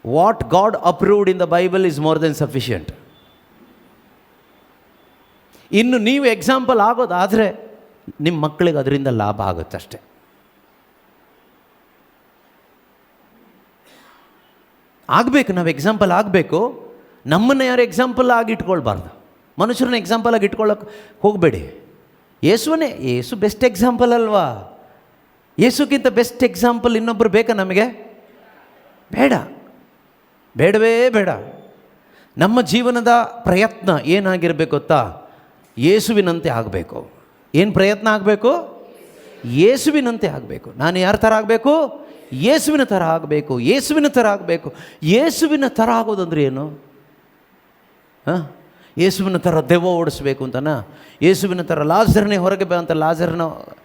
What god approved in the Bible is more than sufficient. ಇನ್ನು ನೀವು example ಆಗೋದಾದರೆ ನಿಮ್ಮ ಮಕ್ಕಳಿಗೆ ಅದರಿಂದ ಲಾಭ ಆಗುತ್ತಷ್ಟೆ. ಆಗಬೇಕು, ನಾವು ಎಕ್ಸಾಂಪಲ್ ಆಗಬೇಕು. ನಮ್ಮನ್ನು ಯಾರು ಎಕ್ಸಾಂಪಲ್ ಆಗಿ ಇಟ್ಕೊಳ್ಬಾರ್ದು, ಮನುಷ್ಯರನ್ನ ಎಕ್ಸಾಂಪಲ್ ಆಗಿ ಇಟ್ಕೊಳ್ಳೋಕೆ ಹೋಗಬೇಡಿ. ಯೇಸು ಬೆಸ್ಟ್ ಎಕ್ಸಾಂಪಲ್ ಅಲ್ವಾ? ಯೇಸುಗಿಂತ ಬೆಸ್ಟ್ ಎಕ್ಸಾಂಪಲ್ ಇನ್ನೊಬ್ಬರು ಬೇಕಾ ನಮಗೆ? ಬೇಡವೇ ಬೇಡ. ನಮ್ಮ ಜೀವನದ ಪ್ರಯತ್ನ ಏನಾಗಿರಬೇಕು ಗೊತ್ತಾ? ಯೇಸುವಿನಂತೆ ಆಗಬೇಕು. ಏನು ಪ್ರಯತ್ನ ಆಗಬೇಕು? ಯೇಸುವಿನಂತೆ ಆಗಬೇಕು. ನಾನು ಯಾರ ಥರ ಆಗಬೇಕು? ಯೇಸುವಿನ ಥರ ಆಗಬೇಕು. ಯೇಸುವಿನ ಥರ ಆಗಬೇಕು. ಯೇಸುವಿನ ಥರ ಆಗೋದಂದ್ರೆ ಏನು? ಯೇಸುವಿನ ಥರ ದೆವ್ವ ಓಡಿಸ್ಬೇಕು ಅಂತನಾ? ಯೇಸುವಿನ ಥರ ಲಾಜರನೇ ಹೊರಗೆ ಅಂತ ಲಾಜರನ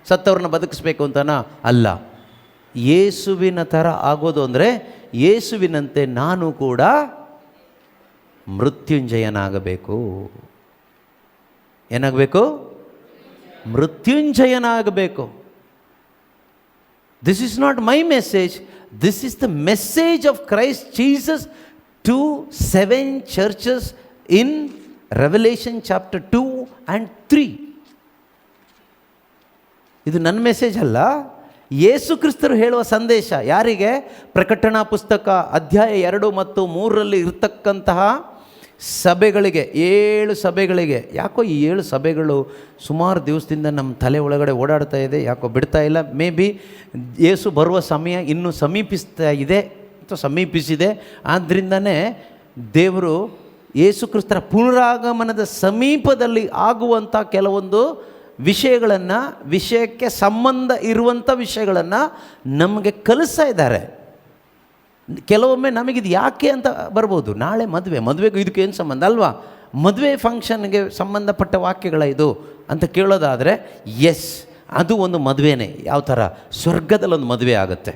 ಸತ್ತವ್ರನ್ನ ಬದುಕಿಸ್ಬೇಕು ಅಂತನಾ? ಅಲ್ಲ. ಯೇಸುವಿನ ಥರ ಆಗೋದು ಅಂದರೆ ಯೇಸುವಿನಂತೆ ನಾನು ಕೂಡ ಮೃತ್ಯುಂಜಯನಾಗಬೇಕು. ಏನಾಗಬೇಕು? ಮೃತ್ಯುಂಜಯನಾಗಬೇಕು. This is not my message. This is the message of Christ Jesus to 7 churches in Revelation chapter 2 and 3. ಇದು ನನ್ನ ಮೆಸೇಜ್ ಅಲ್ಲ, ಯೇಸು ಕ್ರಿಸ್ತರು ಹೇಳುವ ಸಂದೇಶ. ಯಾರಿಗೆ? ಪ್ರಕಟಣಾ ಪುಸ್ತಕ ಅಧ್ಯಾಯ 2 ಮತ್ತು 3ರಲ್ಲಿ ಇರ್ತಕ್ಕಂತಹ ಸಭೆಗಳಿಗೆ, 7 ಸಭೆಗಳಿಗೆ. ಯಾಕೋ ಈ 7 ಸಭೆಗಳು ಸುಮಾರು ದಿವಸದಿಂದ ನಮ್ಮ ತಲೆ ಒಳಗಡೆ ಓಡಾಡ್ತಾ ಇದೆ, ಯಾಕೋ ಬಿಡ್ತಾ ಇಲ್ಲ. ಮೇ ಬಿ ಯೇಸು ಬರುವ ಸಮಯ ಇನ್ನೂ ಸಮೀಪಿಸ್ತಾ ಇದೆ ಅಥವಾ ಸಮೀಪಿಸಿದೆ. ಆದ್ದರಿಂದನೇ ದೇವರು ಯೇಸು ಕ್ರಿಸ್ತರ ಪುನರಾಗಮನದ ಸಮೀಪದಲ್ಲಿ ಆಗುವಂಥ ಕೆಲವೊಂದು ವಿಷಯಕ್ಕೆ ಸಂಬಂಧ ಇರುವಂಥ ವಿಷಯಗಳನ್ನು ನಮಗೆ ಕಲಿಸ್ತಾ ಇದ್ದಾರೆ. ಕೆಲವೊಮ್ಮೆ ನಮಗಿದು ಯಾಕೆ ಅಂತ ಬರ್ಬೋದು. ನಾಳೆ ಮದುವೆಗೂ ಇದಕ್ಕೆ ಏನು ಸಂಬಂಧ ಅಲ್ವಾ? ಮದುವೆ ಫಂಕ್ಷನ್ಗೆ ಸಂಬಂಧಪಟ್ಟ ವಾಕ್ಯಗಳ ಇದು ಅಂತ ಕೇಳೋದಾದರೆ, ಎಸ್, ಅದು ಒಂದು ಮದುವೆನೇ. ಯಾವ ಥರ? ಸ್ವರ್ಗದಲ್ಲೊಂದು ಮದುವೆ ಆಗುತ್ತೆ,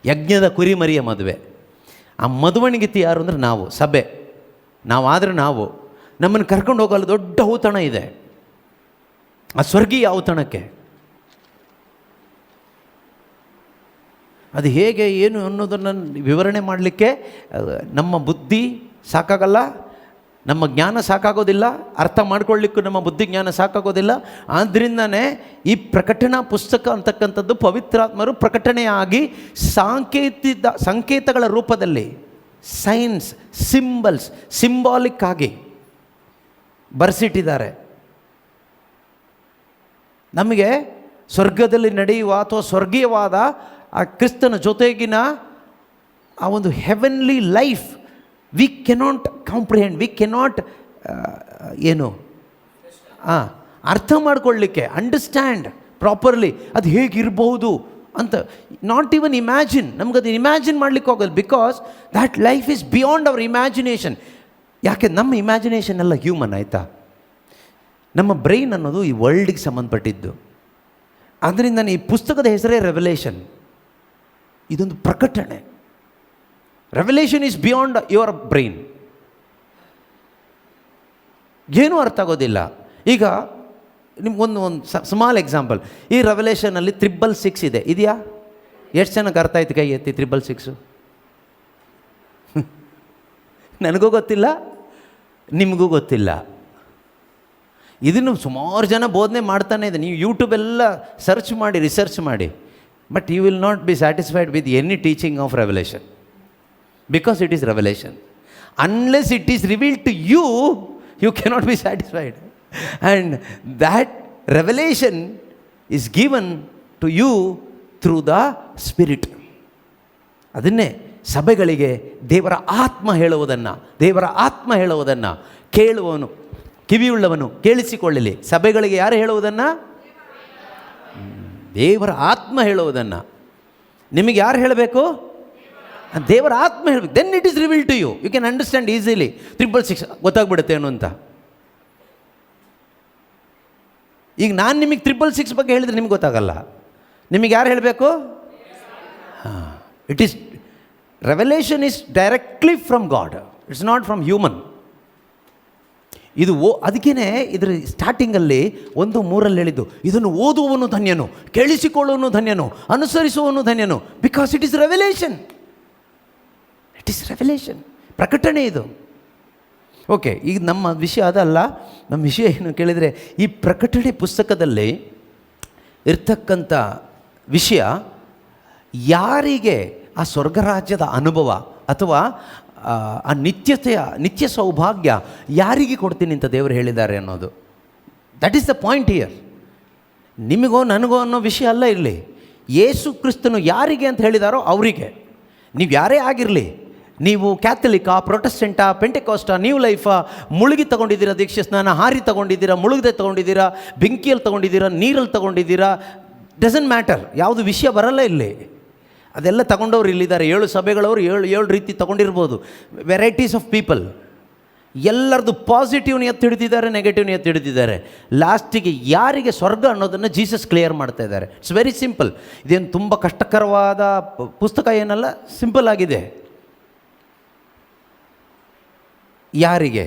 ಯಜ್ಞದ ಕುರಿಮರಿಯ ಮದುವೆ. ಆ ಮದುವಣಿಗಿತಿ ಯಾರು ಅಂದರೆ ನಾವು, ಸಭೆ. ನಾವು ನಮ್ಮನ್ನು ಕರ್ಕೊಂಡು ಹೋಗಲು ದೊಡ್ಡ ಔತಣ ಇದೆ, ಆ ಸ್ವರ್ಗೀಯ ಔತಣಕ್ಕೆ. ಅದು ಹೇಗೆ ಏನು ಅನ್ನೋದನ್ನು ವಿವರಣೆ ಮಾಡಲಿಕ್ಕೆ ನಮ್ಮ ಬುದ್ಧಿ ಸಾಕಾಗಲ್ಲ, ನಮ್ಮ ಜ್ಞಾನ ಸಾಕಾಗೋದಿಲ್ಲ, ಅರ್ಥ ಮಾಡ್ಕೊಳ್ಳಿಕ್ಕೂ ನಮ್ಮ ಬುದ್ಧಿ ಜ್ಞಾನ ಸಾಕಾಗೋದಿಲ್ಲ. ಆದ್ದರಿಂದನೇ ಈ ಪ್ರಕಟಣಾ ಪುಸ್ತಕ ಅಂತಕ್ಕಂಥದ್ದು ಪವಿತ್ರಾತ್ಮರು ಪ್ರಕಟಣೆಯಾಗಿ ಸಂಕೇತಗಳ ರೂಪದಲ್ಲಿ, ಸೈನ್ಸ್, ಸಿಂಬಾಲಿಕ್ ಆಗಿ ಬರೆಸಿಟ್ಟಿದ್ದಾರೆ. ನಮಗೆ ಸ್ವರ್ಗದಲ್ಲಿ ನಡೆಯುವ ಅಥವಾ ಸ್ವರ್ಗೀಯವಾದ ಆ ಕ್ರಿಸ್ತನ ಜೊತೆಗಿನ ಆ ಒಂದು heavenly life we cannot comprehend, we cannot ಅರ್ಥ ಮಾಡ್ಕೊಳ್ಳಿಕ್ಕೆ, ಅಂಡರ್ಸ್ಟ್ಯಾಂಡ್ ಪ್ರಾಪರ್ಲಿ ಅದು ಹೇಗಿರ್ಬೋದು ಅಂತ ನಾಟ್ ಈವನ್ ಇಮ್ಯಾಜಿನ್. ನಮಗದು ಇಮ್ಯಾಜಿನ್ ಮಾಡಲಿಕ್ಕೆ ಹೋಗೋದು. Because that life is beyond our imagination. ಯಾಕೆ? ನಮ್ಮ ಇಮ್ಯಾಜಿನೇಷನ್ ಎಲ್ಲ ಹ್ಯೂಮನ್, ಆಯಿತಾ? ನಮ್ಮ ಬ್ರೈನ್ ಅನ್ನೋದು ಈ ವರ್ಲ್ಡಿಗೆ ಸಂಬಂಧಪಟ್ಟಿದ್ದು. ಆದ್ದರಿಂದ ಈ ಪುಸ್ತಕದ ಹೆಸರೇ ರೆವಲೇಷನ್. ಇದೊಂದು ಪ್ರಕಟಣೆ. Revelation is beyond your brain. ಏನೂ ಅರ್ಥ ಆಗೋದಿಲ್ಲ. ಈಗ ನಿಮ್ಗೊಂದು ಸ್ಮಾಲ್ ಎಕ್ಸಾಂಪಲ್. ಈ ರೆವಲೇಷನಲ್ಲಿ 666 ಇದೆ, ಇದೆಯಾ? ಎಷ್ಟು ಜನಕ್ಕೆ ಅರ್ಥ ಆಯ್ತು? ಕೈ ಎತ್ತಿ. 666 ನನಗೂ ಗೊತ್ತಿಲ್ಲ, ನಿಮಗೂ ಗೊತ್ತಿಲ್ಲ. ಇದನ್ನು ಸುಮಾರು ಜನ ಬೋಧನೆ ಮಾಡ್ತಾನೆ ಇದೆ. ನೀವು ಯೂಟ್ಯೂಬೆಲ್ಲ ಸರ್ಚ್ ಮಾಡಿ, ರಿಸರ್ಚ್ ಮಾಡಿ. But you will not be satisfied with any teaching of revelation, because it is revelation. Unless it is revealed to you, you cannot be satisfied. And that revelation is given to you through the spirit. ಅದನ್ನೇ ಸಭೆಗಳಿಗೆ ದೇವರ ಆತ್ಮ ಹೇಳುವುದನ್ನು ಕೇಳುವವನು, ಕಿವಿಯುಳ್ಳವನು ಕೇಳಿಸಿಕೊಳ್ಳಲಿ. ಸಭೆಗಳಿಗೆ ಯಾರು ಹೇಳುವುದನ್ನು? ದೇವರ ಆತ್ಮ ಹೇಳುವುದನ್ನು. ನಿಮಗೆ ಯಾರು ಹೇಳಬೇಕು? ದೇವರ ಆತ್ಮ ಹೇಳಬೇಕು. Then it is revealed to you. You can understand easily. 666 ಗೊತ್ತಾಗ್ಬಿಡುತ್ತೆ ಏನು ಅಂತ. ಈಗ ನಾನು ನಿಮಗೆ 666 ಬಗ್ಗೆ ಹೇಳಿದರೆ ನಿಮ್ಗೆ ಗೊತ್ತಾಗಲ್ಲ. ನಿಮಗೆ ಯಾರು ಹೇಳಬೇಕು? It is revelation is directly from god, it's not from human. ಇದು ಅದಕ್ಕೇ ಇದರ ಸ್ಟಾರ್ಟಿಂಗಲ್ಲಿ 1:3 ಹೇಳಿದ್ದು, ಇದನ್ನು ಓದುವವನು ಧನ್ಯನು, ಕೇಳಿಸಿಕೊಳ್ಳುವನು ಧನ್ಯನು, ಅನುಸರಿಸುವವನು ಧನ್ಯನು. Because it is revelation. It is revelation, ಪ್ರಕಟಣೆ ಇದು. ಓಕೆ, ಈಗ ನಮ್ಮ ವಿಷಯ ಅದಲ್ಲ. ನಮ್ಮ ವಿಷಯ ಏನು ಕೇಳಿದರೆ, ಈ ಪ್ರಕಟಣೆ ಪುಸ್ತಕದಲ್ಲಿ ಇರ್ತಕ್ಕಂಥ ವಿಷಯ ಯಾರಿಗೆ ಆ ಸ್ವರ್ಗರಾಜ್ಯದ ಅನುಭವ ಅಥವಾ ಆ ನಿತ್ಯ ಸೌಭಾಗ್ಯ ಯಾರಿಗೆ ಕೊಡ್ತೀನಿ ಅಂತ ದೇವರು ಹೇಳಿದ್ದಾರೆ ಅನ್ನೋದು. That is the point here. ನಿಮಗೋ ನನಗೋ ಅನ್ನೋ ವಿಷಯ ಅಲ್ಲ ಇಲ್ಲಿ. ಯೇಸು ಕ್ರಿಸ್ತನು ಯಾರಿಗೆ ಅಂತ ಹೇಳಿದಾರೋ ಅವರಿಗೆ. ನೀವು ಯಾರೇ ಆಗಿರಲಿ, ನೀವು ಕ್ಯಾಥಲಿಕಾ, ಪ್ರೊಟೆಸ್ಟೆಂಟಾ, ಪೆಂಟೆಕಾಸ್ಟಾ, ನ್ಯೂ ಲೈಫಾ, ಮುಳುಗಿ ತೊಗೊಂಡಿದ್ದೀರಾ, ದೀಕ್ಷೆ ಸ್ನಾನ, ಹಾರಿ ತೊಗೊಂಡಿದ್ದೀರಾ, ಮುಳುಗದೆ ತೊಗೊಂಡಿದ್ದೀರಾ, ಬೆಂಕಿಯಲ್ಲಿ ತೊಗೊಂಡಿದ್ದೀರಾ, ನೀರಲ್ಲಿ ತೊಗೊಂಡಿದ್ದೀರಾ, ಡಸಂಟ್ ಮ್ಯಾಟರ್. ಯಾವುದು ವಿಷಯ ಬರಲ್ಲ ಇಲ್ಲಿ. ಅದೆಲ್ಲ ತಗೊಂಡವ್ರು ಇಲ್ಲಿದ್ದಾರೆ. 7 ಸಭೆಗಳವರು 7 ರೀತಿ ತೊಗೊಂಡಿರ್ಬೋದು. Varieties of people. ಎಲ್ಲರದ್ದು ಪಾಸಿಟಿವ್ನ ಎತ್ತಿ ಹಿಡಿದಿದ್ದಾರೆ, ನೆಗೆಟಿವ್ನ ಎತ್ತಿ ಹಿಡಿದಿದ್ದಾರೆ. ಲಾಸ್ಟಿಗೆ ಯಾರಿಗೆ ಸ್ವರ್ಗ ಅನ್ನೋದನ್ನು ಜೀಸಸ್ ಕ್ಲಿಯರ್ ಮಾಡ್ತಾ ಇದ್ದಾರೆ. It's very simple. ಇದೇನು ತುಂಬ ಕಷ್ಟಕರವಾದ ಪುಸ್ತಕ ಏನಲ್ಲ, ಸಿಂಪಲ್ ಆಗಿದೆ. ಯಾರಿಗೆ?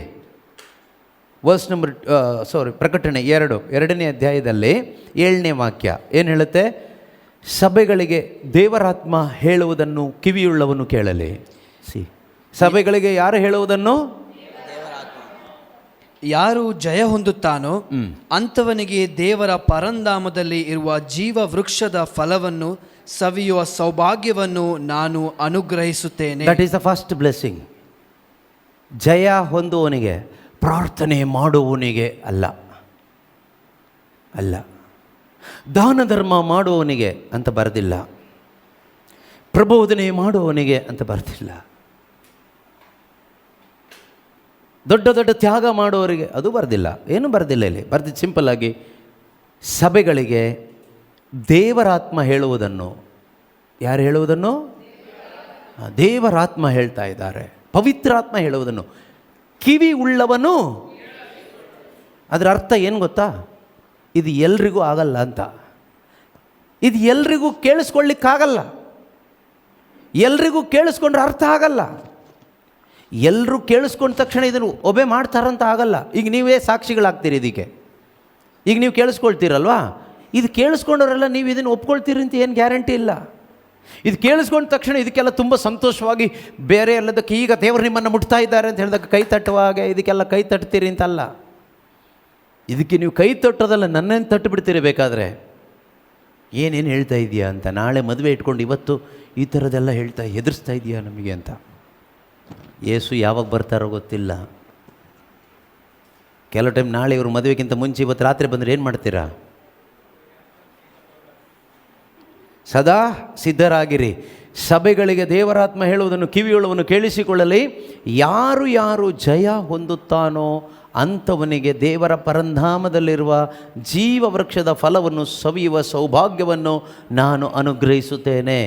ವರ್ಸ್ ನಂಬರ್ ಪ್ರಕಟಣೆ 2ನೇ ಅಧ್ಯಾಯದಲ್ಲಿ 7ನೇ ವಾಕ್ಯ ಏನು ಹೇಳುತ್ತೆ? ಸಭೆಗಳಿಗೆ ದೇವರಾತ್ಮ ಹೇಳುವುದನ್ನು ಕಿವಿಯುಳ್ಳವನು ಕೇಳಲಿ. ಸಭೆಗಳಿಗೆ ಯಾರು ಹೇಳುವುದನ್ನು? ಯಾರು ಜಯ ಹೊಂದುತ್ತಾನೋ ಅಂಥವನಿಗೆ ದೇವರ ಪರಂಧಾಮದಲ್ಲಿ ಇರುವ ಜೀವ ವೃಕ್ಷದ ಫಲವನ್ನು ಸವಿಯುವ ಸೌಭಾಗ್ಯವನ್ನು ನಾನು ಅನುಗ್ರಹಿಸುತ್ತೇನೆ. That is the first blessing. ಜಯ ಹೊಂದುವವನಿಗೆ, ಪ್ರಾರ್ಥನೆ ಮಾಡುವವನಿಗೆ ಅಲ್ಲ, ದಾನ ಧರ್ಮ ಮಾಡುವವನಿಗೆ ಅಂತ ಬರೆದಿಲ್ಲ, ಪ್ರಬೋಧನೆ ಮಾಡುವವನಿಗೆ ಅಂತ ಬರೆದಿಲ್ಲ, ದೊಡ್ಡ ದೊಡ್ಡ ತ್ಯಾಗ ಮಾಡುವವರಿಗೆ ಅದು ಬರೆದಿಲ್ಲ, ಏನೂ ಬರೆದಿಲ್ಲ ಇಲ್ಲಿ. ಬರೆದಿದ್ದು ಸಿಂಪಲ್ ಆಗಿ ಸಭೆಗಳಿಗೆ ದೇವರಾತ್ಮ ಹೇಳುವುದನ್ನು. ಯಾರು ಹೇಳುವುದನ್ನು? ದೇವರಾತ್ಮ ಹೇಳ್ತಾ ಇದ್ದಾರೆ. ಪವಿತ್ರಾತ್ಮ ಹೇಳುವುದನ್ನು ಕಿವಿ ಉಳ್ಳವನು. ಅದರ ಅರ್ಥ ಏನು ಗೊತ್ತಾ? ಇದು ಎಲ್ರಿಗೂ ಆಗಲ್ಲ ಅಂತ. ಇದು ಎಲ್ರಿಗೂ ಕೇಳಿಸ್ಕೊಳ್ಳಿಕ್ಕಾಗಲ್ಲ. ಎಲ್ರಿಗೂ ಕೇಳಿಸ್ಕೊಂಡ್ರೆ ಅರ್ಥ ಆಗಲ್ಲ. ಎಲ್ಲರೂ ಕೇಳಿಸ್ಕೊಂಡ ತಕ್ಷಣ ಇದನ್ನು ಒಬೆ ಮಾಡ್ತಾರಂತ ಆಗಲ್ಲ. ಈಗ ನೀವೇ ಸಾಕ್ಷಿಗಳಾಗ್ತೀರಿ ಇದಕ್ಕೆ. ಈಗ ನೀವು ಕೇಳಿಸ್ಕೊಳ್ತೀರಲ್ವಾ? ಇದು ಕೇಳಿಸ್ಕೊಂಡವರೆಲ್ಲ ನೀವು ಇದನ್ನು ಒಪ್ಕೊಳ್ತೀರಿ ಅಂತ ಏನು ಗ್ಯಾರಂಟಿ ಇಲ್ಲ. ಇದು ಕೇಳಿಸ್ಕೊಂಡ ತಕ್ಷಣ ಇದಕ್ಕೆಲ್ಲ ತುಂಬ ಸಂತೋಷವಾಗಿ ಬೇರೆ ಎಲ್ಲದಕ್ಕೆ ಈಗ ದೇವರು ನಿಮ್ಮನ್ನು ಮುಟ್ತಾ ಇದ್ದಾರೆ ಅಂತ ಹೇಳಿದಾಗ ಕೈ ತಟ್ಟುವಾಗ ಇದಕ್ಕೆಲ್ಲ ಕೈ ತಟ್ತೀರಿ ಅಂತಲ್ಲ. ಇದಕ್ಕೆ ನೀವು ಕೈ ತಟ್ಟೋದಲ್ಲ, ನನ್ನೇನು ತಟ್ಟು ಬಿಡ್ತೀರಿ ಬೇಕಾದರೆ. ಏನೇನು ಹೇಳ್ತಾ ಇದೆಯಾ ಅಂತ, ನಾಳೆ ಮದುವೆ ಇಟ್ಕೊಂಡು ಇವತ್ತು ಈ ಥರದ್ದೆಲ್ಲ ಹೆದರ್ಸ್ತಾ ಇದೆಯಾ ನಮಗೆ ಅಂತ. ಯೇಸು ಯಾವಾಗ ಬರ್ತಾರೋ ಗೊತ್ತಿಲ್ಲ. ಕೆಲವು ಟೈಮ್ ನಾಳೆ ಇವರು ಮದುವೆಗಿಂತ ಮುಂಚೆ ಇವತ್ತು ರಾತ್ರಿ ಬಂದರೆ ಏನು ಮಾಡ್ತೀರಾ? ಸದಾ ಸಿದ್ಧರಾಗಿರಿ. ಸಭೆಗಳಿಗೆ ದೇವರಾತ್ಮ ಹೇಳುವುದನ್ನು ಕಿವಿಯುಳ್ಳವನು ಕೇಳಿಸಿಕೊಳ್ಳಲಿ. ಯಾರು ಜಯ ಹೊಂದುತ್ತಾನೋ ಅಂಥವನಿಗೆ ದೇವರ ಪರಂಧಾಮದಲ್ಲಿರುವ ಜೀವ ವೃಕ್ಷದ ಫಲವನ್ನು ಸವಿಯುವ ಸೌಭಾಗ್ಯವನ್ನು ನಾನು ಅನುಗ್ರಹಿಸುತ್ತೇನೆ.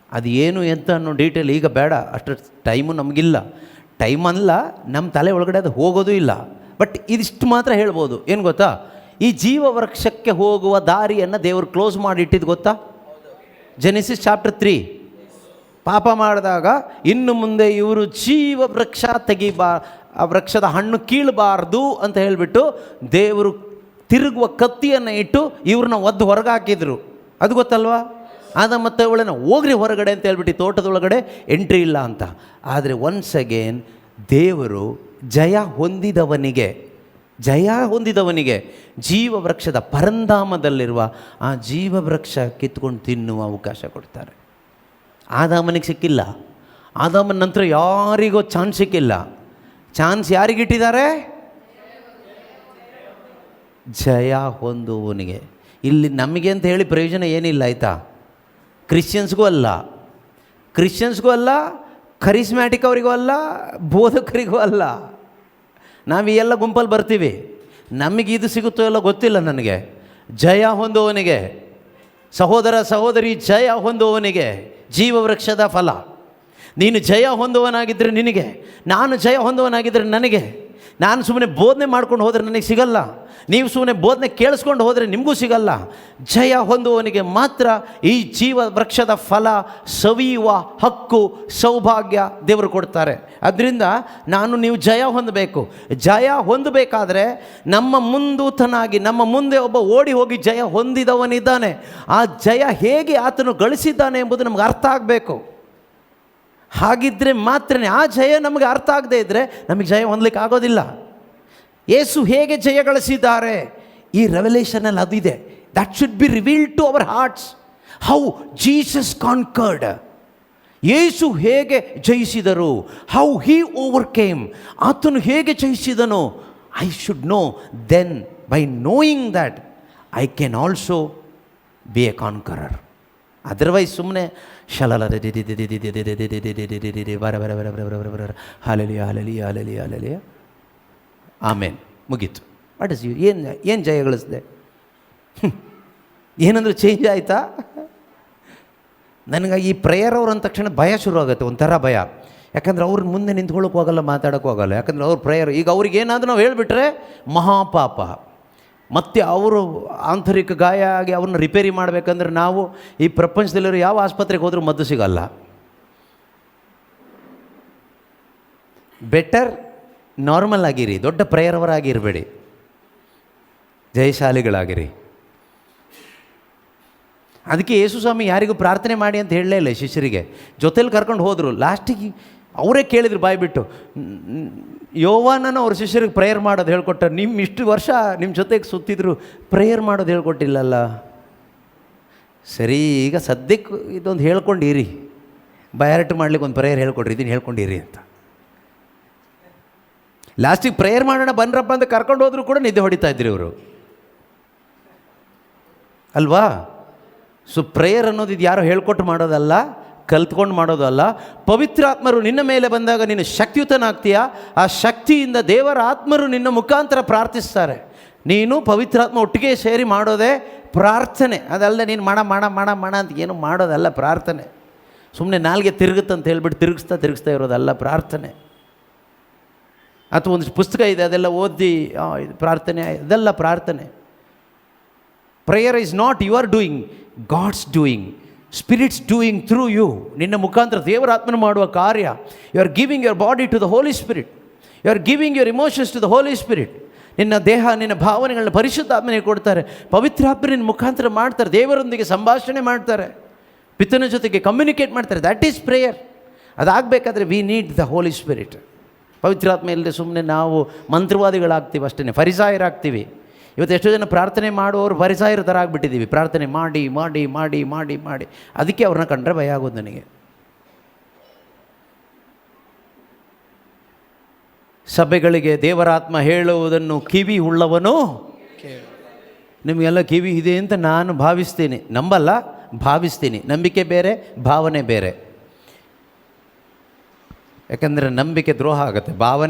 ಅದು ಏನು ಎಂತ ಅನ್ನೋ ಡೀಟೇಲ್ ಈಗ ಬೇಡ, ಅಷ್ಟು ಟೈಮು ನಮಗಿಲ್ಲ. ಟೈಮ್ ಅಲ್ಲ, ನಮ್ಮ ತಲೆ ಒಳಗಡೆ ಅದು ಹೋಗೋದು ಇಲ್ಲ. ಬಟ್ ಇದಿಷ್ಟು ಮಾತ್ರ ಹೇಳ್ಬೋದು. ಏನು ಗೊತ್ತಾ? ಈ ಜೀವ ವೃಕ್ಷಕ್ಕೆ ಹೋಗುವ ದಾರಿಯನ್ನು ದೇವರು ಕ್ಲೋಸ್ ಮಾಡಿಟ್ಟಿದ್ದು ಗೊತ್ತಾ? Genesis chapter 3. ಪಾಪ ಮಾಡಿದಾಗ ಇನ್ನು ಮುಂದೆ ಇವರು ಜೀವ ವೃಕ್ಷ ಆ ವೃಕ್ಷದ ಹಣ್ಣು ಕೀಳಬಾರ್ದು ಅಂತ ಹೇಳಿಬಿಟ್ಟು ದೇವರು ತಿರುಗುವ ಕತ್ತಿಯನ್ನು ಇಟ್ಟು ಇವ್ರನ್ನ ಒದ್ದು ಹೊರಗೆ ಹಾಕಿದ್ರು. ಅದು ಗೊತ್ತಲ್ವಾ? ಆದ ಮತ್ತೆ ಅವಳನ್ನು ಹೋಗ್ರಿ ಹೊರಗಡೆ ಅಂತ ಹೇಳ್ಬಿಟ್ಟು ತೋಟದೊಳಗಡೆ ಎಂಟ್ರಿ ಇಲ್ಲ ಅಂತ. ಆದರೆ ಒನ್ಸ್ ಅಗೇನ್ ದೇವರು ಜಯ ಹೊಂದಿದವನಿಗೆ ಜೀವ ವೃಕ್ಷದ ಪರಂಧಾಮದಲ್ಲಿರುವ ಆ ಜೀವ ವೃಕ್ಷ ಕಿತ್ಕೊಂಡು ತಿನ್ನುವ ಅವಕಾಶ ಕೊಡ್ತಾರೆ. ಆದಾಮನಿಗೆ ಸಿಕ್ಕಿಲ್ಲ. ಆದಾಮನ ನಂತರ ಯಾರಿಗೋ ಚಾನ್ಸ್ ಸಿಕ್ಕಿಲ್ಲ. ಚಾನ್ಸ್ ಯಾರಿಗಿಟ್ಟಿದ್ದಾರೆ? ಜಯ ಹೊಂದುವವನಿಗೆ. ಇಲ್ಲಿ ನಮಗೆ ಅಂತ ಹೇಳಿ ಪ್ರಯೋಜನ ಏನಿಲ್ಲ, ಆಯಿತಾ? ಕ್ರಿಶ್ಚಿಯನ್ಸ್ಗೂ ಅಲ್ಲ, ಕರಿಸ್ಮ್ಯಾಟಿಕ್ ಅವರಿಗೂ ಅಲ್ಲ, ಬೋಧಕರಿಗೂ ಅಲ್ಲ. ನಾವು ಈ ಎಲ್ಲ ಗುಂಪಲ್ಲಿ ಬರ್ತೀವಿ. ನಮಗೆ ಇದು ಸಿಗುತ್ತೋ ಎಲ್ಲ ಗೊತ್ತಿಲ್ಲ ನನಗೆ. ಜಯ ಹೊಂದುವವನಿಗೆ, ಸಹೋದರ ಸಹೋದರಿ, ಜಯ ಹೊಂದುವವನಿಗೆ ಜೀವ ವೃಕ್ಷದ ಫಲ. ನೀನು ಜಯ ಹೊಂದುವನಾಗಿದ್ದರೆ ನಿನಗೆ, ನಾನು ಜಯ ಹೊಂದುವನಾಗಿದ್ದರೆ ನನಗೆ. ನಾನು ಸುಮ್ಮನೆ ಬೋಧನೆ ಮಾಡ್ಕೊಂಡು ಹೋದರೆ ನನಗೆ ಸಿಗಲ್ಲ. ನೀವು ಸುಮ್ಮನೆ ಬೋಧನೆ ಕೇಳಿಸ್ಕೊಂಡು ಹೋದರೆ ನಿಮಗೂ ಸಿಗಲ್ಲ. ಜಯ ಹೊಂದುವವನಿಗೆ ಮಾತ್ರ ಈ ಜೀವ ವೃಕ್ಷದ ಫಲ ಸವಿಯುವ ಹಕ್ಕು, ಸೌಭಾಗ್ಯ ದೇವರು ಕೊಡ್ತಾರೆ. ಅದರಿಂದ ನೀವು ಜಯ ಹೊಂದಬೇಕು. ಜಯ ಹೊಂದಬೇಕಾದ್ರೆ ನಮ್ಮ ಮುಂದೂತನಾಗಿ ನಮ್ಮ ಮುಂದೆ ಒಬ್ಬ ಓಡಿ ಹೋಗಿ ಜಯ ಹೊಂದಿದವನಿದ್ದಾನೆ. ಆ ಜಯ ಹೇಗೆ ಆತನು ಗಳಿಸಿದ್ದಾನೆ ಎಂಬುದು ನಮ್ಗೆ ಅರ್ಥ ಆಗಬೇಕು. ಹಾಗಿದ್ದರೆ ಮಾತ್ರ ಆ ಜಯ ನಮಗೆ ಅರ್ಥ ಆಗದೇ ಇದ್ದರೆ ನಮಗೆ ಜಯ ಹೊಂದಲಿಕ್ಕೆ ಆಗೋದಿಲ್ಲ. ಯೇಸು ಹೇಗೆ ಜಯ ಗಳಿಸಿದ್ದಾರೆ ಈ ರೆವಲೇಷನಲ್ಲಿ ಅದಿದೆ. That should be revealed to our hearts. How Jesus conquered. ಯೇಸು ಹೇಗೆ ಜಯಿಸಿದರು, ಹೌ ಹೀ ಓವರ್ಕೇಮ್, ಆತನು ಹೇಗೆ ಜಯಿಸಿದನು. I should know. Then by knowing that I can also be a conqueror. Otherwise ಸುಮ್ಮನೆ ಶಲಲ ಬರ ಬರ ಬರ ಬರ ಬರ ಬರ ಹಾಲೆಲಿಯ ಹಾಲೆಲಿಯ ಹಾಲೆಲಿಯ ಹಾಲೆಲಿಯ ಆಮೇಲೆ ಮುಗೀತು. ವಾಟ್ ಇಸ್ ಯು ಏನು ಜಯ ಗಳಿಸಿದೆ? ಏನಂದ್ರೆ ಚೇಂಜ್ ಆಯಿತಾ? ನನಗೆ ಈ ಪ್ರೇಯರ್ ಅವ್ರು ಅಂದ ತಕ್ಷಣ ಭಯ ಶುರುವಾಗುತ್ತೆ, ಒಂಥರ ಭಯ. ಯಾಕಂದ್ರೆ ಅವ್ರ ಮುಂದೆ ನಿಂತ್ಕೊಳ್ಳೋಕೆ ಹೋಗಲ್ಲ, ಮಾತಾಡೋಕ್ಕೂ ಹೋಗಲ್ಲ. ಯಾಕಂದ್ರೆ ಅವ್ರ ಪ್ರೇಯರ್ ಈಗ ಅವ್ರಿಗೇನಾದರೂ ನಾವು ಹೇಳಿಬಿಟ್ರೆ ಮಹಾಪಾಪ. ಮತ್ತು ಅವರು ಆಂತರಿಕ ಗಾಯ ಆಗಿ ಅವ್ರನ್ನ ರಿಪೇರಿ ಮಾಡಬೇಕಂದ್ರೆ ನಾವು ಈ ಪ್ರಪಂಚದಲ್ಲಿರೋ ಯಾವ ಆಸ್ಪತ್ರೆಗೆ ಹೋದರೂ ಮದ್ದು ಸಿಗಲ್ಲ. ಬೆಟರ್ ನಾರ್ಮಲ್ ಆಗಿರಿ, ದೊಡ್ಡ ಪ್ರೇಯರ್ವರಾಗಿರಬೇಡಿ, ಜಯಶಾಲಿಗಳಾಗಿರಿ. ಅದಕ್ಕೆ ಯೇಸು ಸ್ವಾಮಿ ಯಾರಿಗೂ ಪ್ರಾರ್ಥನೆ ಮಾಡಿ ಅಂತ ಹೇಳಲೇ ಇಲ್ಲ ಶಿಷ್ಯರಿಗೆ, ಜೊತೇಲಿ ಕರ್ಕೊಂಡು ಹೋದರು. ಲಾಸ್ಟಿಗೆ ಅವರೇ ಕೇಳಿದ್ರು ಬಾಯ್ಬಿಟ್ಟು, ಯೋವಾನನ ಅವ್ರ ಶಿಷ್ಯರಿಗೆ ಪ್ರೇಯರ್ ಮಾಡೋದು ಹೇಳ್ಕೊಟ್ಟ, ನಿಮ್ಮ ಇಷ್ಟು ವರ್ಷ ನಿಮ್ಮ ಜೊತೆಗೆ ಸುತ್ತಿದ್ರು ಪ್ರೇಯರ್ ಮಾಡೋದು ಹೇಳ್ಕೊಟ್ಟಿಲ್ಲಲ್ಲ. ಸರಿ, ಈಗ ಸದ್ಯಕ್ಕೆ ಇದೊಂದು ಹೇಳ್ಕೊಂಡಿರಿ, ಬಯಾರಟ್ಟು ಮಾಡ್ಲಿಕ್ಕೆ ಒಂದು ಪ್ರೇಯರ್ ಹೇಳ್ಕೊಡ್ರಿ, ಇದನ್ನು ಹೇಳ್ಕೊಂಡಿರಿ ಅಂತ. ಲಾಸ್ಟಿಗೆ ಪ್ರೇಯರ್ ಮಾಡೋಣ ಬನ್ರಪ್ಪ ಅಂತ ಕರ್ಕೊಂಡು ಹೋದರೂ ಕೂಡ ನಿದ್ದೆ ಹೊಡಿತಾ ಇದ್ರಿ ಇವರು ಅಲ್ವಾ. ಸೊ ಪ್ರೇಯರ್ ಅನ್ನೋದು ಇದು ಯಾರೋ ಹೇಳ್ಕೊಟ್ಟು ಮಾಡೋದಲ್ಲ, ಕಲ್ತ್ಕೊಂಡು ಮಾಡೋದು ಅಲ್ಲ. ಪವಿತ್ರಾತ್ಮರು ನಿನ್ನ ಮೇಲೆ ಬಂದಾಗ ನೀನು ಶಕ್ತಿಯುತನಾಗ್ತೀಯ. ಆ ಶಕ್ತಿಯಿಂದ ದೇವರ ಆತ್ಮರು ನಿನ್ನ ಮುಖಾಂತರ ಪ್ರಾರ್ಥಿಸ್ತಾರೆ. ನೀನು ಪವಿತ್ರಾತ್ಮ ಒಟ್ಟಿಗೆ ಸೇರಿ ಮಾಡೋದೇ ಪ್ರಾರ್ಥನೆ. ಅದಲ್ಲದೆ ನೀನು ಮಾಡ ಅಂತ ಏನು ಮಾಡೋದಲ್ಲ ಪ್ರಾರ್ಥನೆ. ಸುಮ್ಮನೆ ನಾಲ್ಗೆ ತಿರುಗುತ್ತಂತ ಹೇಳ್ಬಿಟ್ಟು ತಿರುಗಿಸ್ತಾ ಇರೋದಲ್ಲ ಪ್ರಾರ್ಥನೆ. ಅಥವಾ ಒಂದು ಪುಸ್ತಕ ಇದೆ ಅದೆಲ್ಲ ಓದಿ ಇದು ಪ್ರಾರ್ಥನೆ, ಅದೆಲ್ಲ ಪ್ರಾರ್ಥನೆ. Prayer is not you are doing, God's doing, spirit's doing through you. ನಿನ್ನ ಮುಖಾಂತರ ದೇವರಾತ್ಮನ ಮಾಡುವ ಕಾರ್ಯ. You are giving your body to the Holy Spirit, you are giving your emotions to the Holy Spirit. ನಿನ್ನ ದೇಹ, ನಿನ್ನ ಭಾವನೆಗಳನ್ನ ಪರಿಶುದ್ಧಾತ್ಮನಿಗೆ ಕೊಡ್ತಾರೆ. ಪವಿತ್ರಾತ್ಮ ನಿನ್ನ ಮುಖಾಂತರ ಮಾಡ್ತಾರೆ, ದೇವರೊಂದಿಗೆ ಸಂಭಾಷಣೆ ಮಾಡ್ತಾರೆ, ಪಿತನ ಜೊತೆಗೆ ಕಮ್ಯುನಿಕೇಟ್ ಮಾಡ್ತಾರೆ. That is prayer. ಅದಾಗಬೇಕಾದ್ರೆ we need the Holy Spirit. ಪವಿತ್ರಾತ್ಮ ಇಲ್ಲದೆ ಸುಮ್ಮನೆ ನಾವು ಮಂತ್ರವಾದಿಗಳಾಗ್ತೀವಿ ಅಷ್ಟೇ, ಫರಿಸಾಯರಾಗ್ತೀವಿ. ಇವತ್ತು ಎಷ್ಟೋ ಜನ ಪ್ರಾರ್ಥನೆ ಮಾಡುವವರು ಫರಿಸಾಯರ ಥರ ಆಗಿಬಿಟ್ಟಿದ್ದೀವಿ. ಪ್ರಾರ್ಥನೆ ಮಾಡಿ ಮಾಡಿ ಮಾಡಿ ಮಾಡಿ ಮಾಡಿ ಅದಕ್ಕೆ ಅವ್ರನ್ನ ಕಂಡ್ರೆ ಭಯ ಆಗೋದು ನನಗೆ. ಸಭೆಗಳಿಗೆ ದೇವರಾತ್ಮ ಹೇಳುವುದನ್ನು ಕಿವಿ ಉಳ್ಳವನು. ನಿಮಗೆಲ್ಲ ಕಿವಿ ಇದೆ ಅಂತ ನಾನು ಭಾವಿಸ್ತೀನಿ, ನಂಬಲ್ಲ, ಭಾವಿಸ್ತೀನಿ. ನಂಬಿಕೆ ಬೇರೆ, ಭಾವನೆ ಬೇರೆ. ಯಾಕಂದರೆ ನಂಬಿಕೆ ದ್ರೋಹ ಆಗುತ್ತೆ.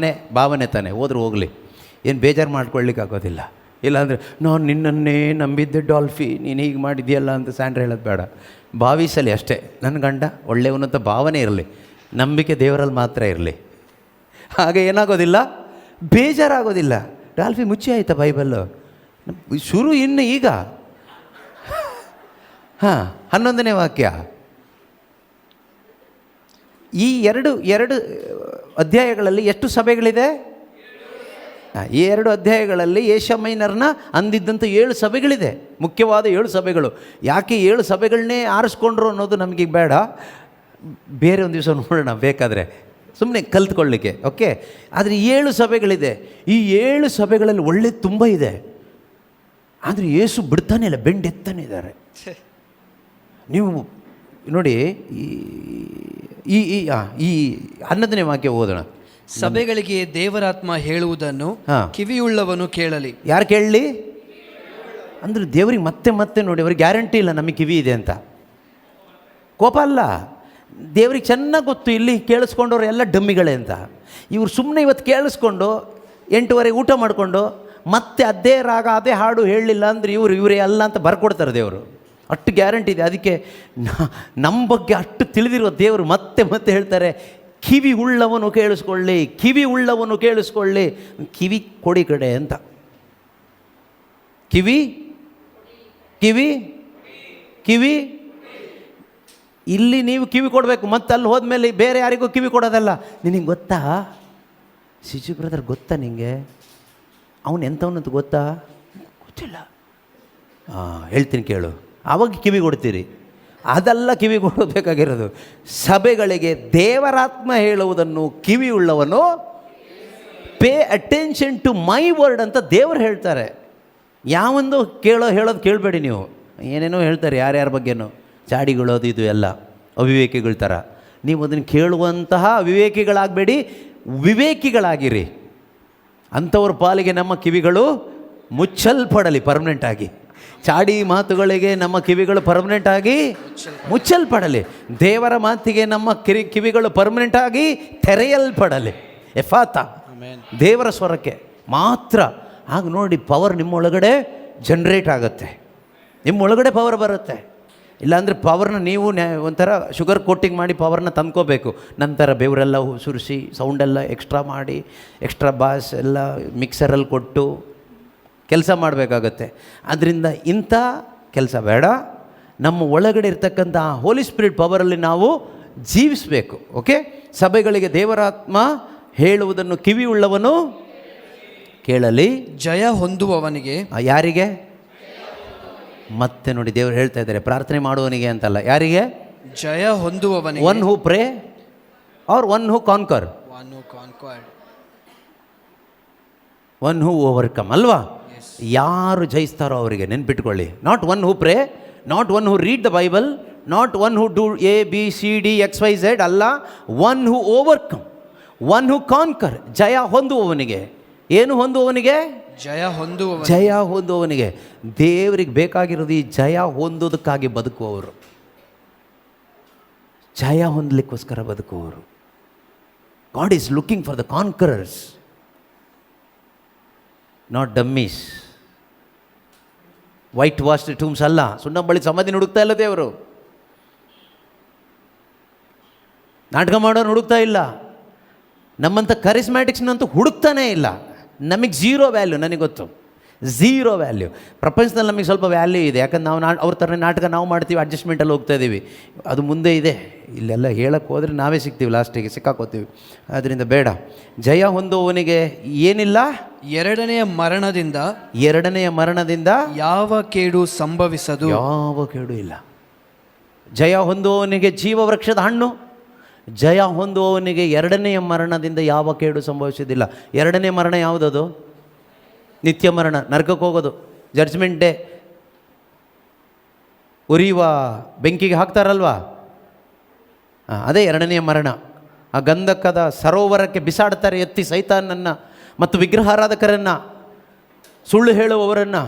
ಭಾವನೆ ತಾನೆ, ಹೋದ್ರೆ ಹೋಗಲಿ, ಏನು ಬೇಜಾರು ಮಾಡ್ಕೊಳ್ಳಿಕ್ಕಾಗೋದಿಲ್ಲ. ಇಲ್ಲಾಂದರೆ ನಾನು ನಿನ್ನನ್ನೇ ನಂಬಿದ್ದೆ ಡಾಲ್ಫಿ, ನೀನು ಹೀಗೆ ಮಾಡಿದ್ಯಲ್ಲ ಅಂತ ಸ್ಯಾಂಡ್ರ ಹೇಳೋದು ಬೇಡ. ಭಾವಿಸಲಿ ಅಷ್ಟೇ. ನನ್ನ ಗಂಡ ಒಳ್ಳೆಯವನಂತ ಭಾವನೆ ಇರಲಿ, ನಂಬಿಕೆ ದೇವರಲ್ಲಿ ಮಾತ್ರ ಇರಲಿ. ಹಾಗೆ ಏನಾಗೋದಿಲ್ಲ, ಬೇಜಾರಾಗೋದಿಲ್ಲ. ಡಾಲ್ಫಿ ಮುಚ್ಚಿ ಆಯಿತಾ ಬೈಬಲ್ಲು? ಶುರು ಇನ್ನು ಈಗ 11ನೇ ವಾಕ್ಯ. ಈ ಎರಡು ಅಧ್ಯಾಯಗಳಲ್ಲಿ ಎಷ್ಟು ಸಭೆಗಳಿದೆ? ಈ 2 ಅಧ್ಯಾಯಗಳಲ್ಲಿ ಏಷ್ಯಾ ಮೈನರ್ನ ಅಂದಿದ್ದಂಥ 7 ಸಭೆಗಳಿದೆ, ಮುಖ್ಯವಾದ 7 ಸಭೆಗಳು. ಯಾಕೆ 7 ಸಭೆಗಳನ್ನೇ ಆರಿಸ್ಕೊಂಡ್ರು ಅನ್ನೋದು ನಮಗೆ ಬೇಡ, ಬೇರೆ ಒಂದು ದಿವಸ ನೋಡೋಣ ಬೇಕಾದರೆ, ಸುಮ್ಮನೆ ಕಲ್ತ್ಕೊಳ್ಳಿಕ್ಕೆ. ಓಕೆ, ಆದರೆ 7 ಸಭೆಗಳಿದೆ. ಈ 7 ಸಭೆಗಳಲ್ಲಿ ಒಳ್ಳೆದು ತುಂಬ ಇದೆ. ಆದರೆ ಯೇಸು ಬಿಡ್ತಾನೆ ಇಲ್ಲ, ಬೆಂಡೆತ್ತಾನೆ ಇದ್ದಾರೆ. ನೀವು ನೋಡಿ, ಈ 11ನೇ ವಾಕ್ಯ ಓದೋಣ. ಸಭೆಗಳಿಗೆ ದೇವರಾತ್ಮ ಹೇಳುವುದನ್ನು ಕಿವಿಯುಳ್ಳವನು ಕೇಳಲಿ. ಯಾರು ಕೇಳಲಿ ಅಂದ್ರೆ ದೇವರಿಗೆ ಮತ್ತೆ ನೋಡಿ, ಅವ್ರಿಗೆ ಗ್ಯಾರಂಟಿ ಇಲ್ಲ ನಮಗೆ ಕಿವಿ ಇದೆ ಅಂತ. ಕೋಪ ಅಲ್ಲ, ದೇವ್ರಿಗೆ ಚೆನ್ನಾಗಿ ಗೊತ್ತು ಇಲ್ಲಿ ಕೇಳಿಸ್ಕೊಂಡವ್ರು ಎಲ್ಲ ಡಮ್ಮಿಗಳೇ ಅಂತ. ಇವ್ರು ಸುಮ್ಮನೆ ಇವತ್ತು ಕೇಳಿಸ್ಕೊಂಡು 8:30 ಊಟ ಮಾಡಿಕೊಂಡು ಮತ್ತೆ ಅದೇ ರಾಗ ಅದೇ ಹಾಡು ಹೇಳಲಿಲ್ಲ ಅಂದರೆ ಇವರೇ ಅಲ್ಲ ಅಂತ ಬರ್ಕೊಡ್ತಾರೆ ದೇವರು. ಅಷ್ಟು ಗ್ಯಾರಂಟಿ ಇದೆ. ಅದಕ್ಕೆ ನಮ್ಮ ಬಗ್ಗೆ ಅಷ್ಟು ತಿಳಿದಿರುವ ದೇವರು ಮತ್ತೆ ಹೇಳ್ತಾರೆ, ಕಿವಿ ಉಳ್ಳವನು ಕೇಳಿಸ್ಕೊಳ್ಳಿ, ಕಿವಿ ಉಳ್ಳವನು ಕೇಳಿಸ್ಕೊಳ್ಳಿ. ಕಿವಿ ಕೊಡಿ ಕಡೆ ಅಂತ. ಕಿವಿ ಕಿವಿ ಕಿವಿ ಇಲ್ಲಿ ನೀವು ಕಿವಿ ಕೊಡಬೇಕು, ಮತ್ತೆ ಅಲ್ಲಿ ಹೋದ್ಮೇಲೆ ಬೇರೆ ಯಾರಿಗೂ ಕಿವಿ ಕೊಡೋದಲ್ಲ. ನಿನಗೆ ಗೊತ್ತಾ ಶಿಶು ಬ್ರದರ್, ಗೊತ್ತಾ ನಿನಗೆ ಅವನು ಎಂಥವನಂತ ಗೊತ್ತಾ? ಗೊತ್ತಿಲ್ಲ. ಹೇಳ್ತೀನಿ ಕೇಳು. ಆವಾಗ ಕಿವಿ ಕೊಡ್ತೀರಿ. ಅದೆಲ್ಲ ಕಿವಿಗೊಡಬೇಕಾಗಿರೋದು. ಸಭೆಗಳಿಗೆ ದೇವರಾತ್ಮ ಹೇಳುವುದನ್ನು ಕಿವಿಯುಳ್ಳವನು pay attention to my word ಅಂತ ದೇವರು ಹೇಳ್ತಾರೆ. ಯಾವೊಂದು ಹೇಳೋದು ಕೇಳಬೇಡಿ ನೀವು. ಏನೇನೋ ಹೇಳ್ತಾರೆ ಯಾರ್ಯಾರ ಬಗ್ಗೆನೋ, ಚಾಡಿಗಳೋದು ಇದು ಎಲ್ಲ ಅವಿವೇಕಿಗಳ ಥರ. ನೀವು ಅದನ್ನು ಕೇಳುವಂತಹ ಅವಿವೇಕಿಗಳಾಗಬೇಡಿ, ವಿವೇಕಿಗಳಾಗಿರಿ. ಅಂಥವ್ರ ಪಾಲಿಗೆ ನಮ್ಮ ಕಿವಿಗಳು ಮುಚ್ಚಲ್ಪಡಲಿ ಪರ್ಮನೆಂಟಾಗಿ. ಚಾಡಿ ಮಾತುಗಳಿಗೆ ನಮ್ಮ ಕಿವಿಗಳು ಪರ್ಮನೆಂಟಾಗಿ ಮುಚ್ಚಲ್ಪಡಲಿ. ದೇವರ ಮಾತಿಗೆ ನಮ್ಮ ಕಿವಿಗಳು ಪರ್ಮನೆಂಟಾಗಿ ತೆರೆಯಲ್ಪಡಲಿ. ಎಫಾತ, ದೇವರ ಸ್ವರಕ್ಕೆ ಮಾತ್ರ. ಆಗ ನೋಡಿ ಪವರ್ ನಿಮ್ಮೊಳಗಡೆ ಜನ್ರೇಟ್ ಆಗುತ್ತೆ, ನಿಮ್ಮೊಳಗಡೆ ಪವರ್ ಬರುತ್ತೆ. ಇಲ್ಲಾಂದರೆ ಪವರ್ನ ನೀವು ಒಂಥರ ಶುಗರ್ ಕೋಟಿಂಗ್ ಮಾಡಿ ಪವರ್ನ ತಂದ್ಕೋಬೇಕು. ನಂತರ ಬೆವರೆಲ್ಲ ಸುರಿಸಿ ಸೌಂಡೆಲ್ಲ ಎಕ್ಸ್ಟ್ರಾ ಮಾಡಿ ಎಕ್ಸ್ಟ್ರಾ ಬಾಸ್ ಎಲ್ಲ ಮಿಕ್ಸರಲ್ಲಿ ಕೊಟ್ಟು ಕೆಲಸ ಮಾಡಬೇಕಾಗತ್ತೆ. ಅದರಿಂದ ಇಂಥ ಕೆಲಸ ಬೇಡ. ನಮ್ಮ ಒಳಗಡೆ ಇರ್ತಕ್ಕಂಥ ಹೋಲಿ ಸ್ಪಿರಿಟ್ ಪವರಲ್ಲಿ ನಾವು ಜೀವಿಸಬೇಕು. ಓಕೆ. ಸಭೆಗಳಿಗೆ ದೇವರಾತ್ಮ ಹೇಳುವುದನ್ನು ಕಿವಿಯುಳ್ಳವನು ಕೇಳಲಿ. ಜಯ ಹೊಂದುವವನಿಗೆ. ಯಾರಿಗೆ? ಮತ್ತೆ ನೋಡಿ ದೇವರು ಹೇಳ್ತಾ ಇದ್ದಾರೆ, ಪ್ರಾರ್ಥನೆ ಮಾಡುವವನಿಗೆ ಅಂತಲ್ಲ. ಯಾರಿಗೆ? ಜಯ ಹೊಂದುವವನಿಗೆ. One who pray or one who conquer? One who overcome ಅಲ್ವಾ? ಯಾರು ಜಯಿಸ್ತಾರೋ ಅವರಿಗೆ ನೆನ್ಪಿಟ್ಕೊಳ್ಳಿ. Not one who pray, not one who read the Bible, not one who do ABCD XYZ ಅಲ್ಲ. One who overcome, one who conquer. ಜಯ ಹೊಂದುವವನಿಗೆ. ಏನು ಹೊಂದುವವನಿಗೆ? ಜಯ ಹೊಂದುವವನಿಗೆ. ಜಯ ಹೊಂದುವವನಿಗೆ. ದೇವರಿಗೆ ಬೇಕಾಗಿರೋದು ಈ ಜಯ ಹೊಂದೋದಕ್ಕಾಗಿ ಬದುಕುವವರು, ಜಯ ಹೊಂದಲಿಕ್ಕೋಸ್ಕರ ಬದುಕುವವರು. God is looking for the conquerors, not dummies. White washed tombs ಅಲ್ಲ, ಸುಣ್ಣ ಬಳಿ ಸಮಾಧಿ ಹುಡುಕ್ತಾ ಇಲ್ಲ ದೇವರು. ನಾಟಕ ಮಾಡೋರು ಹುಡುಕ್ತಾ ಇಲ್ಲ. ನಮ್ಮಂಥ ಕರಿಸ್ಮ್ಯಾಟಿಕ್ಸ್ನಂತೂ ಹುಡುಕ್ತಾನೇ ಇಲ್ಲ. ನಮಗೆ ಝೀರೋ ವ್ಯಾಲ್ಯೂ, ನನಗೆ ಗೊತ್ತು, ಝೀರೋ ವ್ಯಾಲ್ಯೂ. ಪ್ರಪಂಚದಲ್ಲಿ ನಮಗೆ ಸ್ವಲ್ಪ ವ್ಯಾಲ್ಯೂ ಇದೆ, ಯಾಕಂದ್ರೆ ನಾವು ಅವ್ರ ಥರ ನಾಟಕ ನಾವು ಮಾಡ್ತೀವಿ, ಅಡ್ಜಸ್ಟ್ಮೆಂಟಲ್ಲಿ ಹೋಗ್ತಾ ಇದ್ದೀವಿ. ಅದು ಮುಂದೆ ಇದೆ. ಇಲ್ಲೆಲ್ಲ ಹೇಳಕ್ಕೆ ಹೋದರೆ ನಾವೇ ಸಿಗ್ತೀವಿ, ಲಾಸ್ಟಿಗೆ ಸಿಕ್ಕಾಕೋತೀವಿ. ಅದರಿಂದ ಬೇಡ. ಜಯ ಹೊಂದುವವನಿಗೆ ಏನಿಲ್ಲ? ಎರಡನೆಯ ಮರಣದಿಂದ ಯಾವ ಕೇಡು ಸಂಭವಿಸದು. ಯಾವ ಕೇಡು ಇಲ್ಲ. ಜಯ ಹೊಂದುವವನಿಗೆ ಜೀವವೃಕ್ಷದ ಹಣ್ಣು. ಜಯ ಹೊಂದುವವನಿಗೆ ಎರಡನೆಯ ಮರಣದಿಂದ ಯಾವ ಕೇಡು ಸಂಭವಿಸೋದಿಲ್ಲ. ಎರಡನೇ ಮರಣ ಯಾವುದದು? ನಿತ್ಯ ಮರಣ, ನರಕಕ್ಕೆ ಹೋಗೋದು, ಜಡ್ಜ್ಮೆಂಟ್ ಡೇ. ಉರಿಯುವ ಬೆಂಕಿಗೆ ಹಾಕ್ತಾರಲ್ವಾ, ಅದೇ ಎರಡನೆಯ ಮರಣ. ಆ ಗಂಧಕದ ಸರೋವರಕ್ಕೆ ಬಿಸಾಡ್ತಾರೆ ಎತ್ತಿ ಸೈತಾನನ್ನು ಮತ್ತು ವಿಗ್ರಹಾರಾಧಕರನ್ನು, ಸುಳ್ಳು ಹೇಳುವವರನ್ನು,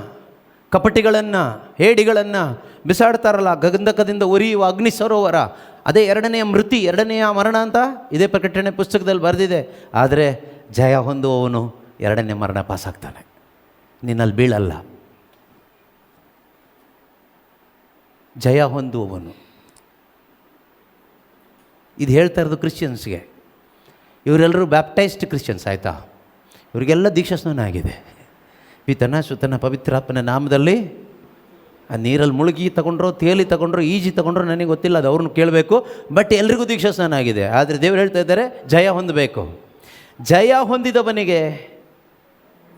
ಕಪಟಿಗಳನ್ನು, ಹೇಡಿಗಳನ್ನು ಬಿಸಾಡ್ತಾರಲ್ಲ. ಗಂಧಕದಿಂದ ಉರಿಯುವ ಅಗ್ನಿ ಸರೋವರ, ಅದೇ ಎರಡನೆಯ ಮೃತಿ, ಎರಡನೆಯ ಮರಣ ಅಂತ ಇದೇ ಪ್ರಕಟಣೆ ಪುಸ್ತಕದಲ್ಲಿ ಬರೆದಿದೆ. ಆದರೆ ಜಯ ಹೊಂದುವವನು ಎರಡನೇ ಮರಣ ಪಾಸಾಗ್ತಾನೆ, ನಿನ್ನಲ್ಲಿ ಬೀಳಲ್ಲ. ಜಯ ಹೊಂದುವವನು. ಇದು ಹೇಳ್ತಾ ಇರೋದು ಕ್ರಿಶ್ಚಿಯನ್ಸ್ಗೆ. ಇವರೆಲ್ಲರೂ ಬ್ಯಾಪ್ಟೈಸ್ಡ್ ಕ್ರಿಶ್ಚಿಯನ್ಸ್, ಆಯಿತಾ? ಇವರಿಗೆಲ್ಲ ದೀಕ್ಷಾಸ್ನಾನ ಆಗಿದೆ. ಪಿತನ ಸುತನ ಪವಿತ್ರಾತ್ಮನ ನಾಮದಲ್ಲಿ. ಆ ನೀರಲ್ಲಿ ಮುಳುಗಿ ತಗೊಂಡ್ರೋ, ತೇಲಿ ತಗೊಂಡ್ರೋ, ಈಜಿ ತಗೊಂಡ್ರೋ ನನಗೆ ಗೊತ್ತಿಲ್ಲ, ಅದು ಅವ್ರನ್ನ ಕೇಳಬೇಕು. ಬಟ್ ಎಲ್ರಿಗೂ ದೀಕ್ಷಾಸ್ನಾನ ಆಗಿದೆ. ಆದರೆ ದೇವರು ಹೇಳ್ತಾ ಇದ್ದಾರೆ ಜಯ ಹೊಂದಬೇಕು. ಜಯ ಹೊಂದಿದವನಿಗೆ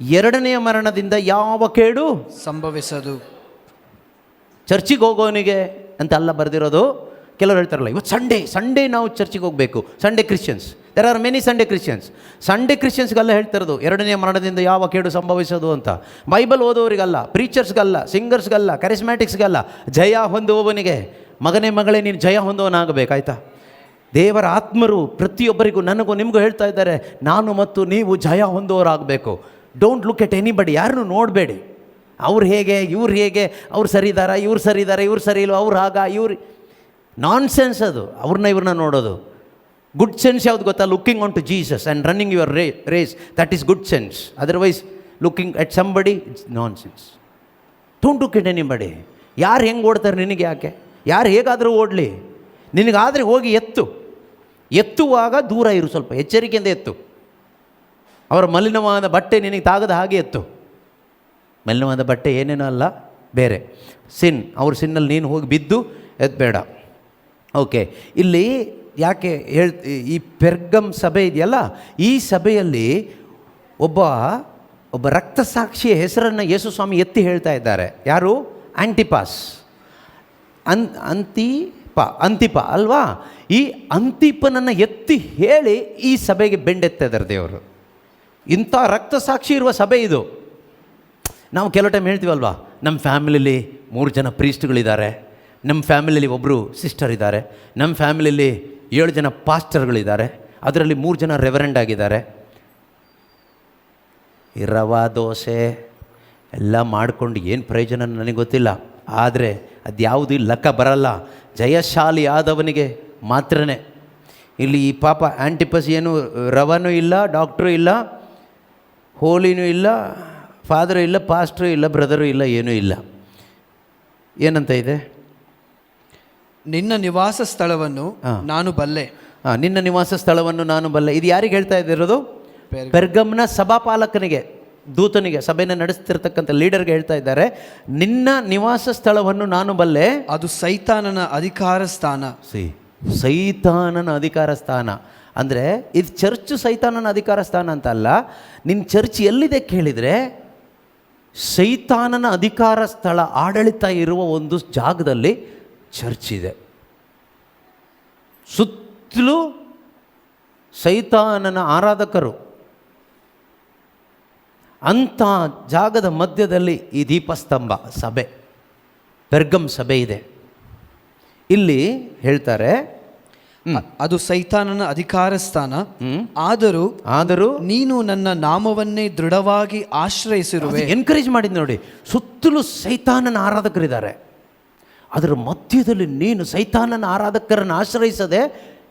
ಎರಡನೆಯ ಮರಣದಿಂದ ಯಾವ ಕೇಡು ಸಂಭವಿಸದು. ಚರ್ಚಿಗೆ ಹೋಗೋವನಿಗೆ ಅಂತ ಅಲ್ಲ ಬರೆದಿರೋದು. ಕೆಲವರು ಹೇಳ್ತಾರಲ್ಲ, ಇವತ್ತು ಸಂಡೇ ನಾವು ಚರ್ಚಿಗೆ ಹೋಗಬೇಕು. Sunday Christians, there are many Sunday Christians. Sunday ಕ್ರಿಶ್ಚಿಯನ್ಸ್ಗೆಲ್ಲ ಹೇಳ್ತಿರೋದು ಎರಡನೆಯ ಮರಣದಿಂದ ಯಾವ ಕೇಡು ಸಂಭವಿಸೋದು ಅಂತ. ಬೈಬಲ್ ಓದೋರಿಗಲ್ಲ, ಪ್ರೀಚರ್ಸ್ಗಲ್ಲ, ಸಿಂಗರ್ಸ್ಗಲ್ಲ, ಕರಿಸ್ಮ್ಯಾಟಿಕ್ಸ್ಗಲ್ಲ. ಜಯ ಹೊಂದುವವನಿಗೆ. ಮಗನೇ ನೀನು ಜಯ ಹೊಂದುವನಾಗಬೇಕಾಯ್ತಾ? ದೇವರ ಆತ್ಮರು ಪ್ರತಿಯೊಬ್ಬರಿಗೂ, ನನಗೂ ನಿಮಗೂ ಹೇಳ್ತಾ ಇದ್ದಾರೆ, ನಾನು ಮತ್ತು ನೀವು ಜಯ ಹೊಂದುವವರಾಗಬೇಕು. Don't look at anybody. ಯಾರನ್ನೂ ನೋಡಬೇಡಿ. ಅವ್ರು ಹೇಗೆ, ಇವ್ರು ಹೇಗೆ, ಅವ್ರು ಸರಿ ಇದ್ದಾರೆ, ಇವ್ರು ಸರಿ ಇದ್ದಾರೆ, ಇವ್ರು ಸರಿ ಇಲ್ವ, ಅವ್ರು ಆಗ, ಇವ್ರು ನಾನ್ಸೆನ್ಸ್ ಅದು. ಅವ್ರನ್ನ ನೋಡೋದು. ಗುಡ್ ಸೆನ್ಸ್ ಯಾವುದು ಗೊತ್ತಾ? Looking on to Jesus and running your race, that is good sense. Otherwise looking at somebody it's nonsense. Don't look at anybody. ಯಾರು ಹೆಂಗೆ ಓಡ್ತಾರೆ ನಿನಗೆ ಯಾಕೆ? ಯಾರು ಹೇಗಾದರೂ ಓಡಲಿ, ನಿನಗಾದರೆ ಹೋಗಿ ಎತ್ತುವಾಗ ದೂರ ಇರು, ಸ್ವಲ್ಪ ಎಚ್ಚರಿಕೆಯಿಂದ ಎತ್ತು. ಅವರ ಮಲಿನವಾದ ಬಟ್ಟೆ ನಿನಗೆ ತಾಗದ ಹಾಗೆ ಎತ್ತು. ಮಲಿನವಾದ ಬಟ್ಟೆ ಏನೇನೋ ಅಲ್ಲ, ಬೇರೆ ಸಿನ್. ಅವ್ರ ಸಿನ್ನಲ್ಲಿ ನೀನು ಹೋಗಿ ಬಿದ್ದು ಎತ್ತಬೇಡ. ಓಕೆ. ಇಲ್ಲಿ ಯಾಕೆ ಈ ಪೆರ್ಗಮ್ ಸಭೆ ಇದೆಯಲ್ಲ, ಈ ಸಭೆಯಲ್ಲಿ ಒಬ್ಬ ರಕ್ತಸಾಕ್ಷಿಯ ಹೆಸರನ್ನು ಯೇಸು ಸ್ವಾಮಿ ಎತ್ತಿ ಹೇಳ್ತಾ ಇದ್ದಾರೆ. ಯಾರು? ಆಂಟಿಪಾಸ್. ಅಂತಿಪ ಅಲ್ವಾ? ಈ ಅಂತಿಪನನ್ನು ಎತ್ತಿ ಹೇಳಿ ಈ ಸಭೆಗೆ ಬೆಂಡೆತ್ತಿದ್ದಾರೆ ದೇವರು. ಇಂಥ ರಕ್ತಸಾಕ್ಷಿ ಇರುವ ಸಭೆ ಇದು. ನಾವು ಕೆಲವು ಟೈಮ್ ಹೇಳ್ತೀವಲ್ವಾ, ನಮ್ಮ ಫ್ಯಾಮಿಲಿಲಿ 3 ಜನ ಪ್ರೀಸ್ಟ್ಗಳಿದ್ದಾರೆ, ನಮ್ಮ ಫ್ಯಾಮಿಲಿಲಿ ಒಬ್ಬರು ಸಿಸ್ಟರ್ ಇದ್ದಾರೆ, ನಮ್ಮ ಫ್ಯಾಮಿಲಿಲಿ 7 ಜನ ಪಾಸ್ಟರ್ಗಳಿದ್ದಾರೆ, ಅದರಲ್ಲಿ 3 ಜನ ರೆವರೆಂಡ್ ಆಗಿದ್ದಾರೆ. ಈ ರವಾ ದೋಸೆ ಎಲ್ಲ ಮಾಡಿಕೊಂಡು ಏನು ಪ್ರಯೋಜನ ನನಗೆ ಗೊತ್ತಿಲ್ಲ. ಆದರೆ ಅದು ಯಾವುದು ಲೆಕ್ಕ ಬರಲ್ಲ, ಜಯಶಾಲಿ ಆದವನಿಗೆ ಮಾತ್ರನೇ. ಇಲ್ಲಿ ಈ ಪಾಪ ಆಂಟಿಪಸ್ ಏನು ರವನೂ ಇಲ್ಲ, ಡಾಕ್ಟ್ರು ಇಲ್ಲ, ಹೋಲಿನೂ ಇಲ್ಲ, ಫಾದರು ಇಲ್ಲ, ಪಾಸ್ಟ್ರು ಇಲ್ಲ, ಬ್ರದರು ಇಲ್ಲ, ಏನೂ ಇಲ್ಲ. ಏನಂತ ಇದೆ? ನಿನ್ನ ನಿವಾಸ ಸ್ಥಳವನ್ನು ನಾನು ಬಲ್ಲೆ. ನಿನ್ನ ನಿವಾಸ ಸ್ಥಳವನ್ನು ನಾನು ಬಲ್ಲೆ. ಇದು ಯಾರಿಗೆ ಹೇಳ್ತಾ ಇದ್ದಿರೋದು? ಪೆರ್ಗಮ್ನ ಸಭಾಪಾಲಕನಿಗೆ, ದೂತನಿಗೆ, ಸಭೆಯನ್ನು ನಡೆಸ್ತಿರ್ತಕ್ಕಂಥ ಲೀಡರ್ಗೆ ಹೇಳ್ತಾ ಇದ್ದಾರೆ, ನಿನ್ನ ನಿವಾಸ ಸ್ಥಳವನ್ನು ನಾನು ಬಲ್ಲೆ. ಅದು ಸೈತಾನನ ಅಧಿಕಾರ ಸ್ಥಾನ. ಸೈತಾನನ ಅಧಿಕಾರ ಸ್ಥಾನ ಅಂದರೆ ಇದು ಚರ್ಚ್ ಸೈತಾನನ ಅಧಿಕಾರ ಸ್ಥಾನ ಅಂತ ಅಲ್ಲ. ನಿನ್ನ ಚರ್ಚ್ ಎಲ್ಲಿದೆ ಕೇಳಿದರೆ, ಸೈತಾನನ ಅಧಿಕಾರ ಸ್ಥಳ, ಆಡಳಿತ ಇರುವ ಒಂದು ಜಾಗದಲ್ಲಿ ಚರ್ಚ್ ಇದೆ. ಸುತ್ತಲೂ ಸೈತಾನನ ಆರಾಧಕರು. ಅಂಥ ಜಾಗದ ಮಧ್ಯದಲ್ಲಿ ಈ ದೀಪಸ್ತಂಭ ಸಭೆ, ಪೆರ್ಗಮ್ ಸಭೆ ಇದೆ. ಇಲ್ಲಿ ಹೇಳ್ತಾರೆ, ಅದು ಸೈತಾನನ ಅಧಿಕಾರ ಸ್ಥಾನ. ಆದರೂ ನೀನು ನನ್ನ ನಾಮವನ್ನೇ ದೃಢವಾಗಿ ಆಶ್ರಯಿಸಿರುವೆ. ಎನ್ಕರೇಜ್ ಮಾಡಿದ್ ನೋಡಿ. ಸುತ್ತಲೂ ಸೈತಾನನ ಆರಾಧಕರಿದ್ದಾರೆ, ಅದರ ಮಧ್ಯದಲ್ಲಿ ನೀನು ಸೈತಾನನ ಆರಾಧಕರನ್ನು ಆಶ್ರಯಿಸದೆ,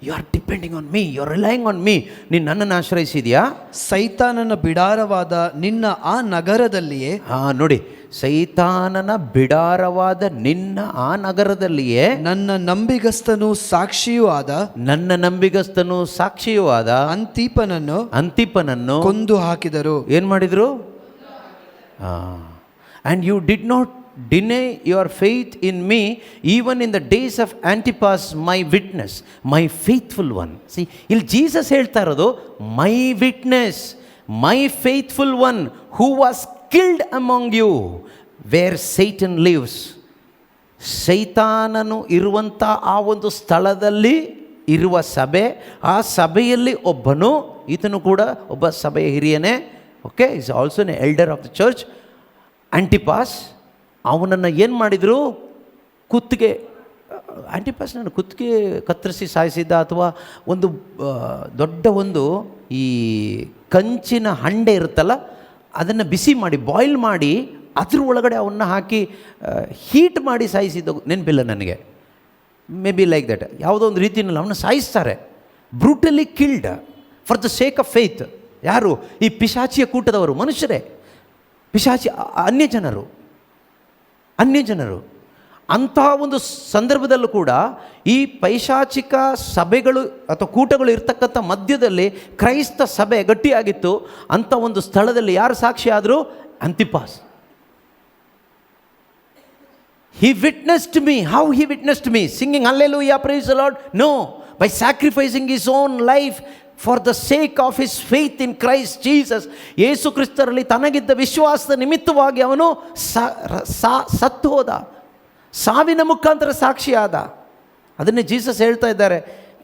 you are depending on me, you are relying on me. ನೀನು ನನ್ನನ್ನು ಆಶ್ರಯಿಸಿದ್ಯಾ? ಸೈತಾನನ ಬಿಡಾರವಾದ ನಿನ್ನ ಆ ನಗರದಲ್ಲಿಯೇ. ನೋಡಿ, ಸೈತಾನನ ಬಿಡಾರವಾದ ನಿನ್ನ ಆ ನಗರದಲ್ಲಿಯೇ ನನ್ನ ನಂಬಿಗಸ್ತನೂ ಸಾಕ್ಷಿಯೂ ಆದ ಅಂತಿಪನನ್ನು ಕೊಂದು ಹಾಕಿದರು. ಏನು ಮಾಡಿದರು? And you did not deny your faith in me even in the days of Antipas my witness, my faithful one. See, ಇಲ್ಲಿ ಜೀಸಸ್ ಹೇಳ್ತಾ ಇರೋದು my witness, my faithful one who was killed among you where Satan lives. ಸೈತಾನನು ಇರುವಂಥ ಆ ಒಂದು ಸ್ಥಳದಲ್ಲಿ ಇರುವ ಸಭೆ, ಆ ಸಭೆಯಲ್ಲಿ ಒಬ್ಬನು, ಈತನು ಕೂಡ ಒಬ್ಬ ಸಭೆಯ ಹಿರಿಯನೇ. Okay, is also an elder of the church. Antipas ಅವನನ್ನು ಏನು ಮಾಡಿದರು? ಆಂಟಿಪಾಸ್ನನ್ನು ಕುತ್ತಿಗೆ ಕತ್ತರಿಸಿ ಸಾಯಿಸಿದ್ದ, ಅಥವಾ ಒಂದು ದೊಡ್ಡ ಒಂದು ಈ ಕಂಚಿನ ಹಂಡೆ ಇರುತ್ತಲ್ಲ, ಅದನ್ನು ಬಿಸಿ ಮಾಡಿ, ಬಾಯ್ಲ್ ಮಾಡಿ, ಅದ್ರ ಒಳಗಡೆ ಅವನ್ನ ಹಾಕಿ ಹೀಟ್ ಮಾಡಿ ಸಾಯಿಸಿದ್ದು ನೆನಪಿಲ್ಲ ನನಗೆ. Maybe like that. ಯಾವುದೋ ಒಂದು ರೀತಿಯಲ್ಲಿ ಅವನ್ನ ಸಾಯಿಸ್ತಾರೆ, brutally killed for the sake of faith. ಯಾರು? ಈ ಪಿಶಾಚಿಯ ಕೂಟದವರು, ಮನುಷ್ಯರೇ, ಪಿಶಾಚಿ, ಅನ್ಯಜನರು. ಅಂತಹ ಒಂದು ಸಂದರ್ಭದಲ್ಲೂ ಕೂಡ ಈ ಪೈಶಾಚಿಕ ಸಭೆಗಳು ಅಥವಾ ಕೂಟಗಳು ಇರ್ತಕ್ಕಂಥ ಮಧ್ಯದಲ್ಲಿ ಕ್ರೈಸ್ತ ಸಭೆ ಗಟ್ಟಿಯಾಗಿತ್ತು. ಅಂಥ ಒಂದು ಸ್ಥಳದಲ್ಲಿ ಯಾರು ಸಾಕ್ಷಿ ಆದರು? ಅಂತಿಪಾಸ್. He witnessed me. How he witnessed me? Singing hallelujah, praise the Lord? No, by sacrificing his own life for the sake of his faith in Christ Jesus. ಯೇಸು ಕ್ರಿಸ್ತರಲ್ಲಿ ತನಗಿದ್ದ ವಿಶ್ವಾಸದ ನಿಮಿತ್ತವಾಗಿ ಅವನು ಸತ್ತು ಹೋದ, ಸಾವಿನ ಮುಖಾಂತರ ಸಾಕ್ಷಿಯಾದ. ಅದನ್ನೇ ಜೀಸಸ್ ಹೇಳ್ತಾ ಇದ್ದಾರೆ.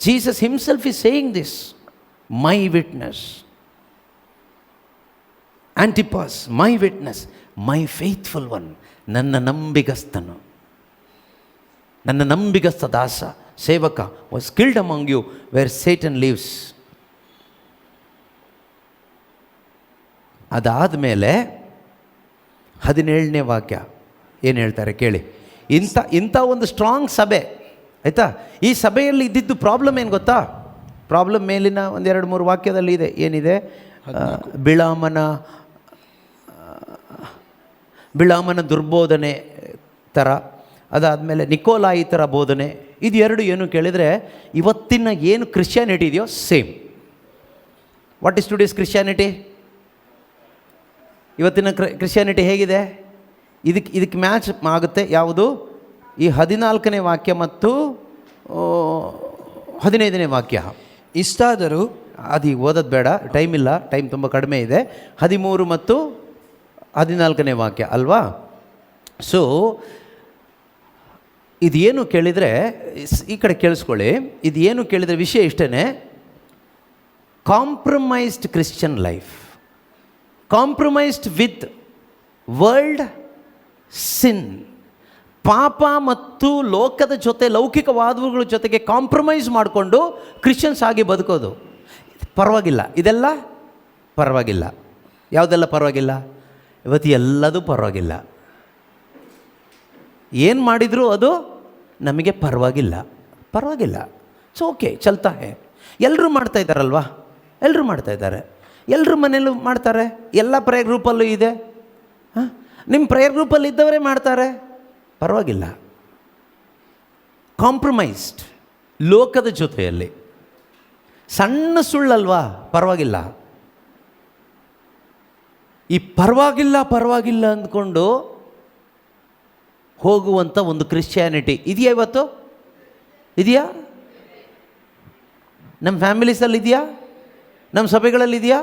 Jesus himself is saying this, my witness. Antipas my witness, my faithful one, ನನ್ನ ನಂಬಿಗಸ್ತನು, ನನ್ನ ನಂಬಿಗಸ್ತ ದಾಸ, ಸೇವಕ, was killed among you where Satan lives. ಅದಾದ ಮೇಲೆ 17ನೇ ವಾಕ್ಯ ಏನು ಹೇಳ್ತಾರೆ ಕೇಳಿ. ಇಂಥ ಒಂದು ಸ್ಟ್ರಾಂಗ್ ಸಭೆ ಆಯಿತಾ. ಈ ಸಭೆಯಲ್ಲಿ ಇದ್ದಿದ್ದು ಪ್ರಾಬ್ಲಮ್ ಏನು ಗೊತ್ತಾ? ಪ್ರಾಬ್ಲಮ್ ಮೇಲಿನ 1-2-3 ವಾಕ್ಯದಲ್ಲಿ ಇದೆ. ಏನಿದೆ? ಬಿಳಾಮನ ದುರ್ಬೋಧನೆ ಥರ, ಅದಾದಮೇಲೆ ನಿಕೋಲಾಯಿ ಥರ ಬೋಧನೆ. ಇದು ಎರಡು ಏನು ಕೇಳಿದರೆ, ಇವತ್ತಿನ ಏನು ಕ್ರಿಶ್ಚಿಯಾನಿಟಿ ಇದೆಯೋ same. What is today's Christianity? ಇವತ್ತಿನ ಕ್ರಿಶ್ಚಿಯಾನಿಟಿ ಹೇಗಿದೆ? ಇದಕ್ಕೆ ಮ್ಯಾಚ್ ಆಗುತ್ತೆ ಯಾವುದು? ಈ 14ನೇ ವಾಕ್ಯ ಮತ್ತು 15ನೇ ವಾಕ್ಯ. ಇಷ್ಟಾದರೂ ಅದು ಈಗ ಓದೋದು ಬೇಡ, ಟೈಮ್ ಇಲ್ಲ, ಟೈಮ್ ತುಂಬ ಕಡಿಮೆ ಇದೆ. 13 ಮತ್ತು 14ನೇ ವಾಕ್ಯ ಅಲ್ವಾ? ಸೊ ಇದೇನು ಕೇಳಿದರೆ, ಈ ಕಡೆ ಕೇಳಿಸ್ಕೊಳ್ಳಿ, ಇದೇನು ಕೇಳಿದರೆ ವಿಷಯ ಇಷ್ಟೇ, compromised Christian life, compromised with world sin. ಪಾಪ ಮತ್ತು ಲೋಕದ ಜೊತೆ, ಲೌಕಿಕವಾದವುಗಳ ಜೊತೆಗೆ ಕಾಂಪ್ರಮೈಸ್ ಮಾಡಿಕೊಂಡು ಕ್ರಿಶ್ಚಿಯನ್ಸ್ ಆಗಿ ಬದುಕೋದು ಪರವಾಗಿಲ್ಲ. ಇದೆಲ್ಲ ಪರವಾಗಿಲ್ಲ. ಯಾವುದೆಲ್ಲ ಪರವಾಗಿಲ್ಲ? ಇವತ್ತು ಎಲ್ಲದೂ ಪರವಾಗಿಲ್ಲ. ಏನು ಮಾಡಿದರೂ ಅದು ನಮಗೆ ಪರವಾಗಿಲ್ಲ. ಸೊ ಓಕೆ, ಚಲ್ತಾ ಹೇ. ಎಲ್ಲರೂ ಮಾಡ್ತಾಯಿದ್ದಾರಲ್ವಾ? ಎಲ್ಲರೂ ಮಾಡ್ತಾಯಿದ್ದಾರೆ. ಎಲ್ಲರ ಮನೇಲೂ ಮಾಡ್ತಾರೆ. ಎಲ್ಲ ಪ್ರೇಯರ್ ಗ್ರೂಪಲ್ಲೂ ಇದೆ. ನಿಮ್ಮ ಪ್ರೇಯರ್ ಗ್ರೂಪಲ್ಲಿ ಇದ್ದವರೇ ಮಾಡ್ತಾರೆ, ಪರವಾಗಿಲ್ಲ. ಕಾಂಪ್ರಮೈಸ್ಡ್ ಲೋಕದ ಜೊತೆಯಲ್ಲಿ. ಸಣ್ಣ ಸುಳ್ಳಲ್ವಾ? ಪರವಾಗಿಲ್ಲ. ಈ ಪರವಾಗಿಲ್ಲ ಅಂದ್ಕೊಂಡು ಹೋಗುವಂಥ ಒಂದು ಕ್ರಿಶ್ಚಿಯಾನಿಟಿ ಇದೆಯಾ ಇವತ್ತು? ಇದೆಯಾ? ನಮ್ಮ ಫ್ಯಾಮಿಲೀಸಲ್ಲಿ ಇದೆಯಾ? ನಮ್ಮ ಸಭೆಗಳಲ್ಲಿ ಇದೆಯಾ?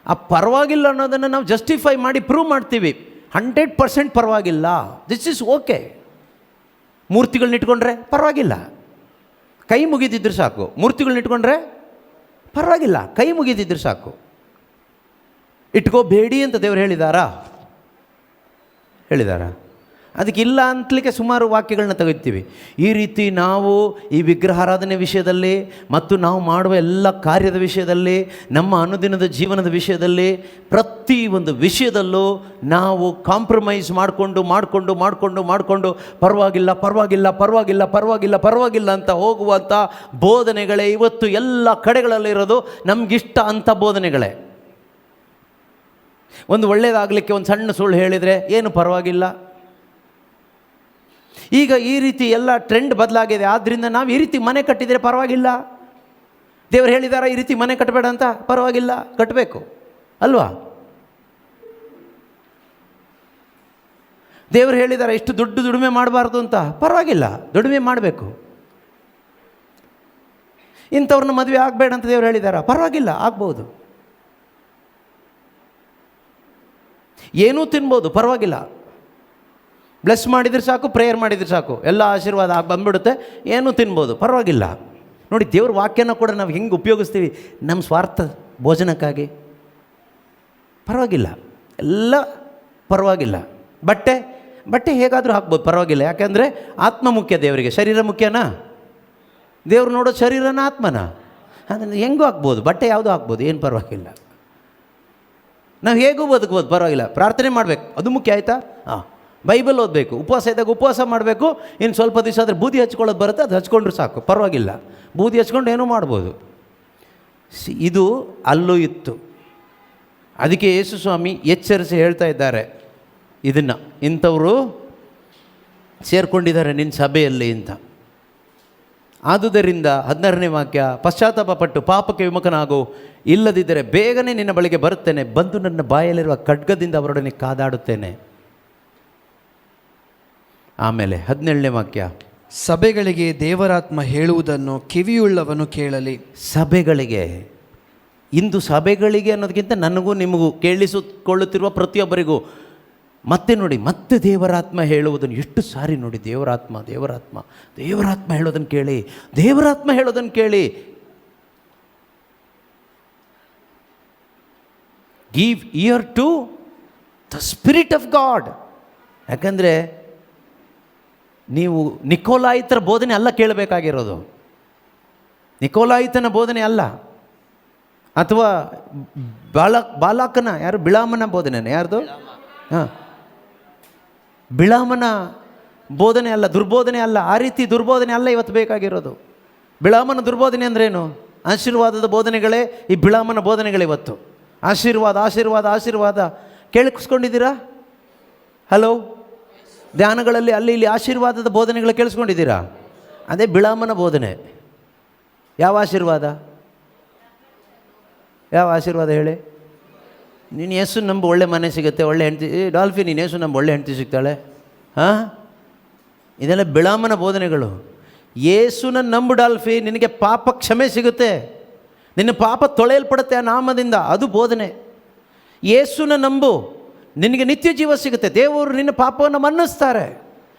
ಆ ಪರವಾಗಿಲ್ಲ ಅನ್ನೋದನ್ನು ನಾವು ಜಸ್ಟಿಫೈ ಮಾಡಿ ಪ್ರೂವ್ ಮಾಡ್ತೀವಿ. 100% ಪರವಾಗಿಲ್ಲ, ದಿಸ್ ಈಸ್ ಓಕೆ. ಮೂರ್ತಿಗಳನ್ನ ಇಟ್ಕೊಂಡ್ರೆ ಪರವಾಗಿಲ್ಲ, ಕೈ ಮುಗಿದಿದ್ರೆ ಸಾಕು. ಮೂರ್ತಿಗಳನ್ನ ಇಟ್ಕೊಂಡ್ರೆ ಪರವಾಗಿಲ್ಲ, ಕೈ ಮುಗಿದಿದ್ರೆ ಸಾಕು. ಇಟ್ಕೋಬೇಡಿ ಅಂತ ದೇವರು ಹೇಳಿದಾರಾ? ಅದಕ್ಕಿಲ್ಲ ಅಂತಲಿಕ್ಕೆ ಸುಮಾರು ವಾಕ್ಯಗಳನ್ನ ತೆಗಿತೀವಿ. ಈ ರೀತಿ ನಾವು ಈ ವಿಗ್ರಹಾರಾಧನೆ ವಿಷಯದಲ್ಲಿ ಮತ್ತು ನಾವು ಮಾಡುವ ಎಲ್ಲ ಕಾರ್ಯದ ವಿಷಯದಲ್ಲಿ, ನಮ್ಮ ಅನುದಿನದ ಜೀವನದ ವಿಷಯದಲ್ಲಿ, ಪ್ರತಿ ಒಂದು ವಿಷಯದಲ್ಲೂ ನಾವು ಕಾಂಪ್ರಮೈಸ್ ಮಾಡಿಕೊಂಡು ಪರವಾಗಿಲ್ಲ ಅಂತ ಹೋಗುವಂಥ ಬೋಧನೆಗಳೇ ಇವತ್ತು ಎಲ್ಲ ಕಡೆಗಳಲ್ಲಿರೋದು. ನಮಗಿಷ್ಟ ಅಂಥ ಬೋಧನೆಗಳೇ. ಒಂದು ಒಳ್ಳೆಯದಾಗಲಿಕ್ಕೆ ಒಂದು ಸಣ್ಣ ಸುಳ್ಳು ಹೇಳಿದರೆ ಏನು ಪರವಾಗಿಲ್ಲ. ಈಗ ಈ ರೀತಿ ಎಲ್ಲ ಟ್ರೆಂಡ್ ಬದಲಾಗಿದೆ. ಆದ್ದರಿಂದ ನಾವು ಈ ರೀತಿ ಮನೆ ಕಟ್ಟಿದರೆ ಪರವಾಗಿಲ್ಲ. ದೇವರು ಹೇಳಿದಾರ ಈ ರೀತಿ ಮನೆ ಕಟ್ಟಬೇಡ ಅಂತ? ಪರವಾಗಿಲ್ಲ, ಕಟ್ಟಬೇಕು ಅಲ್ವಾ? ದೇವರು ಹೇಳಿದಾರ ಇಷ್ಟು ದುಡಿಮೆ ಮಾಡಬಾರ್ದು ಅಂತ? ಪರವಾಗಿಲ್ಲ, ದುಡಿಮೆ ಮಾಡಬೇಕು. ಇಂಥವ್ರನ್ನ ಮದುವೆ ಆಗಬೇಡ ಅಂತ ದೇವರು ಹೇಳಿದಾರ? ಪರವಾಗಿಲ್ಲ, ಆಗ್ಬೋದು. ಏನೂ ತಿನ್ಬೋದು, ಪರವಾಗಿಲ್ಲ. ಬ್ಲೆಸ್ ಮಾಡಿದರೆ ಸಾಕು, ಪ್ರೇಯರ್ ಮಾಡಿದರೆ ಸಾಕು, ಎಲ್ಲ ಆಶೀರ್ವಾದ ಬಂದ್ಬಿಡುತ್ತೆ. ಏನೂ ತಿನ್ಬೋದು, ಪರವಾಗಿಲ್ಲ. ನೋಡಿ, ದೇವ್ರ ವಾಕ್ಯನ ಕೂಡ ನಾವು ಹೆಂಗೆ ಉಪಯೋಗಿಸ್ತೀವಿ ನಮ್ಮ ಸ್ವಾರ್ಥ ಭೋಜನಕ್ಕಾಗಿ. ಪರವಾಗಿಲ್ಲ, ಎಲ್ಲ ಪರವಾಗಿಲ್ಲ. ಬಟ್ಟೆ ಹೇಗಾದರೂ ಹಾಕ್ಬೋದು, ಪರವಾಗಿಲ್ಲ. ಯಾಕೆಂದರೆ ಆತ್ಮ ಮುಖ್ಯ ದೇವರಿಗೆ, ಶರೀರ ಮುಖ್ಯನಾ? ದೇವ್ರು ನೋಡೋದು ಶರೀರನ, ಆತ್ಮನ. ಅದನ್ನು ಹೆಂಗೂ ಹಾಕ್ಬೋದು, ಬಟ್ಟೆ ಯಾವುದೂ ಹಾಕ್ಬೋದು, ಏನು ಪರವಾಗಿಲ್ಲ. ನಾವು ಹೇಗೂ ಬದುಕ್ಬೋದು, ಪರವಾಗಿಲ್ಲ. ಪ್ರಾರ್ಥನೆ ಮಾಡಬೇಕು, ಅದು ಮುಖ್ಯ, ಆಯಿತಾ? ಬೈಬಲ್ ಓದಬೇಕು, ಉಪವಾಸ ಇದ್ದಾಗ ಉಪವಾಸ ಮಾಡಬೇಕು. ಇನ್ನು ಸ್ವಲ್ಪ ದಿವಸ ಆದರೆ ಬೂದಿ ಹಚ್ಕೊಳ್ಳೋದು ಬರುತ್ತೆ, ಅದು ಹಚ್ಕೊಂಡ್ರೆ ಸಾಕು, ಪರವಾಗಿಲ್ಲ. ಬೂದಿ ಹಚ್ಕೊಂಡು ಏನೂ ಮಾಡ್ಬೋದು. ಇದು ಅಲ್ಲೂ ಇತ್ತು. ಅದಕ್ಕೆ ಯೇಸು ಸ್ವಾಮಿ ಎಚ್ಚರಿಸಿ ಹೇಳ್ತಾ ಇದ್ದಾರೆ ಇದನ್ನು, ಇಂಥವರು ಸೇರಿಕೊಂಡಿದ್ದಾರೆ ನಿನ್ನ ಸಭೆಯಲ್ಲಿ ಅಂತ. ಆದುದರಿಂದ 16ನೇ ವಾಕ್ಯ, ಪಶ್ಚಾತ್ತಾಪ ಪಟ್ಟು ಪಾಪಕ್ಕೆ ವಿಮುಖನಾಗು, ಇಲ್ಲದಿದ್ದರೆ ಬೇಗನೆ ನಿನ್ನ ಬಳಿಗೆ ಬರುತ್ತೇನೆ, ಬಂದು ನನ್ನ ಬಾಯಲ್ಲಿರುವ ಖಡ್ಗದಿಂದ ಅವರೊಡನೆ ಕಾದಾಡುತ್ತೇನೆ. ಆಮೇಲೆ 17ನೇ ವಾಕ್ಯ, ಸಭೆಗಳಿಗೆ ದೇವರಾತ್ಮ ಹೇಳುವುದನ್ನು ಕಿವಿಯುಳ್ಳವನು ಕೇಳಲಿ. ಸಭೆಗಳಿಗೆ, ಇಂದು ಸಭೆಗಳಿಗೆ ಅನ್ನೋದಕ್ಕಿಂತ ನನಗೂ ನಿಮಗೂ, ಕೇಳಿಸಿಕೊಳ್ಳುತ್ತಿರುವ ಪ್ರತಿಯೊಬ್ಬರಿಗೂ ಮತ್ತೆ ನೋಡಿ, ಮತ್ತೆ ದೇವರಾತ್ಮ ಹೇಳುವುದನ್ನು ಎಷ್ಟು ಸಾರಿ ನೋಡಿ. ದೇವರಾತ್ಮ ಹೇಳೋದನ್ನು ಕೇಳಿ. Give ear to the spirit of God. ಯಾಕಂದರೆ ನೀವು ನಿಕೋಲಾಯಿತರ ಬೋಧನೆ ಅಲ್ಲ ಕೇಳಬೇಕಾಗಿರೋದು, ನಿಕೋಲಾಯಿತನ ಬೋಧನೆ ಅಲ್ಲ, ಅಥವಾ ಬಾಲಾಕನ, ಯಾರು ಬಿಳಾಮನ ಬೋಧನೆ, ಯಾರ್ದು? ಬಿಳಾಮನ ಬೋಧನೆ ಅಲ್ಲ, ದುರ್ಬೋಧನೆ ಅಲ್ಲ. ಆ ರೀತಿ ದುರ್ಬೋಧನೆ ಅಲ್ಲ ಇವತ್ತು ಬೇಕಾಗಿರೋದು. ಬಿಳಾಮನ ದುರ್ಬೋಧನೆ ಅಂದ್ರೇನು? ಆಶೀರ್ವಾದದ ಬೋಧನೆಗಳೇ ಈ ಬಿಳಾಮನ ಬೋಧನೆಗಳಿವತ್ತು. ಆಶೀರ್ವಾದ ಕೇಳಿಸ್ಕೊಂಡಿದ್ದೀರಾ? ಹಲೋ, ಧ್ಯಾನಗಳಲ್ಲಿ ಅಲ್ಲಿ ಇಲ್ಲಿ ಆಶೀರ್ವಾದದ ಬೋಧನೆಗಳು ಕೇಳಿಸ್ಕೊಂಡಿದ್ದೀರಾ? ಅದೇ ಬಿಳಾಮನ ಬೋಧನೆ. ಯಾವ ಆಶೀರ್ವಾದ ಹೇಳಿ? ನೀನು ಯೇಸು ನಂಬು, ಒಳ್ಳೆ ಮನೆ ಸಿಗುತ್ತೆ, ಒಳ್ಳೆ ಹೆಂಡತಿ. ಡಾಲ್ಫಿ, ನೀನು ಯೇಸು ನಂಬು, ಒಳ್ಳೆ ಹೆಂಡತಿ ಸಿಗ್ತಾಳೆ. ಇದೆಲ್ಲ ಬಿಳಾಮನ ಬೋಧನೆಗಳು. ಯೇಸುನ ನಂಬು ಡಾಲ್ಫಿ, ನಿನಗೆ ಪಾಪ ಕ್ಷಮೆ ಸಿಗುತ್ತೆ, ನಿನ್ನ ಪಾಪ ತೊಳೆಯಲ್ಪಡುತ್ತೆ ಆ ನಾಮದಿಂದ, ಅದು ಬೋಧನೆ. ಯೇಸುನ ನಂಬು, ನಿನಗೆ ನಿತ್ಯ ಜೀವ ಸಿಗುತ್ತೆ, ದೇವರು ನಿನ್ನ ಪಾಪವನ್ನು ಮನ್ನಿಸ್ತಾರೆ.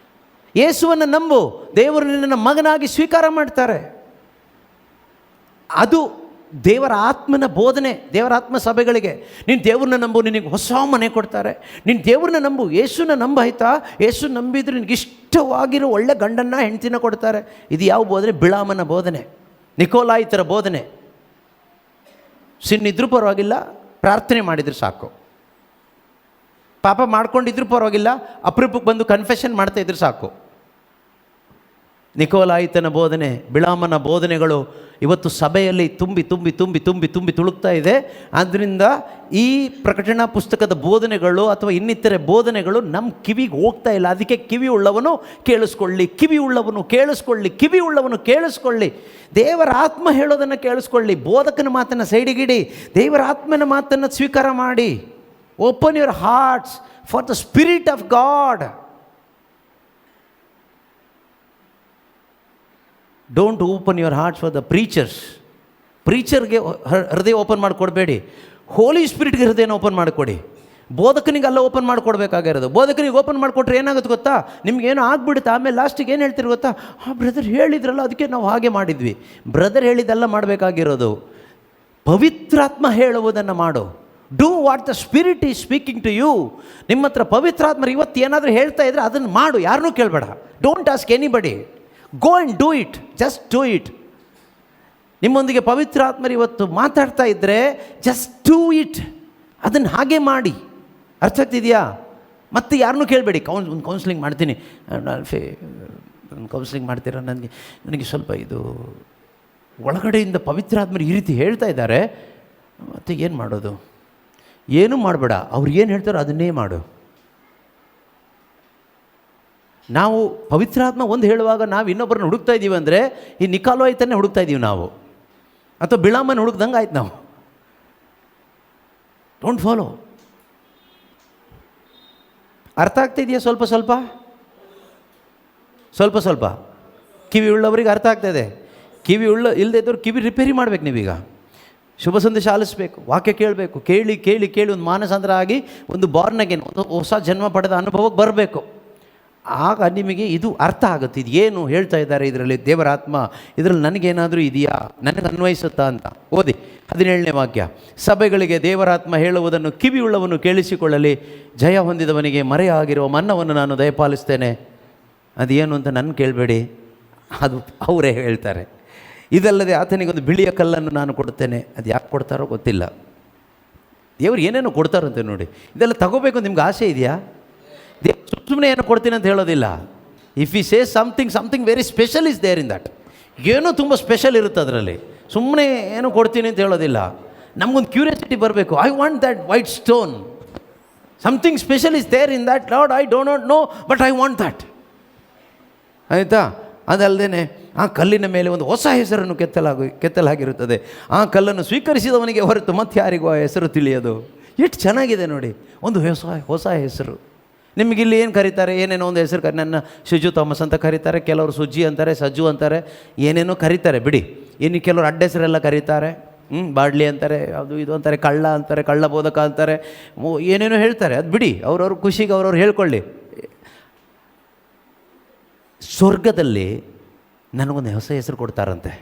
ಯೇಸುವನ್ನು ನಂಬು, ದೇವರು ನಿನ್ನನ್ನು ಮಗನಾಗಿ ಸ್ವೀಕಾರ ಮಾಡ್ತಾರೆ. ಅದು ದೇವರ ಆತ್ಮನ ಬೋಧನೆ. ದೇವರ ಆತ್ಮ ಸಭೆಗಳಿಗೆ ನೀನು ದೇವ್ರನ್ನ ನಂಬು, ನಿನಗೆ ಹೊಸ ಮನೆ ಕೊಡ್ತಾರೆ. ನೀನು ದೇವ್ರನ್ನ ನಂಬು, ಯೇಸುನ ನಂಬಾಯ್ತಾ, ಯೇಸು ನಂಬಿದ್ರೆ ನಿನಗೆ ಇಷ್ಟವಾಗಿರೋ ಒಳ್ಳೆ ಗಂಡನ್ನ ಹೆಂಡ್ತಿನ ಕೊಡ್ತಾರೆ. ಇದು ಯಾವ ಬೋಧನೆ? ಬಿಳಾಮನ ಬೋಧನೆ, ನಿಕೋಲಾಯಿತರ ಬೋಧನೆ. ಸಿನ್ನಿದ್ರೂ ಪರವಾಗಿಲ್ಲ, ಪ್ರಾರ್ಥನೆ ಮಾಡಿದರೆ ಸಾಕು. ಪಾಪ ಮಾಡ್ಕೊಂಡಿದ್ರು ಪರವಾಗಿಲ್ಲ, ಅಪರೂಪಕ್ಕೆ ಬಂದು ಕನ್ಫೆಷನ್ ಮಾಡ್ತಾಯಿದ್ರು ಸಾಕು. ನಿಕೋಲಾಯಿತನ ಬೋಧನೆ, ಬಿಳಾಮನ ಬೋಧನೆಗಳು ಇವತ್ತು ಸಭೆಯಲ್ಲಿ ತುಂಬಿ ತುಂಬಿ ತುಂಬಿ ತುಂಬಿ ತುಂಬಿ ತುಳುಕ್ತಾ ಇದೆ. ಆದ್ದರಿಂದ ಈ ಪ್ರಕಟಣಾ ಪುಸ್ತಕದ ಬೋಧನೆಗಳು ಅಥವಾ ಇನ್ನಿತರೆ ಬೋಧನೆಗಳು ನಮ್ಮ ಕಿವಿಗೆ ಹೋಗ್ತಾ ಇಲ್ಲ. ಅದಕ್ಕೆ ಕಿವಿ ಉಳ್ಳವನು ಕೇಳಿಸ್ಕೊಳ್ಳಿ, ಕಿವಿ ಉಳ್ಳವನು ಕೇಳಿಸ್ಕೊಳ್ಳಿ, ಕಿವಿ ಉಳ್ಳವನು ಕೇಳಿಸ್ಕೊಳ್ಳಿ. ದೇವರ ಆತ್ಮ ಹೇಳೋದನ್ನು ಕೇಳಿಸ್ಕೊಳ್ಳಿ. ಬೋಧಕನ ಮಾತನ್ನು ಸೈಡಿಗಿಡಿ, ದೇವರ ಆತ್ಮನ ಮಾತನ್ನು ಸ್ವೀಕಾರ ಮಾಡಿ. Open your hearts for the spirit of God. Don't open your hearts for the preachers. ಪ್ರೀಚರ್ಗೆ ಹೃದಯ ಓಪನ್ ಮಾಡಿಕೊಡ್ಬೇಡಿ, ಹೋಲಿ ಸ್ಪಿರಿಟ್ಗೆ ಹೃದಯನ ಓಪನ್ ಮಾಡಿಕೊಡಿ. ಬೋಧಕನಿಗೆ ಅಲ್ಲ ಓಪನ್ ಮಾಡಿಕೊಡ್ಬೇಕಾಗಿರೋದು. ಬೋಧಕನಿಗೆ ಓಪನ್ ಮಾಡಿಕೊಟ್ರೆ ಏನಾಗುತ್ತೆ ಗೊತ್ತಾ? ನಿಮ್ಗೇನೋ ಆಗ್ಬಿಡುತ್ತೆ. ಆಮೇಲೆ ಲಾಸ್ಟಿಗೆ ಏನು ಹೇಳ್ತೀರಿ ಗೊತ್ತಾ? ಬ್ರದರ್ ಹೇಳಿದ್ರಲ್ಲ, ಅದಕ್ಕೆ ನಾವು ಹಾಗೆ ಮಾಡಿದ್ವಿ. ಬ್ರದರ್ ಹೇಳಿದ್ದೆಲ್ಲ ಮಾಡಬೇಕಾಗಿರೋದು, ಪವಿತ್ರಾತ್ಮ ಹೇಳುವುದನ್ನು ಮಾಡು. Do what the spirit is speaking to you. ನಿಮ್ಮ ಹತ್ರ ಪವಿತ್ರಾತ್ಮರು ಇವತ್ತು ಏನಾದರೂ ಹೇಳ್ತಾ ಇದ್ರೆ ಅದನ್ನು ಮಾಡು, ಯಾರನ್ನೂ ಕೇಳಬೇಡ. Don't ask anybody, go and do it, just do it. ನಿಮ್ಮೊಂದಿಗೆ ಪವಿತ್ರಾತ್ಮರು ಇವತ್ತು ಮಾತಾಡ್ತಾ ಇದ್ದರೆ ಜಸ್ಟ್ ಡೂ ಇಟ್, ಅದನ್ನು ಹಾಗೆ ಮಾಡಿ. ಅರ್ಥ ಆಗ್ತಿದೆಯಾ? ಮತ್ತೆ ಯಾರನ್ನೂ ಕೇಳಬೇಡಿ. ಒಂದು ಕೌನ್ಸಿಲಿಂಗ್ ಮಾಡ್ತೀನಿ, ಕೌನ್ಸಿಲಿಂಗ್ ಮಾಡ್ತೀರಾ, ನನಗೆ ಸ್ವಲ್ಪ ಇದು ಒಳಗಡೆಯಿಂದ ಪವಿತ್ರಾತ್ಮರು ಈ ರೀತಿ ಹೇಳ್ತಾ ಇದ್ದಾರೆ, ಮತ್ತು ಏನು ಮಾಡೋದು? ಏನೂ ಮಾಡಬೇಡ, ಅವ್ರು ಏನು ಹೇಳ್ತಾರೋ ಅದನ್ನೇ ಮಾಡು. ನಾವು ಪವಿತ್ರಾತ್ಮ ಒಂದು ಹೇಳುವಾಗ ನಾವು ಇನ್ನೊಬ್ಬರನ್ನ ಹುಡುಕ್ತಾ ಇದ್ದೀವಿ ಅಂದರೆ ಈ ನಿಕಾಲೋಯಿತನ್ನೇ ಹುಡುಕ್ತಾ ಇದ್ದೀವಿ ನಾವು, ಅಥವಾ ಬಿಳಾಮನ ಹುಡುಕ್ದಂಗೆ ಆಯ್ತು ನಾವು. Don't follow. ಅರ್ಥ ಆಗ್ತಾಯಿದೆಯಾ? ಸ್ವಲ್ಪ ಸ್ವಲ್ಪ ಸ್ವಲ್ಪ ಸ್ವಲ್ಪ ಕಿವಿ ಉಳ್ಳವರಿಗೆ ಅರ್ಥ ಆಗ್ತಾಯಿದೆ. ಕಿವಿ ಇಲ್ಲದೆ ಇದ್ದವ್ರು ಕಿವಿ ರಿಪೇರಿ ಮಾಡಬೇಕು. ನೀವೀಗ ಶುಭ ಸಂದೇಶ ಆಲಿಸಬೇಕು, ವಾಕ್ಯ ಕೇಳಬೇಕು. ಕೇಳಿ ಕೇಳಿ ಕೇಳಿ ಒಂದು ಮಾನಸಾಂತರ ಆಗಿ ಒಂದು ಬಾರ್ನಗೇನು, ಒಂದು ಹೊಸ ಜನ್ಮ ಪಡೆದ ಅನುಭವಕ್ಕೆ ಬರಬೇಕು. ಆಗ ನಿಮಗೆ ಇದು ಅರ್ಥ ಆಗುತ್ತೆ, ಇದು ಏನು ಹೇಳ್ತಾ ಇದ್ದಾರೆ ಇದರಲ್ಲಿ, ದೇವರ ಆತ್ಮ ಇದರಲ್ಲಿ ನನಗೇನಾದರೂ ಇದೆಯಾ, ನನಗೆ ಅನ್ವಯಿಸುತ್ತಾ ಅಂತ. ಓದಿ 17ನೇ ವಾಕ್ಯ. ಸಭೆಗಳಿಗೆ ದೇವರಾತ್ಮ ಹೇಳುವುದನ್ನು ಕಿವಿಯುಳ್ಳವನು ಕೇಳಿಸಿಕೊಳ್ಳಲಿ. ಜಯ ಹೊಂದಿದವನಿಗೆ ಮರೆಯಾಗಿರುವ ಮನ್ನವನ್ನು ನಾನು ದಯಪಾಲಿಸ್ತೇನೆ. ಅದೇನು ಅಂತ ನನ್ನ ಕೇಳಬೇಡಿ, ಅದು ಅವರೇ ಹೇಳ್ತಾರೆ. ಇದಲ್ಲದೆ ಆತನಿಗೊಂದು ಬಿಳಿಯ ಕಲ್ಲನ್ನು ನಾನು ಕೊಡ್ತೇನೆ. ಅದು ಯಾಕೆ ಕೊಡ್ತಾರೋ ಗೊತ್ತಿಲ್ಲ. ದೇವರು ಏನೇನೋ ಕೊಡ್ತಾರಂತೆ ನೋಡಿ. ಇದೆಲ್ಲ ತಗೋಬೇಕು ನಿಮ್ಗೆ ಆಸೆ ಇದೆಯಾ? ದೇವ್ರು ಸುಮ್ಮನೆ ಏನೋ ಕೊಡ್ತೀನಿ ಅಂತ ಹೇಳೋದಿಲ್ಲ. If you say something very special is there in that. ಏನೋ ತುಂಬ ಸ್ಪೆಷಲ್ ಇರುತ್ತೆ ಅದರಲ್ಲಿ. ಸುಮ್ಮನೆ ಏನೋ ಕೊಡ್ತೀನಿ ಅಂತ ಹೇಳೋದಿಲ್ಲ. ನಮಗೊಂದು ಕ್ಯೂರಿಯಾಸಿಟಿ ಬರಬೇಕು. I want that white stone. Something special is there in that Lord. I don't not know but I want that. ಆಯಿತಾ? ಅದಲ್ಲದೆ ಆ ಕಲ್ಲಿನ ಮೇಲೆ ಒಂದು ಹೊಸ ಹೆಸರನ್ನು ಕೆತ್ತಲಾಗಿರುತ್ತದೆ. ಆ ಕಲ್ಲನ್ನು ಸ್ವೀಕರಿಸಿದವನಿಗೆ ಹೊರತು ಮತ್ತೆ ಯಾರಿಗೂ ಆ ಹೆಸರು ತಿಳಿಯೋದು. ಎಷ್ಟು ಚೆನ್ನಾಗಿದೆ ನೋಡಿ, ಒಂದು ಹೊಸ ಹೆಸರು. ನಿಮಗಿಲ್ಲಿ ಏನು ಕರೀತಾರೆ? ಏನೇನೋ ಒಂದು ಹೆಸರು ನನ್ನ ಶಿಜು ಥಾಮಸ್ ಅಂತ ಕರೀತಾರೆ, ಕೆಲವರು ಸುಜ್ಜಿ ಅಂತಾರೆ, ಸಜ್ಜು ಅಂತಾರೆ, ಏನೇನೋ ಕರೀತಾರೆ ಬಿಡಿ. ಇನ್ನು ಕೆಲವರು ಅಡ್ಡ ಹೆಸರೆಲ್ಲ ಕರೀತಾರೆ, ಬಾಡ್ಲಿ ಅಂತಾರೆ, ಅದು ಇದು ಅಂತಾರೆ, ಕಳ್ಳ ಅಂತಾರೆ, ಕಳ್ಳ ಬೋಧಕ ಅಂತಾರೆ, ಏನೇನೋ ಹೇಳ್ತಾರೆ. ಅದು ಬಿಡಿ, ಅವ್ರವ್ರ ಖುಷಿಗೆ ಅವ್ರವ್ರು ಹೇಳ್ಕೊಳ್ಳಿ. ಸ್ವರ್ಗದಲ್ಲಿ ನನಗೊಂದು ಹೊಸ ಹೆಸರು ಕೊಡ್ತಾರಂತೆ,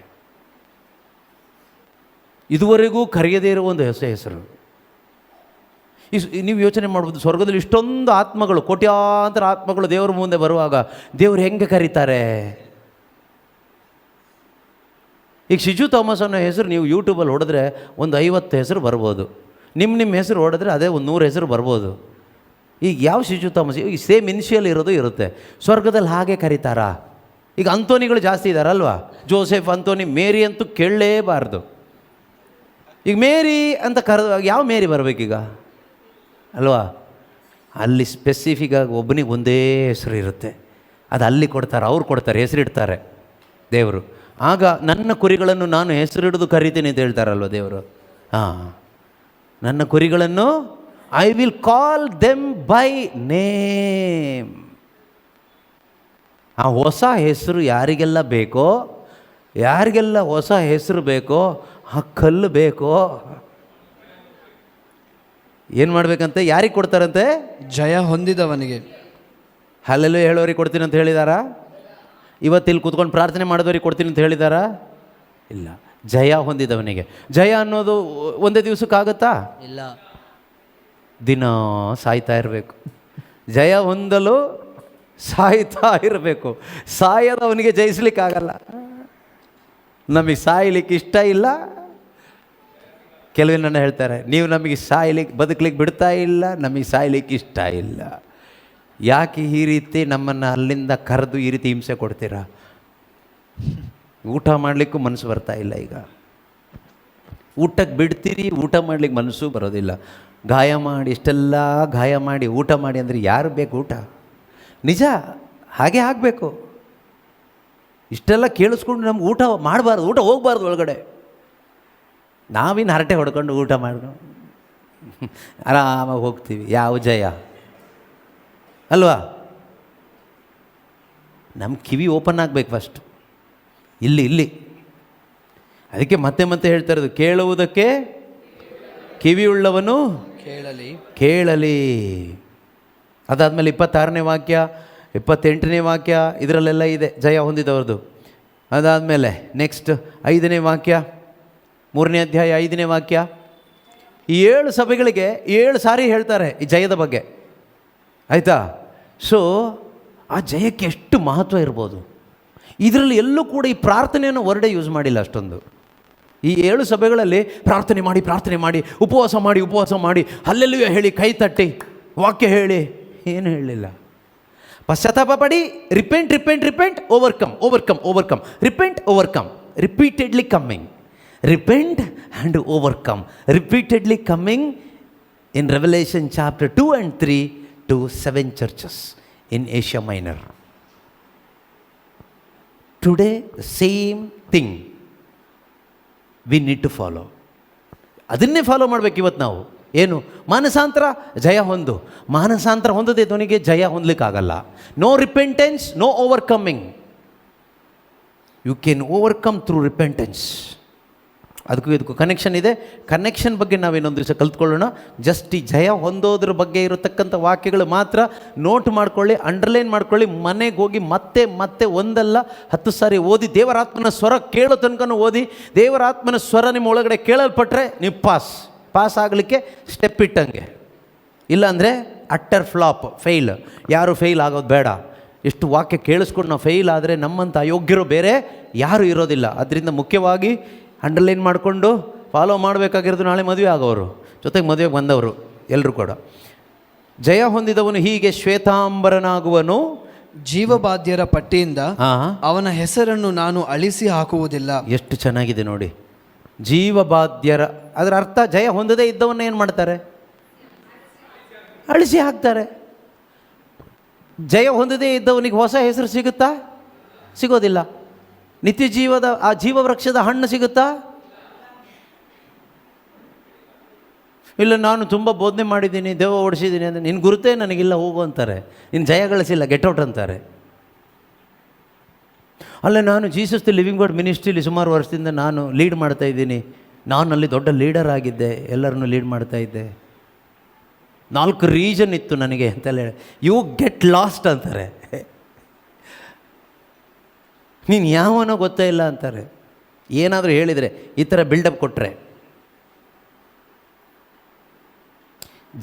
ಇದುವರೆಗೂ ಕರೆಯದೇ ಇರುವ ಒಂದು ಹೊಸ ಹೆಸರು. ನೀವು ಯೋಚನೆ ಮಾಡ್ಬೋದು, ಸ್ವರ್ಗದಲ್ಲಿ ಇಷ್ಟೊಂದು ಆತ್ಮಗಳು, ಕೋಟ್ಯಾಂತರ ಆತ್ಮಗಳು ದೇವ್ರ ಮುಂದೆ ಬರುವಾಗ ದೇವ್ರು ಹೆಂಗೆ ಕರೀತಾರೆ? ಈಗ ಶಿಜು ಥಾಮಸ್ ಅನ್ನೋ ಹೆಸರು ನೀವು ಯೂಟ್ಯೂಬಲ್ಲಿ ಹೊಡೆದ್ರೆ ಒಂದು 50 ಹೆಸರು ಬರ್ಬೋದು. ನಿಮ್ಮ ಹೆಸರು ಹೊಡೆದ್ರೆ ಅದೇ ಒಂದು 100 ಹೆಸರು ಬರ್ಬೋದು. ಈಗ ಯಾವ ಶಿಜು ಥಾಮಸ್? ಈಗ ಸೇಮ್ ಇನಿಷಿಯಲ್ ಇರೋದು ಇರುತ್ತೆ. ಸ್ವರ್ಗದಲ್ಲಿ ಹಾಗೆ ಕರೀತಾರಾ? ಈಗ ಅಂತೋನಿಗಳು ಜಾಸ್ತಿ ಇದ್ದಾರಲ್ವಾ? ಜೋಸೆಫ್, ಅಂತೋನಿ, ಮೇರಿ ಅಂತೂ ಕೇಳಲೇಬಾರ್ದು. ಈಗ ಮೇರಿ ಅಂತ ಕರೆದಾಗ ಯಾವ ಮೇರಿ ಬರಬೇಕೀಗ ಅಲ್ವಾ? ಅಲ್ಲಿ ಸ್ಪೆಸಿಫಿಕ್ಕಾಗಿ ಒಬ್ಬನಿಗೆ ಒಂದೇ ಹೆಸರು ಇರುತ್ತೆ. ಅದು ಅಲ್ಲಿ ಕೊಡ್ತಾರೆ, ಅವ್ರು ಕೊಡ್ತಾರೆ, ಹೆಸರಿಡ್ತಾರೆ ದೇವರು. ಆಗ ನನ್ನ ಕುರಿಗಳನ್ನು ನಾನು ಹೆಸರಿಡಿದು ಕರಿತೀನಿ ಅಂತ ಹೇಳ್ತಾರಲ್ವ ದೇವರು. ನನ್ನ ಕುರಿಗಳನ್ನು I will call them by name. ಆ ಹೊಸ ಹೆಸರು ಯಾರಿಗೆಲ್ಲ ಬೇಕೋ, ಯಾರಿಗೆಲ್ಲ ಹೊಸ ಹೆಸರು ಬೇಕೋ, ಆ ಕಲ್ಲು ಬೇಕೋ, ಏನು ಮಾಡಬೇಕಂತೆ? ಯಾರಿಗೆ ಕೊಡ್ತಾರಂತೆ? ಜಯ ಹೊಂದಿದವನಿಗೆ. ಹಲ್ಲೆಲೂಯಾ ಹೇಳೋರಿಗೆ ಕೊಡ್ತೀನಿ ಅಂತ ಹೇಳಿದಾರಾ? ಇವತ್ತು ಇಲ್ಲಿ ಕೂತ್ಕೊಂಡು ಪ್ರಾರ್ಥನೆ ಮಾಡಿದವ್ರಿಗೆ ಕೊಡ್ತೀನಿ ಅಂತ ಹೇಳಿದಾರಾ? ಇಲ್ಲ. ಜಯ ಹೊಂದಿದವನಿಗೆ. ಜಯ ಅನ್ನೋದು ಒಂದೇ ದಿವಸಕ್ಕಾಗುತ್ತಾ? ಇಲ್ಲ. ದಿನ ಸಾಯ್ತಾ ಇರಬೇಕು. ಜಯ ಹೊಂದಲು ಸಾಯ್ತಾ ಇರಬೇಕು. ಸಾಯದವನಿಗೆ ಜಯಿಸ್ಲಿಕ್ಕಾಗಲ್ಲ. ನಮಗೆ ಸಾಯ್ಲಿಕ್ಕೆ ಇಷ್ಟ ಇಲ್ಲ. ಕೆಲವು ನನ್ನ ಹೇಳ್ತಾರೆ, ನೀವು ನಮಗೆ ಬದುಕಲಿಕ್ಕೆ ಬಿಡ್ತಾ ಇಲ್ಲ, ನಮಗೆ ಸಾಯ್ಲಿಕ್ಕೆ ಇಷ್ಟ ಇಲ್ಲ. ಯಾಕೆ ಈ ರೀತಿ ನಮ್ಮನ್ನು ಅಲ್ಲಿಂದ ಕರೆದು ಈ ರೀತಿ ಹಿಂಸೆ ಕೊಡ್ತೀರಾ? ಊಟ ಮಾಡಲಿಕ್ಕೂ ಮನಸ್ಸು ಬರ್ತಾ ಇಲ್ಲ. ಈಗ ಊಟಕ್ಕೆ ಬಿಡ್ತೀರಿ, ಊಟ ಮಾಡಲಿಕ್ಕೆ ಮನಸ್ಸು ಬರೋದಿಲ್ಲ. ಗಾಯ ಮಾಡಿ, ಇಷ್ಟೆಲ್ಲ ಗಾಯ ಮಾಡಿ ಊಟ ಮಾಡಿ ಅಂದರೆ ಯಾರು ಬೇಕು ಊಟ? ನಿಜ, ಹಾಗೆ ಆಗಬೇಕು. ಇಷ್ಟೆಲ್ಲ ಕೇಳಿಸ್ಕೊಂಡು ನಮ್ಗೆ ಊಟ ಮಾಡಬಾರ್ದು, ಊಟ ಹೋಗಬಾರ್ದು ಒಳಗಡೆ. ನಾವಿನ್ನು ಹರಟೆ ಹೊಡ್ಕೊಂಡು ಊಟ ಮಾಡ್ಕೊಂಡು ಆರಾಮಾಗಿ ಹೋಗ್ತೀವಿ. ಯಾವ ಜಯ ಅಲ್ವಾ? ನಮ್ಮ ಕಿವಿ ಓಪನ್ ಆಗಬೇಕು ಫಸ್ಟು. ಇಲ್ಲಿ ಅದಕ್ಕೆ ಮತ್ತೆ ಮತ್ತೆ ಹೇಳ್ತಾ ಇರೋದು, ಕೇಳುವುದಕ್ಕೆ ಕಿವಿಯುಳ್ಳವನು ಕೇಳಲಿ. ಅದಾದಮೇಲೆ 26ನೇ ವಾಕ್ಯ, 28ನೇ ವಾಕ್ಯ, ಇದರಲ್ಲೆಲ್ಲ ಇದೆ ಜಯ ಹೊಂದಿದವ್ರದ್ದು. ಅದಾದಮೇಲೆ ನೆಕ್ಸ್ಟ್ 5ನೇ ವಾಕ್ಯ, 3ನೇ ಅಧ್ಯಾಯ 5ನೇ ವಾಕ್ಯ. ಈ 7 ಸಭೆಗಳಿಗೆ 7 ಸಾರಿ ಹೇಳ್ತಾರೆ ಈ ಜಯದ ಬಗ್ಗೆ, ಆಯಿತಾ? ಸೊ ಆ ಜಯಕ್ಕೆ ಎಷ್ಟು ಮಹತ್ವ ಇರ್ಬೋದು. ಇದರಲ್ಲಿ ಎಲ್ಲೂ ಕೂಡ ಈ ಪ್ರಾರ್ಥನೆಯನ್ನು ವರ್ಡೇ ಯೂಸ್ ಮಾಡಿಲ್ಲ ಅಷ್ಟೊಂದು. ಈ 7 ಸಭೆಗಳಲ್ಲಿ ಪ್ರಾರ್ಥನೆ ಮಾಡಿ ಉಪವಾಸ ಮಾಡಿ ಹಲ್ಲೆಲೂಯಾ ಹೇಳಿ, ಕೈ ತಟ್ಟಿ ವಾಕ್ಯ ಹೇಳಿ, ಏನು ಹೇಳಲಿಲ್ಲ. ಪಶ್ಚಾತ್ತಾಪ ಪಡಿ, repent, overcome, repent, overcome, repeatedly coming. Repent and overcome, repeatedly coming in Revelation chapter 2 and 3 to 7 churches in Asia Minor. Today the same thing we need to follow. ಅದನ್ನೇ ಫಾಲೋ ಮಾಡಬೇಕು ಇವತ್ತು ನಾವು. ಏನು? ಮಾನಸಾಂತರ, ಜಯ ಹೊಂದು. ಮಾನಸಾಂತರ ಹೊಂದದೆ ಧ್ವನಿಗೆ ಜಯ ಹೊಂದಲಿಕ್ಕಾಗಲ್ಲ. No repentance, no overcoming. You can overcome through repentance. ಇದಕ್ಕೂ ಕನೆಕ್ಷನ್ ಇದೆ. ಕನೆಕ್ಷನ್ ಬಗ್ಗೆ ನಾವು ಇನ್ನೊಂದು ದಿವಸ ಕಲ್ತ್ಕೊಳ್ಳೋಣ. ಜಸ್ಟ್ ಈ ಜಯ ಹೊಂದೋದ್ರ ಬಗ್ಗೆ ಇರತಕ್ಕಂಥ ವಾಕ್ಯಗಳು ಮಾತ್ರ ನೋಟ್ ಮಾಡ್ಕೊಳ್ಳಿ, ಅಂಡರ್ಲೈನ್ ಮಾಡ್ಕೊಳ್ಳಿ. ಮನೆಗೆ ಹೋಗಿ ಮತ್ತೆ ಒಂದಲ್ಲ 10 ಸಾರಿ ಓದಿ, ದೇವರಾತ್ಮನ ಸ್ವರ ಕೇಳೋ ತನಕನೂ ಓದಿ. ದೇವರಾತ್ಮನ ಸ್ವರ ನಿಮ್ಮ ಒಳಗಡೆ ಕೇಳಲ್ಪಟ್ರೆ ನೀವು ಪಾಸ್ ಆಗಲಿಕ್ಕೆ ಸ್ಟೆಪ್ ಇಟ್ಟಂಗೆ. ಇಲ್ಲಾಂದರೆ ಅಟ್ಟರ್ ಫ್ಲಾಪ್, ಫೇಲ್. ಯಾರು ಫೇಲ್ ಆಗೋದು ಬೇಡ. ಎಷ್ಟು ವಾಕ್ಯ ಕೇಳಿಸ್ಕೊಂಡು ನಾವು ಫೇಲ್ ಆದರೆ ನಮ್ಮಂಥ ಅಯೋಗ್ಯರು ಬೇರೆ ಯಾರೂ ಇರೋದಿಲ್ಲ. ಅದರಿಂದ ಮುಖ್ಯವಾಗಿ ಅಂಡರ್ಲೈನ್ ಮಾಡಿಕೊಂಡು ಫಾಲೋ ಮಾಡಬೇಕಾಗಿರೋದು. ನಾಳೆ ಮದುವೆ ಆಗೋರು, ಜೊತೆಗೆ ಮದುವೆಗೆ ಬಂದವರು ಎಲ್ಲರೂ ಕೂಡ. ಜಯ ಹೊಂದಿದವನು ಹೀಗೆ ಶ್ವೇತಾಂಬರನಾಗುವನು, ಜೀವಬಾಧ್ಯರ ಪಟ್ಟಿಯಿಂದ ಅವನ ಹೆಸರನ್ನು ನಾನು ಅಳಿಸಿ ಹಾಕುವುದಿಲ್ಲ. ಎಷ್ಟು ಚೆನ್ನಾಗಿದೆ ನೋಡಿ. ಜೀವಬಾಧ್ಯರ, ಅದರ ಅರ್ಥ ಜಯ ಹೊಂದದೇ ಇದ್ದವನ್ನ ಏನು ಮಾಡ್ತಾರೆ? ಅಳಿಸಿ ಹಾಕ್ತಾರೆ. ಜಯ ಹೊಂದದೇ ಇದ್ದವನಿಗೆ ಹೊಸ ಹೆಸರು ಸಿಗುತ್ತಾ? ಸಿಗೋದಿಲ್ಲ. ನಿತ್ಯ ಜೀವದ ಆ ಜೀವವೃಕ್ಷದ ಹಣ್ಣು ಸಿಗುತ್ತಾ? ಇಲ್ಲ, ನಾನು ತುಂಬ ಬೋಧನೆ ಮಾಡಿದ್ದೀನಿ, ದೇವ ಓಡಿಸಿದ್ದೀನಿ ಅಂದರೆ ನಿನ್ನ ಗುರುತೇ ನನಗಿಲ್ಲ, ಹೋಗು ಅಂತಾರೆ. ನಿನ್ನ ಜಯ ಗಳಿಸಿಲ್ಲ, ಗೆಟ್ಔಟ್ ಅಂತಾರೆ. ಅಲ್ಲ, ನಾನು ಜೀಸಸ್ ದಿ ಲಿವಿಂಗ್ ವರ್ಡ್ ಮಿನಿಸ್ಟ್ರಿಲಿ ಸುಮಾರು ವರ್ಷದಿಂದ ನಾನು ಲೀಡ್ ಮಾಡ್ತಾಯಿದ್ದೀನಿ, ನಾನು ಅಲ್ಲಿ ದೊಡ್ಡ ಲೀಡರ್ ಆಗಿದ್ದೆ, ಎಲ್ಲರನ್ನೂ ಲೀಡ್ ಮಾಡ್ತಾಯಿದ್ದೆ, 4 ರೀಜನ್ ಇತ್ತು ನನಗೆ ಅಂತೆಲ್ಲ ಹೇಳಿ, ಯು ಗೆಟ್ ಲಾಸ್ಟ್ ಅಂತಾರೆ. ನೀನು ಯಾವನೋ ಗೊತ್ತೇ ಇಲ್ಲ ಅಂತಾರೆ. ಏನಾದರೂ ಹೇಳಿದರೆ, ಈ ಥರ ಬಿಲ್ಡಪ್ ಕೊಟ್ಟರೆ.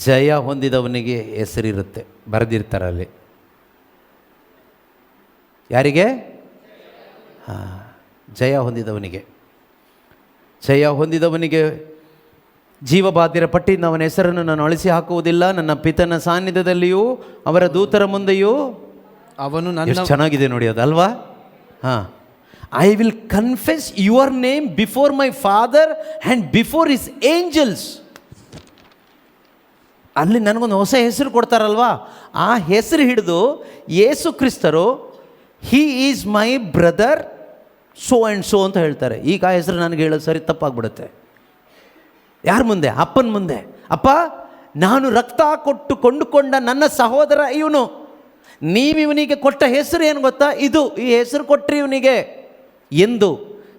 ಜಯ ಹೊಂದಿದವನಿಗೆ ಹೆಸರಿರುತ್ತೆ, ಬರೆದಿರ್ತಾರೆ ಅಲ್ಲಿ. ಯಾರಿಗೆ? ಜಯ ಹೊಂದಿದವನಿಗೆ. ಜೀವಬಾಧ್ಯರ ಪಟ್ಟಿಯಿಂದ ಅವನ ಹೆಸರನ್ನು ನಾನು ಅಳಿಸಿ ಹಾಕುವುದಿಲ್ಲ. ನನ್ನ ಪಿತನ ಸಾನ್ನಿಧ್ಯದಲ್ಲಿಯೂ ಅವರ ದೂತರ ಮುಂದೆಯೂ ಅವನು ಎಷ್ಟು ಚೆನ್ನಾಗಿದೆ ನೋಡಿ ಅದಲ್ವಾ? I will confess your name before my father and before his angels. ಅಲ್ಲಿ ನನಗೊಂದು ಹೊಸ ಹೆಸರು ಕೊಡ್ತಾರಲ್ವಾ, ಆ ಹೆಸರು ಹಿಡಿದು ಯೇಸು ಕ್ರಿಸ್ತರು he is my brother so and so ಅಂತ ಹೇಳ್ತಾರೆ. ಈಗ ಆ ಹೆಸರು ನನಗೆ ಹೇಳೋದು ಸರಿ ತಪ್ಪಾಗ್ಬಿಡುತ್ತೆ. ಯಾರ ಮುಂದೆ? ಅಪ್ಪನ ಮುಂದೆ. ಅಪ್ಪ, ನಾನು ರಕ್ತ ಕೊಟ್ಟು ಕೊಂಡುಕೊಂಡ ನನ್ನ ಸಹೋದರ ಇವನು, ನೀವು ಇವನಿಗೆ ಕೊಟ್ಟ ಹೆಸರು ಏನು ಗೊತ್ತಾ? ಇದು, ಈ ಹೆಸರು ಕೊಟ್ಟರೆ ಇವನಿಗೆ ಎಂದು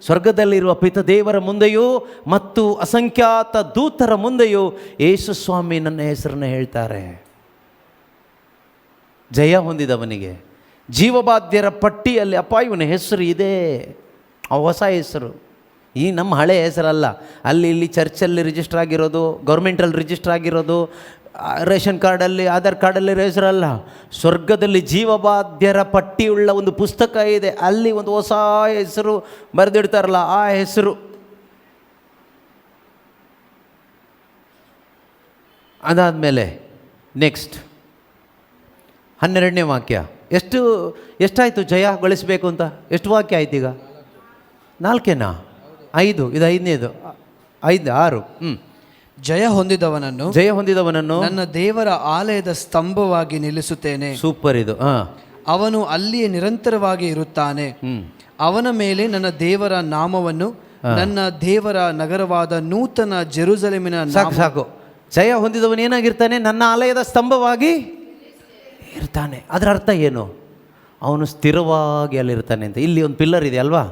ಸ್ವರ್ಗದಲ್ಲಿರುವ ಪಿತ ದೇವರ ಮುಂದೆಯೂ ಮತ್ತು ಅಸಂಖ್ಯಾತ ದೂತರ ಮುಂದೆಯೂ ಯೇಸು ಸ್ವಾಮಿ ನನ್ನ ಹೆಸರನ್ನು ಹೇಳ್ತಾರೆ. ಜಯ ಹೊಂದಿದವನಿಗೆ ಜೀವಬಾಧ್ಯರ ಪಟ್ಟಿಯಲ್ಲಿ ಅಪ್ಪ ಇವನ ಹೆಸರು ಇದೆ, ಆ ಹೊಸ ಹೆಸರು. ಈ ನಮ್ಮ ಹಳೆ ಹೆಸರಲ್ಲ. ಅಲ್ಲಿ ಇಲ್ಲಿ ಚರ್ಚಲ್ಲಿ ರಿಜಿಸ್ಟರ್ ಆಗಿರೋದು, ಗೌರ್ಮೆಂಟಲ್ಲಿ ರಿಜಿಸ್ಟರ್ ಆಗಿರೋದು, ರೇಷನ್ ಕಾರ್ಡಲ್ಲಿ ಆಧಾರ್ ಕಾರ್ಡಲ್ಲಿ ಹೆಸರಲ್ಲ. ಸ್ವರ್ಗದಲ್ಲಿ ಜೀವಬಾಧ್ಯರ ಪಟ್ಟಿಯುಳ್ಳ ಒಂದು ಪುಸ್ತಕ ಇದೆ, ಅಲ್ಲಿ ಒಂದು ಹೊಸ ಹೆಸರು ಬರೆದಿಡ್ತಾರಲ್ಲ, ಆ ಹೆಸರು. ಅದಾದಮೇಲೆ ನೆಕ್ಸ್ಟ್ 12ನೇ ವಾಕ್ಯ. ಎಷ್ಟಾಯಿತು ಜಯ ಗಳಿಸಬೇಕು ಅಂತ? ಎಷ್ಟು ವಾಕ್ಯ ಆಯ್ತು ಈಗ? 4 5, ಇದು 5ನೇದು, 5 6. ಜಯ ಹೊಂದಿದವನನ್ನು ನನ್ನ ದೇವರ ಆಲಯದ ಸ್ತಂಭವಾಗಿ ನಿಲ್ಲಿಸುತ್ತೇನೆ. ಸೂಪರ್ ಇದು. ಅವನು ಅಲ್ಲಿಯೇ ನಿರಂತರವಾಗಿ ಇರುತ್ತಾನೆ. ಅವನ ಮೇಲೆ ನನ್ನ ದೇವರ ನಾಮವನ್ನು, ನನ್ನ ದೇವರ ನಗರವಾದ ನೂತನ ಜೆರುಸಲೇಮಿನ ಸಾಕು. ಜಯ ಹೊಂದಿದವನು ಏನಾಗಿರ್ತಾನೆ? ನನ್ನ ಆಲಯದ ಸ್ತಂಭವಾಗಿ ಇರ್ತಾನೆ. ಅದರ ಅರ್ಥ ಏನು? ಅವನು ಸ್ಥಿರವಾಗಿ ಅಲ್ಲಿರ್ತಾನೆ ಅಂತ. ಇಲ್ಲಿ ಒಂದು ಪಿಲ್ಲರ್ ಇದೆ ಅಲ್ವಾ?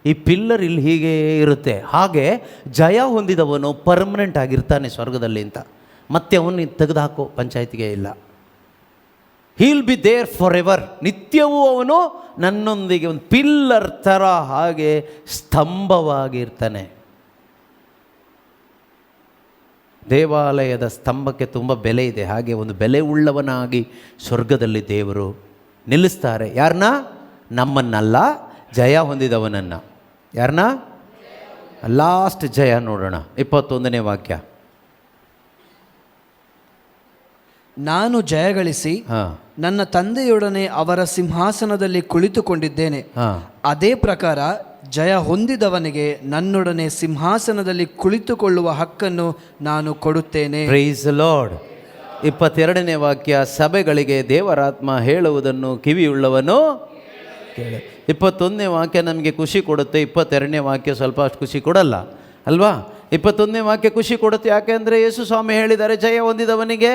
ಈ ಪಿಲ್ಲರ್ ಇಲ್ಲಿ ಹೀಗೆ ಇರುತ್ತೆ. ಹಾಗೆ ಜಯ ಹೊಂದಿದವನು ಪರ್ಮನೆಂಟ್ ಆಗಿರ್ತಾನೆ ಸ್ವರ್ಗದಲ್ಲಿ ಅಂತ. ಮತ್ತೆ ಅವನು ತೆಗೆದುಹಾಕೋ ಪಂಚಾಯತಿಗೆ ಇಲ್ಲ. He'll be there forever. ನಿತ್ಯವೂ ಅವನು ನನ್ನೊಂದಿಗೆ ಒಂದು ಪಿಲ್ಲರ್ ಥರ ಹಾಗೆ ಸ್ತಂಭವಾಗಿರ್ತಾನೆ. ದೇವಾಲಯದ ಸ್ತಂಭಕ್ಕೆ ತುಂಬ ಬೆಲೆ ಇದೆ. ಹಾಗೆ ಒಂದು ಬೆಲೆ ಉಳ್ಳವನಾಗಿ ಸ್ವರ್ಗದಲ್ಲಿ ದೇವರು ನಿಲ್ಲಿಸ್ತಾರೆ. ಯಾರನ್ನ? ನಮ್ಮನ್ನಲ್ಲ, ಜಯ ಹೊಂದಿದವನನ್ನು. ಯಾರನ್ನ? ಲಾಸ್ಟ್ ಜಯ ನೋಡೋಣ, 21ನೇ ವಾಕ್ಯ. ನಾನು ಜಯಗಳಿಸಿ ನನ್ನ ತಂದೆಯೊಡನೆ ಅವರ ಸಿಂಹಾಸನದಲ್ಲಿ ಕುಳಿತುಕೊಂಡಿದ್ದೇನೆ. ಅದೇ ಪ್ರಕಾರ ಜಯ ಹೊಂದಿದವನಿಗೆ ನನ್ನೊಡನೆ ಸಿಂಹಾಸನದಲ್ಲಿ ಕುಳಿತುಕೊಳ್ಳುವ ಹಕ್ಕನ್ನು ನಾನು ಕೊಡುತ್ತೇನೆ. Price the lord. 22ನೇ ವಾಕ್ಯ. ಸಭೆಗಳಿಗೆ ದೇವರಾತ್ಮ ಹೇಳುವುದನ್ನು ಕಿವಿಯುಳ್ಳವನು ಕೇಳಿ. 21ನೇ ವಾಕ್ಯ ನಮಗೆ ಖುಷಿ ಕೊಡುತ್ತೆ, 22ನೇ ವಾಕ್ಯ ಸ್ವಲ್ಪ ಅಷ್ಟು ಖುಷಿ ಕೊಡಲ್ಲ ಅಲ್ವಾ? 21ನೇ ವಾಕ್ಯ ಖುಷಿ ಕೊಡುತ್ತೆ. ಯಾಕೆಂದರೆ ಯೇಸು ಸ್ವಾಮಿ ಹೇಳಿದ್ದಾರೆ, ಜಯ ಹೊಂದಿದವನಿಗೆ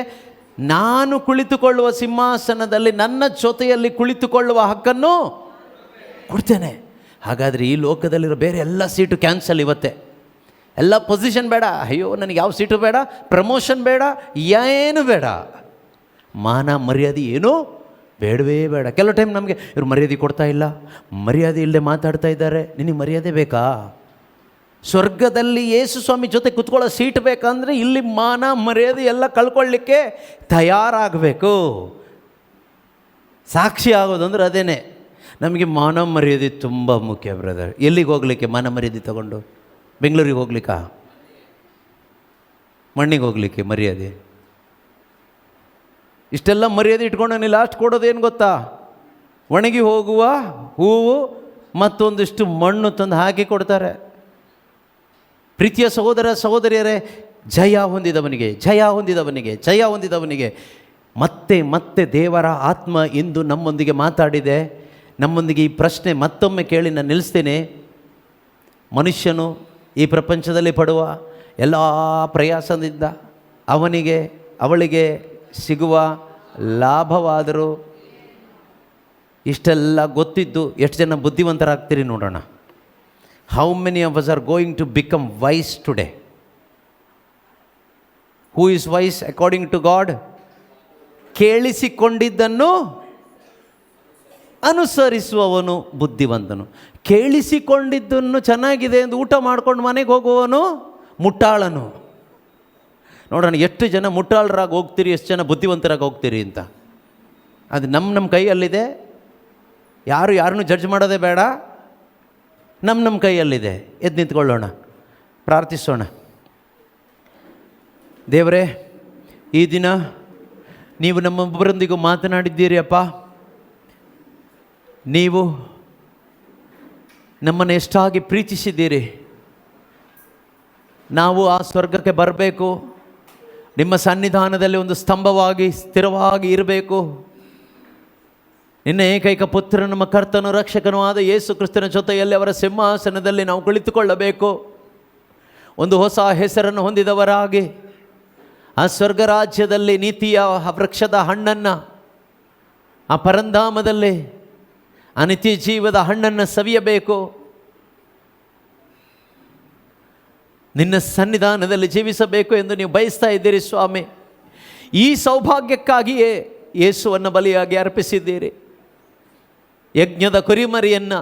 ನಾನು ಕುಳಿತುಕೊಳ್ಳುವ ಸಿಂಹಾಸನದಲ್ಲಿ ನನ್ನ ಜೊತೆಯಲ್ಲಿ ಕುಳಿತುಕೊಳ್ಳುವ ಹಕ್ಕನ್ನು ಕೊಡ್ತೇನೆ. ಹಾಗಾದರೆ ಈ ಲೋಕದಲ್ಲಿರೋ ಬೇರೆ ಎಲ್ಲ ಸೀಟು ಕ್ಯಾನ್ಸಲ್ ಇವತ್ತೆ. ಎಲ್ಲ ಪೊಸಿಷನ್ ಬೇಡ, ಅಯ್ಯೋ ನನಗೆ ಯಾವ ಸೀಟು ಬೇಡ, ಪ್ರಮೋಷನ್ ಬೇಡ, ಏನು ಬೇಡ, ಮಾನ ಮರ್ಯಾದೆ ಏನೂ ಬೇಡವೇ ಬೇಡ. ಕೆಲವು ಟೈಮ್ ನಮಗೆ ಇವರು ಮರ್ಯಾದೆ ಕೊಡ್ತಾ ಇಲ್ಲ, ಮರ್ಯಾದೆ ಇಲ್ಲದೆ ಮಾತಾಡ್ತಾ ಇದ್ದಾರೆ. ನಿನಗೆ ಮರ್ಯಾದೆ ಬೇಕಾ? ಸ್ವರ್ಗದಲ್ಲಿ ಯೇಸು ಸ್ವಾಮಿ ಜೊತೆ ಕುತ್ಕೊಳ್ಳೋ ಸೀಟ್ ಬೇಕಂದರೆ ಇಲ್ಲಿ ಮಾನ ಮರ್ಯಾದೆ ಎಲ್ಲ ಕಳ್ಕೊಳ್ಳಿಕ್ಕೆ ತಯಾರಾಗಬೇಕು. ಸಾಕ್ಷಿ ಆಗೋದಂದ್ರೆ ಅದೇನೆ. ನಮಗೆ ಮಾನ ಮರ್ಯಾದೆ ತುಂಬ ಮುಖ್ಯ ಬ್ರದರ್. ಎಲ್ಲಿಗೆ ಹೋಗ್ಲಿಕ್ಕೆ ಮಾನ ಮರ್ಯಾದೆ ತಗೊಂಡು? ಬೆಂಗಳೂರಿಗೆ ಹೋಗ್ಲಿಕ್ಕಾ? ಮಣ್ಣಿಗೆ ಹೋಗ್ಲಿಕ್ಕೆ ಮರ್ಯಾದೆ? ಇಷ್ಟೆಲ್ಲ ಮರ್ಯಾದೆ ಇಟ್ಕೊಂಡು ನೀವು ಲಾಸ್ಟ್ ಕೊಡೋದೇನು ಗೊತ್ತಾ? ಒಣಗಿ ಹೋಗುವ ಹೂವು ಮತ್ತೊಂದಿಷ್ಟು ಮಣ್ಣು ತಂದು ಹಾಕಿ ಕೊಡ್ತಾರೆ. ಪ್ರೀತಿಯ ಸಹೋದರ ಸಹೋದರಿಯರೇ, ಜಯ ಹೊಂದಿದವನಿಗೆ, ಜಯ ಹೊಂದಿದವನಿಗೆ, ಜಯ ಹೊಂದಿದವನಿಗೆ ಮತ್ತೆ ಮತ್ತೆ ದೇವರ ಆತ್ಮ ಇಂದು ನಮ್ಮೊಂದಿಗೆ ಮಾತಾಡಿದೆ. ನಮ್ಮೊಂದಿಗೆ ಈ ಪ್ರಶ್ನೆ ಮತ್ತೊಮ್ಮೆ ಕೇಳಿ ನಾನು ನಿಲ್ಲಿಸ್ತೇನೆ. ಮನುಷ್ಯನು ಈ ಪ್ರಪಂಚದಲ್ಲಿ ಪಡುವ ಎಲ್ಲ ಪ್ರಯಾಸದಿಂದ ಅವನಿಗೆ ಅವಳಿಗೆ ಸಿಗುವ ಲಾಭವಾದರೂ ಇಷ್ಟೆಲ್ಲ ಗೊತ್ತಿದ್ದು ಎಷ್ಟು ಜನ ಬುದ್ಧಿವಂತರಾಗ್ತೀರಿ ನೋಡೋಣ. How many of us are going to become wise today? Who is wise according to God? ಕೇಳಿಸಿಕೊಂಡಿದ್ದನ್ನು ಅನುಸರಿಸುವವನು ಬುದ್ಧಿವಂತನು. ಕೇಳಿಸಿಕೊಂಡಿದ್ದನ್ನು ಚೆನ್ನಾಗಿದೆ ಎಂದು ಊಟ ಮಾಡ್ಕೊಂಡು ಮನೆಗೆ ಹೋಗುವವನು ಮುಟ್ಟಾಳನು. ನೋಡೋಣ ಎಷ್ಟು ಜನ ಮುಟ್ಟಾಳರಾಗಿ ಹೋಗ್ತೀರಿ, ಎಷ್ಟು ಜನ ಬುದ್ಧಿವಂತರಾಗಿ ಹೋಗ್ತೀರಿ ಅಂತ. ಅದು ನಮ್ಮ ಕೈಯಲ್ಲಿದೆ. ಯಾರನ್ನೂ ಜಡ್ಜ್ ಮಾಡೋದೇ ಬೇಡ, ನಮ್ಮ ಕೈಯಲ್ಲಿದೆ. ಎದ್ದು ನಿಂತ್ಕೊಳ್ಳೋಣ, ಪ್ರಾರ್ಥಿಸೋಣ. ದೇವರೇ, ಈ ದಿನ ನೀವು ನಮ್ಮೊಬ್ಬರೊಂದಿಗೂ ಮಾತನಾಡಿದ್ದೀರಿ ಅಪ್ಪ. ನೀವು ನಮ್ಮನ್ನು ಎಷ್ಟಾಗಿ ಪ್ರೀತಿಸಿದ್ದೀರಿ. ನಾವು ಆ ಸ್ವರ್ಗಕ್ಕೆ ಬರಬೇಕು, ನಿಮ್ಮ ಸನ್ನಿಧಾನದಲ್ಲಿ ಒಂದು ಸ್ತಂಭವಾಗಿ ಸ್ಥಿರವಾಗಿ ಇರಬೇಕು. ನಿನ್ನ ಏಕೈಕ ಪುತ್ರ, ನಮ್ಮ ಕರ್ತನು ರಕ್ಷಕನೂ ಆದ ಯೇಸು ಕ್ರಿಸ್ತನ ಜೊತೆಯಲ್ಲಿ ಅವರ ಸಿಂಹಾಸನದಲ್ಲಿ ನಾವು ಕುಳಿತುಕೊಳ್ಳಬೇಕು. ಒಂದು ಹೊಸ ಹೆಸರನ್ನು ಹೊಂದಿದವರಾಗಿ ಆ ಸ್ವರ್ಗ ರಾಜ್ಯದಲ್ಲಿ ನೀತಿಯ ವೃಕ್ಷದ ಹಣ್ಣನ್ನು, ಆ ಪರಂಧಾಮದಲ್ಲಿ ಆ ನಿತ್ಯ ಜೀವದ ಹಣ್ಣನ್ನು ಸವಿಯಬೇಕು. ನಿನ್ನ ಸನ್ನಿಧಾನದಲ್ಲಿ ಜೀವಿಸಬೇಕು ಎಂದು ನೀವು ಬಯಸ್ತಾ ಇದ್ದೀರಿ ಸ್ವಾಮಿ. ಈ ಸೌಭಾಗ್ಯಕ್ಕಾಗಿಯೇ ಯೇಸುವನ್ನು ಬಲಿಯಾಗಿ ಅರ್ಪಿಸಿದ್ದೀರಿ. ಯಜ್ಞದ ಕುರಿಮರಿಯನ್ನು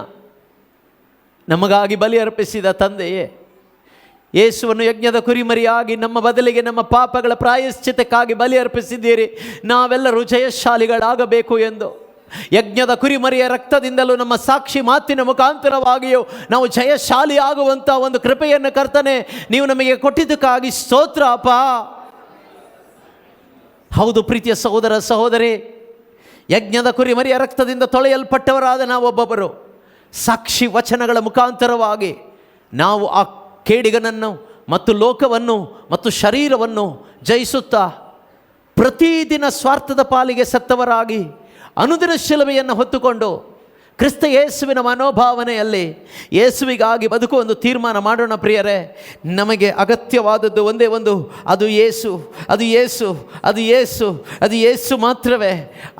ನಮಗಾಗಿ ಬಲಿ ಅರ್ಪಿಸಿದ ತಂದೆಯೇ, ಯೇಸುವನ್ನು ಯಜ್ಞದ ಕುರಿಮರಿಯಾಗಿ ನಮ್ಮ ಬದಲಿಗೆ ನಮ್ಮ ಪಾಪಗಳ ಪ್ರಾಯಶ್ಚಿತ್ತಕ್ಕಾಗಿ ಬಲಿ ಅರ್ಪಿಸಿದ್ದೀರಿ. ನಾವೆಲ್ಲರೂ ಜಯಶಾಲಿಗಳಾಗಬೇಕು ಎಂದು ಯಜ್ಞದ ಕುರಿಮರಿಯ ರಕ್ತದಿಂದಲೂ ನಮ್ಮ ಸಾಕ್ಷಿ ಮಾತಿನ ಮುಖಾಂತರವಾಗಿಯೂ ನಾವು ಜಯಶಾಲಿ ಆಗುವಂಥ ಒಂದು ಕೃಪೆಯನ್ನು ಕರ್ತನೆ ನೀವು ನಮಗೆ ಕೊಟ್ಟಿದ್ದಕ್ಕಾಗಿ ಸ್ತೋತ್ರ ಅಪ್ಪ. ಹೌದು ಪ್ರೀತಿಯ ಸಹೋದರ ಸಹೋದರಿ, ಯಜ್ಞದ ಕುರಿಮರಿಯ ರಕ್ತದಿಂದ ತೊಳೆಯಲ್ಪಟ್ಟವರಾದ ನಾವೊಬ್ಬೊಬ್ಬರು ಸಾಕ್ಷಿ ವಚನಗಳ ಮುಖಾಂತರವಾಗಿ ನಾವು ಆ ಕೇಡಿಗನನ್ನು ಮತ್ತು ಲೋಕವನ್ನು ಮತ್ತು ಶರೀರವನ್ನು ಜಯಿಸುತ್ತಾ ಪ್ರತಿದಿನ ಸ್ವಾರ್ಥದ ಪಾಲಿಗೆ ಸತ್ತವರಾಗಿ ಅನುದಿನ ಶಿಲುಬೆಯನ್ನು ಹೊತ್ತುಕೊಂಡು ಕ್ರಿಸ್ತ ಯೇಸುವಿನ ಮನೋಭಾವನೆಯಲ್ಲಿ ಯೇಸುವಿಗಾಗಿ ಬದುಕುವ ಒಂದು ತೀರ್ಮಾನ ಮಾಡೋಣ ಪ್ರಿಯರೇ. ನಮಗೆ ಅಗತ್ಯವಾದದ್ದು ಒಂದೇ ಒಂದು, ಅದು ಯೇಸು, ಅದು ಯೇಸು, ಅದು ಯೇಸು, ಅದು ಯೇಸು ಮಾತ್ರವೇ.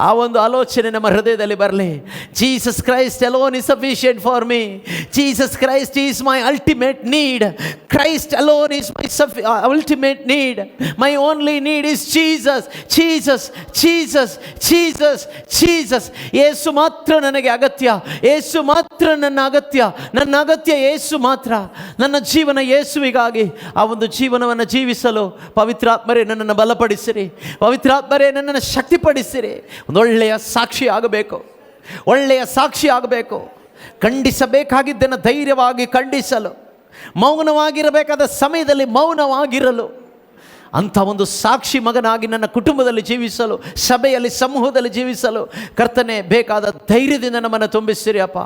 ಆ ಒಂದು ಆಲೋಚನೆ ನಮ್ಮ ಹೃದಯದಲ್ಲಿ ಬರಲಿ. Jesus Christ alone is sufficient for me. Jesus Christ is my ultimate need. Christ alone is my ultimate need. My only need is Jesus, Jesus, Jesus, Jesus, Jesus. ಯೇಸು ಮಾತ್ರ ನನಗೆ ಅಗತ್ಯ, ಯೇಸು ಮಾತ್ರ ನನ್ನ ಅಗತ್ಯ, ನನ್ನ ಅಗತ್ಯ ಯೇಸು ಮಾತ್ರ. ನನ್ನ ಜೀವನ ಯೇಸುವಿಗಾಗಿ ಆ ಒಂದು ಜೀವನವನ್ನು ಜೀವಿಸಲು ಪವಿತ್ರಾತ್ಮರೇ ನನ್ನನ್ನು ಬಲಪಡಿಸಿರಿ, ಪವಿತ್ರಾತ್ಮರೇ ನನ್ನನ್ನು ಶಕ್ತಿಪಡಿಸಿರಿ. ಒಂದೊಳ್ಳೆಯ ಸಾಕ್ಷಿ ಆಗಬೇಕು, ಒಳ್ಳೆಯ ಸಾಕ್ಷಿ ಆಗಬೇಕು. ಖಂಡಿಸಬೇಕಾಗಿದ್ದನ್ನು ಧೈರ್ಯವಾಗಿ ಖಂಡಿಸಲು, ಮೌನವಾಗಿರಬೇಕಾದ ಸಮಯದಲ್ಲಿ ಮೌನವಾಗಿರಲು, ಅಂಥ ಒಂದು ಸಾಕ್ಷಿ ಮಗನಾಗಿ ನನ್ನ ಕುಟುಂಬದಲ್ಲಿ ಜೀವಿಸಲು, ಸಭೆಯಲ್ಲಿ ಸಮೂಹದಲ್ಲಿ ಜೀವಿಸಲು ಕರ್ತನೆ ಬೇಕಾದ ಧೈರ್ಯದಿಂದ ನಮ್ಮನ್ನು ತುಂಬಿಸಿರಿ ಅಪ್ಪ.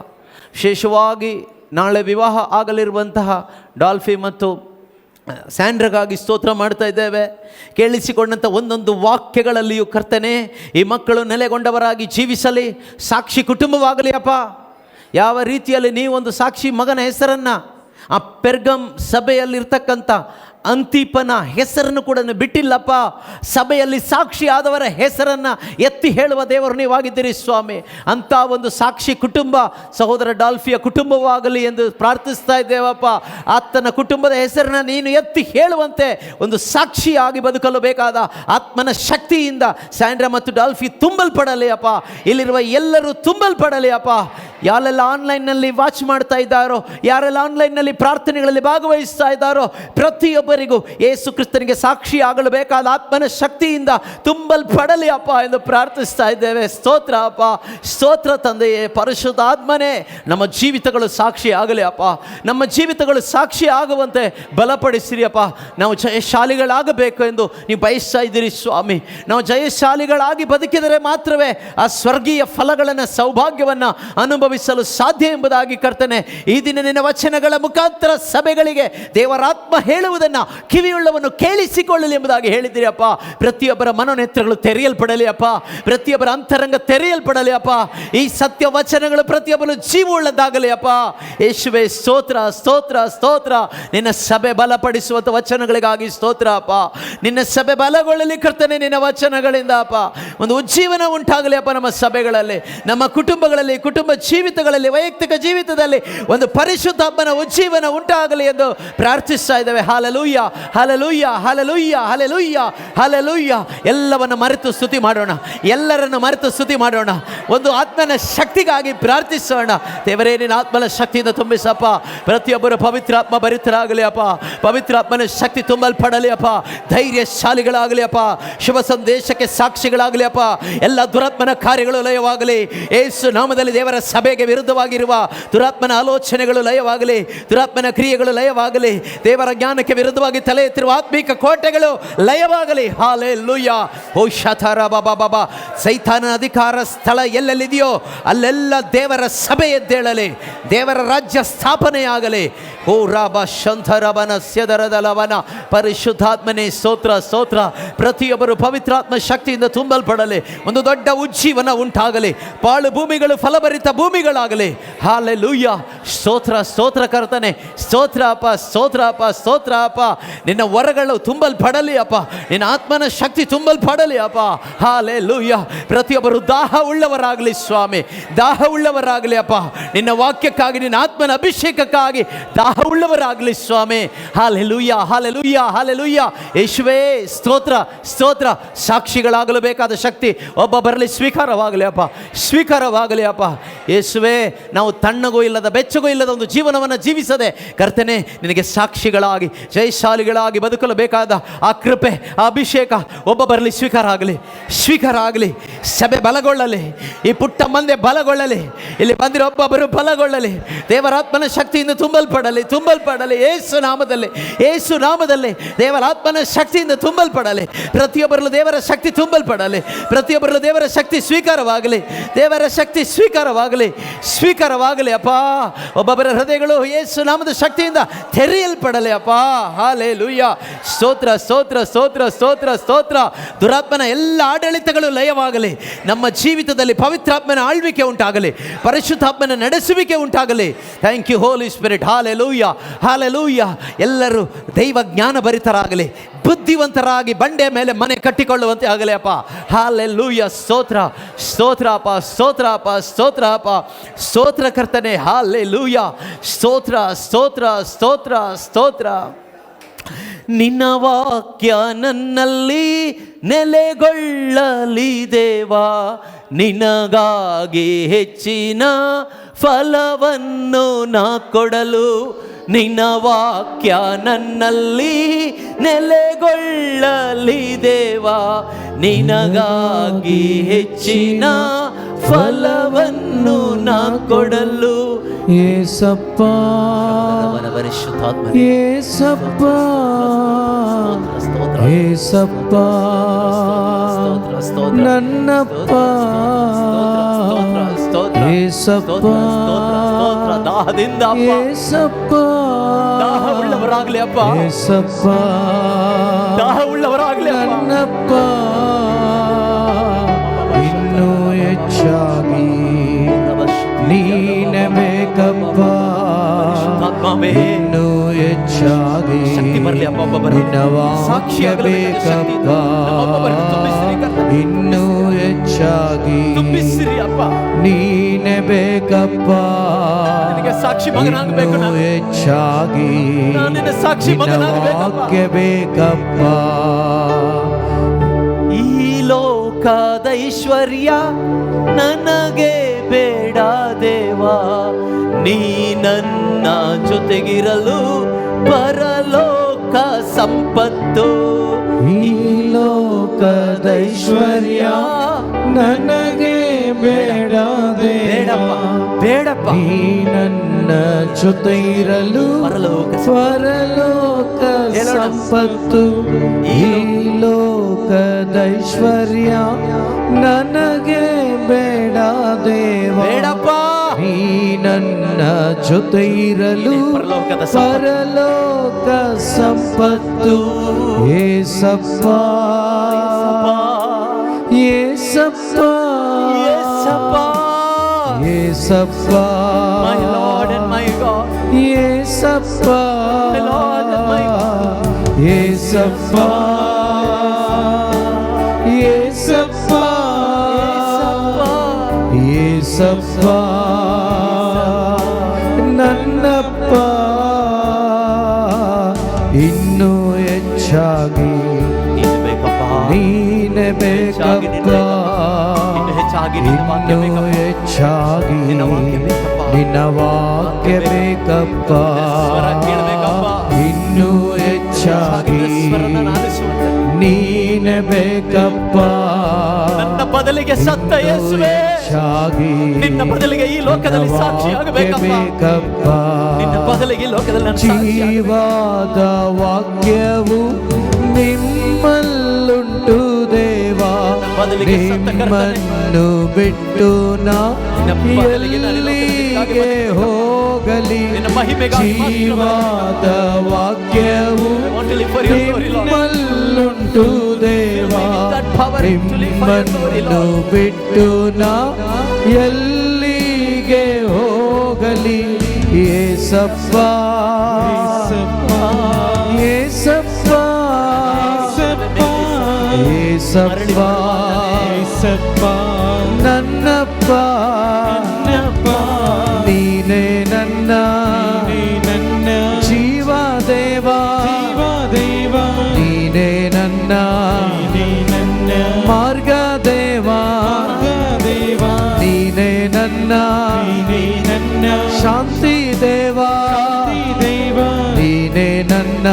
ವಿಶೇಷವಾಗಿ ನಾಳೆ ವಿವಾಹ ಆಗಲಿರುವಂತಹ ಡಾಲ್ಫಿ ಮತ್ತು ಸ್ಯಾಂಡ್ರಾಗಾಗಿ ಸ್ತೋತ್ರ ಮಾಡ್ತಾ ಇದ್ದೇವೆ. ಕೇಳಿಸಿಕೊಂಡಂಥ ಒಂದೊಂದು ವಾಕ್ಯಗಳಲ್ಲಿಯೂ ಕರ್ತನೆ ಈ ಮಕ್ಕಳು ನೆಲೆಗೊಂಡವರಾಗಿ ಜೀವಿಸಲಿ, ಸಾಕ್ಷಿ ಕುಟುಂಬವಾಗಲಿ ಅಪ್ಪ. ಯಾವ ರೀತಿಯಲ್ಲಿ ನೀವು ಒಂದು ಸಾಕ್ಷಿ ಮಗನ ಹೆಸರನ್ನು ಆ ಪೆರ್ಗಮ್ ಸಭೆಯಲ್ಲಿರ್ತಕ್ಕಂಥ ಅಂತಿಪನ ಹೆಸರನ್ನು ಕೂಡ ಬಿಟ್ಟಿಲ್ಲಪ್ಪ. ಸಭೆಯಲ್ಲಿ ಸಾಕ್ಷಿ ಆದವರ ಹೆಸರನ್ನು ಎತ್ತಿ ಹೇಳುವ ದೇವರು ನೀವಾಗಿದ್ದೀರಿ ಸ್ವಾಮಿ. ಅಂಥ ಒಂದು ಸಾಕ್ಷಿ ಕುಟುಂಬ ಸಹೋದರ ಡಾಲ್ಫಿಯ ಕುಟುಂಬವಾಗಲಿ ಎಂದು ಪ್ರಾರ್ಥಿಸ್ತಾ ಇದ್ದೇವಪ್ಪ. ಆತನ ಕುಟುಂಬದ ಹೆಸರನ್ನು ನೀನು ಎತ್ತಿ ಹೇಳುವಂತೆ ಒಂದು ಸಾಕ್ಷಿಯಾಗಿ ಬದುಕಲು ಬೇಕಾದ ಆತ್ಮನ ಶಕ್ತಿಯಿಂದ ಸ್ಯಾಂಡ್ರಾ ಮತ್ತು ಡಾಲ್ಫಿ ತುಂಬಲ್ಪಡಲಿ ಅಪ್ಪ. ಇಲ್ಲಿರುವ ಎಲ್ಲರೂ ತುಂಬಲ್ಪಡಲಿ ಅಪ್ಪ. ಯಾರೆಲ್ಲ ಆನ್ಲೈನ್ನಲ್ಲಿ ವಾಚ್ ಮಾಡ್ತಾ ಇದ್ದಾರೋ, ಯಾರೆಲ್ಲ ಆನ್ಲೈನ್ನಲ್ಲಿ ಪ್ರಾರ್ಥನೆಗಳಲ್ಲಿ ಭಾಗವಹಿಸ್ತಾ ಇದ್ದಾರೋ, ಪ್ರತಿಯೊಬ್ಬರಿಗೂ ಯೇಸು ಕ್ರಿಸ್ತನಿಗೆ ಸಾಕ್ಷಿ ಆಗಲು ಬೇಕಾದ ಆತ್ಮನ ಶಕ್ತಿಯಿಂದ ತುಂಬಲ್ಪಡಲಿ ಅಪ್ಪ ಎಂದು ಪ್ರಾರ್ಥಿಸ್ತಾ ಇದ್ದೇವೆ. ಸ್ತೋತ್ರ ಅಪ್ಪ, ಸ್ತೋತ್ರ ತಂದೆಯೇ. ಪರಿಶುದ್ಧ ಆತ್ಮನೇ, ನಮ್ಮ ಜೀವಿತಗಳು ಸಾಕ್ಷಿ ಆಗಲಿ ಅಪ್ಪ. ನಮ್ಮ ಜೀವಿತಗಳು ಸಾಕ್ಷಿ ಆಗುವಂತೆ ಬಲಪಡಿಸಿರಿ ಅಪ್ಪ. ನಾವು ಜಯಶಾಲಿಗಳಾಗಬೇಕು ಎಂದು ನೀವು ಬಯಸ್ತಾ ಇದ್ದೀರಿ ಸ್ವಾಮಿ. ನಾವು ಜಯಶಾಲಿಗಳಾಗಿ ಬದುಕಿದರೆ ಮಾತ್ರವೇ ಆ ಸ್ವರ್ಗೀಯ ಫಲಗಳನ್ನು, ಸೌಭಾಗ್ಯವನ್ನು ಅನುಭವಿಸಲು ಸಾಧ್ಯ ಎಂಬುದಾಗಿ ಕರ್ತನೆ ಈ ದಿನ ನಿನ್ನ ವಚನಗಳ ಮುಖಾಂತರ ಸಭೆಗಳಿಗೆ ದೇವರಾತ್ಮ ಹೇಳುವುದನ್ನು ಕಿವಿಯುಳ್ಳವನ್ನು ಕೇಳಿಸಿಕೊಳ್ಳಲಿ ಎಂಬುದಾಗಿ ಹೇಳಿದ್ದೀರಿ ಅಪ್ಪ. ಪ್ರತಿಯೊಬ್ಬರ ಮನೋನೇತ್ರಗಳು ತೆರೆಯಲ್ಪಡಲಿ ಅಪ್ಪ, ಪ್ರತಿಯೊಬ್ಬರ ಅಂತರಂಗ ತೆರೆಯಲ್ಪಡಲಿ ಅಪ್ಪ. ಈ ಸತ್ಯ ವಚನಗಳು ಪ್ರತಿಯೊಬ್ಬರು ಜೀವವುಳ್ಳದಾಗಲಿ ಅಪ್ಪ. ಯೇಸುವೇ ಸ್ತೋತ್ರ, ಸ್ತೋತ್ರ, ಸ್ತೋತ್ರ. ನಿನ್ನ ಸಭೆ ಬಲಪಡಿಸುವಂಥ ವಚನಗಳಿಗಾಗಿ ಸ್ತೋತ್ರ ಅಪ್ಪ. ನಿನ್ನ ಸಭೆ ಬಲಗೊಳ್ಳಲಿ ಕರ್ತನೆ ನಿನ್ನ ವಚನಗಳಿಂದ ಅಪ್ಪ. ಒಂದು ಉಜ್ಜೀವನ ಉಂಟಾಗಲಿ ಅಪ್ಪ ನಮ್ಮ ಸಭೆಗಳಲ್ಲಿ, ನಮ್ಮ ಕುಟುಂಬಗಳಲ್ಲಿ, ಕುಟುಂಬ ಜೀವಿತಗಳಲ್ಲಿ, ವೈಯಕ್ತಿಕ ಜೀವಿತದಲ್ಲಿ ಒಂದು ಪರಿಶುದ್ಧಾತ್ಮನ ಉಜ್ಜೀವನ ಉಂಟಾಗಲಿ ಎಂದು ಪ್ರಾರ್ಥಿಸ್ತಾ ಇದ್ದೇವೆ. Hallelujah, hallelujah, hallelujah, hallelujah, hallelujah. ಎಲ್ಲವನ್ನು ಮರೆತು ಸ್ತುತಿ ಮಾಡೋಣ, ಎಲ್ಲರನ್ನು ಮರೆತು ಸ್ತುತಿ ಮಾಡೋಣ. ಒಂದು ಆತ್ಮನ ಶಕ್ತಿಗಾಗಿ ಪ್ರಾರ್ಥಿಸೋಣ. ದೇವರೇ ನಿನ್ನ ಆತ್ಮನ ಶಕ್ತಿಯಿಂದ ತುಂಬಿಸಪ್ಪ. ಪ್ರತಿಯೊಬ್ಬರು ಪವಿತ್ರಾತ್ಮ ಭರಿತರಾಗಲಿ ಅಪ್ಪ. ಪವಿತ್ರಾತ್ಮನ ಶಕ್ತಿ ತುಂಬಲ್ಪಡಲಿ ಅಪ್ಪ. ಧೈರ್ಯಶಾಲಿಗಳಾಗಲಿ ಅಪ್ಪ. ಶುಭ ಸಂದೇಶಕ್ಕೆ ಸಾಕ್ಷಿಗಳಾಗಲಿ ಅಪ್ಪ. ಎಲ್ಲ ದುರಾತ್ಮನ ಕಾರ್ಯಗಳು ಲಯವಾಗಲಿ ಯೇಸು ನಾಮದಲ್ಲಿ. ದೇವರ ಸಭೆಗೆ ವಿರುದ್ಧವಾಗಿರುವ ದುರಾತ್ಮನ ಆಲೋಚನೆಗಳು ಲಯವಾಗಲಿ, ದುರಾತ್ಮನ ಕ್ರಿಯೆಗಳು ಲಯವಾಗಲಿ. ದೇವರ ಜ್ಞಾನಕ್ಕೆ ವಿರುದ್ಧವಾಗಿ ತಲೆ ಎತ್ತಿರುವ ಆತ್ಮಿಕ ಕೋಟೆಗಳು ಲಯವಾಗಲಿ. ಹಾಲೆಲೂಯಾ. ಓ ಶತರ ಬಾಬಾ. ಸೈತಾನನ ಅಧಿಕಾರ ಸ್ಥಳ ಎಲ್ಲೆಲ್ಲಿದೆಯೋ ಅಲ್ಲೆಲ್ಲ ದೇವರ ಸಭೆ ಎದ್ದೇಳಲಿ, ದೇವರ ರಾಜ್ಯ ಸ್ಥಾಪನೆಯಾಗಲಿ. ಓ ರಾಬ ಶಂಧರವನ ಸ್ಯದರದಲವನ. ಪರಿಶುದ್ಧಾತ್ಮನೇ ಸ್ತೋತ್ರ, ಸ್ತೋತ್ರ. ಪ್ರತಿಯೊಬ್ಬರು ಪವಿತ್ರಾತ್ಮ ಶಕ್ತಿಯಿಂದ ತುಂಬಲ್ಪಡಲಿ. ಒಂದು ದೊಡ್ಡ ಉಜ್ಜೀವನ ಉಂಟಾಗಲಿ. ಪಾಳು ಭೂಮಿಗಳು ಫಲಭರಿತ ಭೂಮಿಗಳಾಗಲಿ. ಹಾಲೆಲೂಯಾ. ಸ್ತೋತ್ರ, ಸ್ತೋತ್ರ ಕರ್ತನೆ. ಸ್ತೋತ್ರ ಅಪ್ಪ, ಸ್ತೋತ್ರ ಅಪ್ಪ, ಸ್ತೋತ್ರ ಅಪ್ಪ. ನಿನ್ನ ವರಗಳು ತುಂಬಲ್ಪಡಲಿ ಅಪ್ಪ, ನಿನ್ನ ಆತ್ಮನ ಶಕ್ತಿ ತುಂಬಲ್ಪಡಲಿ ಅಪ್ಪ. ಹಾಲೆಲೂಯ. ಪ್ರತಿಯೊಬ್ಬರು ದಾಹ ಉಳ್ಳವರಾಗಲಿ ಸ್ವಾಮಿ, ದಾಹ ಉಳ್ಳವರಾಗಲಿ ಅಪ್ಪ, ನಿನ್ನ ವಾಕ್ಯಕ್ಕಾಗಿ, ನಿನ್ನ ಆತ್ಮನ ಅಭಿಷೇಕಕ್ಕಾಗಿ ದಾಹ ಉಳ್ಳವರಾಗಲಿ ಸ್ವಾಮಿ. Hallelujah, hallelujah, hallelujah. ಯೇಸುವೇ ಸ್ತೋತ್ರ, ಸ್ತೋತ್ರ. ಸಾಕ್ಷಿಗಳಾಗಲು ಬೇಕಾದ ಶಕ್ತಿ ಒಬ್ಬೊಬ್ಬರಲ್ಲಿ ಸ್ವೀಕಾರವಾಗಲಿ ಅಪ್ಪ, ಸ್ವೀಕಾರವಾಗಲಿ ಅಪ್ಪ. ಯೇಸುವೇ, ನಾವು ತಣ್ಣಗೂ ಇಲ್ಲದ ಬೆಚ್ಚಗೂ ಇಲ್ಲದ ಒಂದು ಜೀವನವನ್ನು ಜೀವಿಸದೆ ಕರ್ತನೆ ನಿನಗೆ ಸಾಕ್ಷಿಗಳಾಗಿ ಜಯಶಾಲಿಗಳಾಗಿ ಬದುಕಲು ಬೇಕಾದ ಆ ಕೃಪೆ, ಆ ಅಭಿಷೇಕ ಒಬ್ಬೊಬ್ಬರಲ್ಲಿ ಸ್ವೀಕಾರ ಆಗಲಿ, ಸ್ವೀಕಾರ ಆಗಲಿ. ಸಭೆ ಬಲಗೊಳ್ಳಲಿ, ಈ ಪುಟ್ಟ ಮಂದೆ ಬಲಗೊಳ್ಳಲಿ, ಇಲ್ಲಿ ಬಂದಿರೋ ಒಬ್ಬೊಬ್ಬರು ಬಲಗೊಳ್ಳಲಿ, ದೇವರಾತ್ಮನ ಶಕ್ತಿಯಿಂದ ತುಂಬಲ್ಪಡಲಿ, ತುಂಬಲ್ಪಡಲಿ. ಯೇಸು ನಾಮದಲ್ಲಿ, ಯೇಸು ನಾಮದಲ್ಲಿ ದೇವರಾತ್ಮನ ಶಕ್ತಿಯಿಂದ ತುಂಬಲ್ಪಡಲಿ. ಪ್ರತಿಯೊಬ್ಬರಲ್ಲೂ ದೇವರ ಶಕ್ತಿ ತುಂಬಲ್ಪಡಲಿ, ಪ್ರತಿಯೊಬ್ಬರಲ್ಲೂ ದೇವರ ಶಕ್ತಿ ಸ್ವೀಕಾರವಾಗಲಿ, ದೇವರ ಶಕ್ತಿ ಸ್ವೀಕಾರವಾಗಲಿ, ಸ್ವೀಕಾರವಾಗಲಿ ಅಪ್ಪ. ಒಬ್ಬೊಬ್ಬರ ಹೃದಯಗಳು ಯೇಸು ನಾಮದ ಶಕ್ತಿಯಿಂದ ತೆರೆಯಲ್ಪಡಲಿ ಅಪ್ಪ. ಹಾಲೆಲೂಯ. ಸ್ತೋತ್ರ, ಸ್ತೋತ್ರ, ಸ್ತೋತ್ರ, ಸ್ತೋತ್ರ, ಸ್ತೋತ್ರ. ದುರಾತ್ಮನ ಎಲ್ಲ ಆಡಳಿತಗಳು ಲಯವಾಗಲಿ. ನಮ್ಮ ಜೀವಿತದಲ್ಲಿ ಪವಿತ್ರಾತ್ಮನ ಆಳ್ವಿಕೆ ಉಂಟಾಗಲಿ, ಪರಿಶುದ್ಧಾತ್ಮನ ನಡೆಸುವಿಕೆ ಉಂಟಾಗಲಿ. Thank you Holy Spirit. Hallelujah, hallelujah. ಎಲ್ಲರೂ ದೈವ ಜ್ಞಾನ ಭರಿತರಾಗಲಿ, ಬುದ್ಧಿವಂತರಾಗಿ ಬಂಡೆ ಮೇಲೆ ಮನೆ ಕಟ್ಟಿಕೊಳ್ಳುವಂತೆ ಆಗಲಿ ಅಪ್ಪ. ಹಾಲೆಲೂಯ. ಸ್ತೋತ್ರ, ಸ್ತೋತ್ರ ಅಪ್ಪ, ಸ್ತೋತ್ರ ಅಪ್ಪ, ಸ್ತೋತ್ರ ಅಪ್ಪ, ಸ್ತೋತ್ರ ಕರ್ತನೆ. ಹಾಲೆಲೂಯ. ಸ್ತೋತ್ರ, ಸ್ತೋತ್ರ, ಸ್ತೋತ್ರ, ಸ್ತೋತ್ರ. ನಿನ್ನ ವಾಕ್ಯ ನನ್ನಲ್ಲಿ ನೆಲೆಗೊಳ್ಳಲಿ ದೇವಾ, ನಿನಗಾಗಿ ಹೆಚ್ಚಿನ ಫಲವನ್ನು ನಾ ಕೊಡಲು. ನಿನ್ನ ವಾಕ್ಯ ನನ್ನಲ್ಲಿ ನೆಲೆಗೊಳ್ಳಲಿ ದೇವಾ, ನಿನಗಾಗಿ ಹೆಚ್ಚಿನ ಫಲವನ್ನು ನಾ ಕೊಡಲು. ಏಸಪ್ಪ, ಏಸಪ್ಪ, ಏಸಪ್ಪ, ನನ್ನಪ್ಪ, ಏಸಪ್ಪ, ದಾಹದಿಂದ ಏಸಪ್ಪ, ದಾಹ ಉಳ್ಳವರಾಗಲಿ ಅಪ್ಪ, ಏಸಪ್ಪ, ದಾಹ ಉಳ್ಳವರಾಗಲಿ ನನ್ನಪ್ಪ. ಇನ್ನೂ ಹೆಚ್ಚಾಗಿ ನೀನೆ ಬೇಕಪ್ಪ, ಇನ್ನೂ ಹೆಚ್ಚಾಗಿ ನಿನ್ನ ವಾಕ್ಯ ಬೇಕಪ್ಪ, ಇನ್ನೂ ಹೆಚ್ಚಾಗಿ ನೀನೆ ಬೇಕಪ್ಪ, ಇನ್ನೂ ಹೆಚ್ಚಾಗಿ ನಿನ್ನ ವಾಕ್ಯ ಬೇಕಪ್ಪ. ಈ ಲೋಕದ ಐಶ್ವರ್ಯ ನನಗೆ ಬೇಡ ದೇವಾ, ನೀ ನನ್ನ ಜೊತೆಗಿರಲು ಪರಲೋಕ ಸಂಪತ್ತು. ಈ ಲೋಕದ ಐಶ್ವರ್ಯ ನನಗೆ ಬೇಡ ದೇವಾ, ಬೇಡಪ್ಪ, ನೀ ನನ್ನ ಜೊತೆ ಇರಲು ಪರಲೋಕ ಸಂಪತ್ತು. ಈ ಲೋಕದ ಐಶ್ವರ್ಯ ನನಗೆ ಬೇಡ ದೇವಾ, ಬೇಡಪ್ಪ, ನೀ ನನ್ನ ಜೊತೆ ಇರಲು ಪರಲೋಕ ಸಂಪತ್ತು. Yesappa, Yesappa, Yesappa, my Lord and my God, Yesappa, my Lord and my God, Yesappa, Yesappa, Yesappa, ನನ್ನಪ್ಪ. ಇನ್ನೂ ಹೆಚ್ಚಾಗಿ ನೀನೆ ಬೇಕಪ್ಪ, ಇನ್ನೂ ಹೆಚ್ಚಾಗಿ ನಿನ್ನ ವಾಕ್ಯ ಬೇಕಪ್ಪ, ಇನ್ನೂ ಹೆಚ್ಚಾಗಿ ನೀನೆ ಬೇಕಪ್ಪ. ನನ್ನ ಬದಲಿಗೆ ಸತ್ತ ಯೇಸುವೇ, ನಿನ್ನ ಬದಲಿಗೆ ಈ ಲೋಕದಲ್ಲಿ ಸಾಕ್ಷಿಯಾಗಬೇಕಪ್ಪ, ನಿನ್ನ ಬದಲಿಗೆ ಈ ಲೋಕದಲ್ಲಿ ಜೀವಾದ ವಾಕ್ಯವು ನಿಮ್ಮಲ್ಲುಂಟು ದೇವಾ, ನಿಮ್ಮನ್ನು ಬಿಟ್ಟು ನಾ ಎಲ್ಲಿಗೆ ಹೋಗಲಿ. ಜೀವಾದ ವಾಕ್ಯವು ನಿಮ್ಮಲ್ಲುಂಟು ದೇವಾ, ನಿಮ್ಮನ್ನು ಬಿಟ್ಟು ನಾ ಎಲ್ಲಿಗೆ ಹೋಗಲಿ. ಏಸಪ್ಪ, ಏಸಪ್ಪ, ಏಸಪ್ಪ ನನ್ನಪ್ಪ ನೀನೇ ನನ್ನ ಜೀವ ದೇವ ನೀನೇ ನನ್ನ ಮಾರ್ಗ ದೇವ ನೀನೇ ನನ್ನ ಶಾಂತಿ ದೇವ ನೀನೇ ನನ್ನ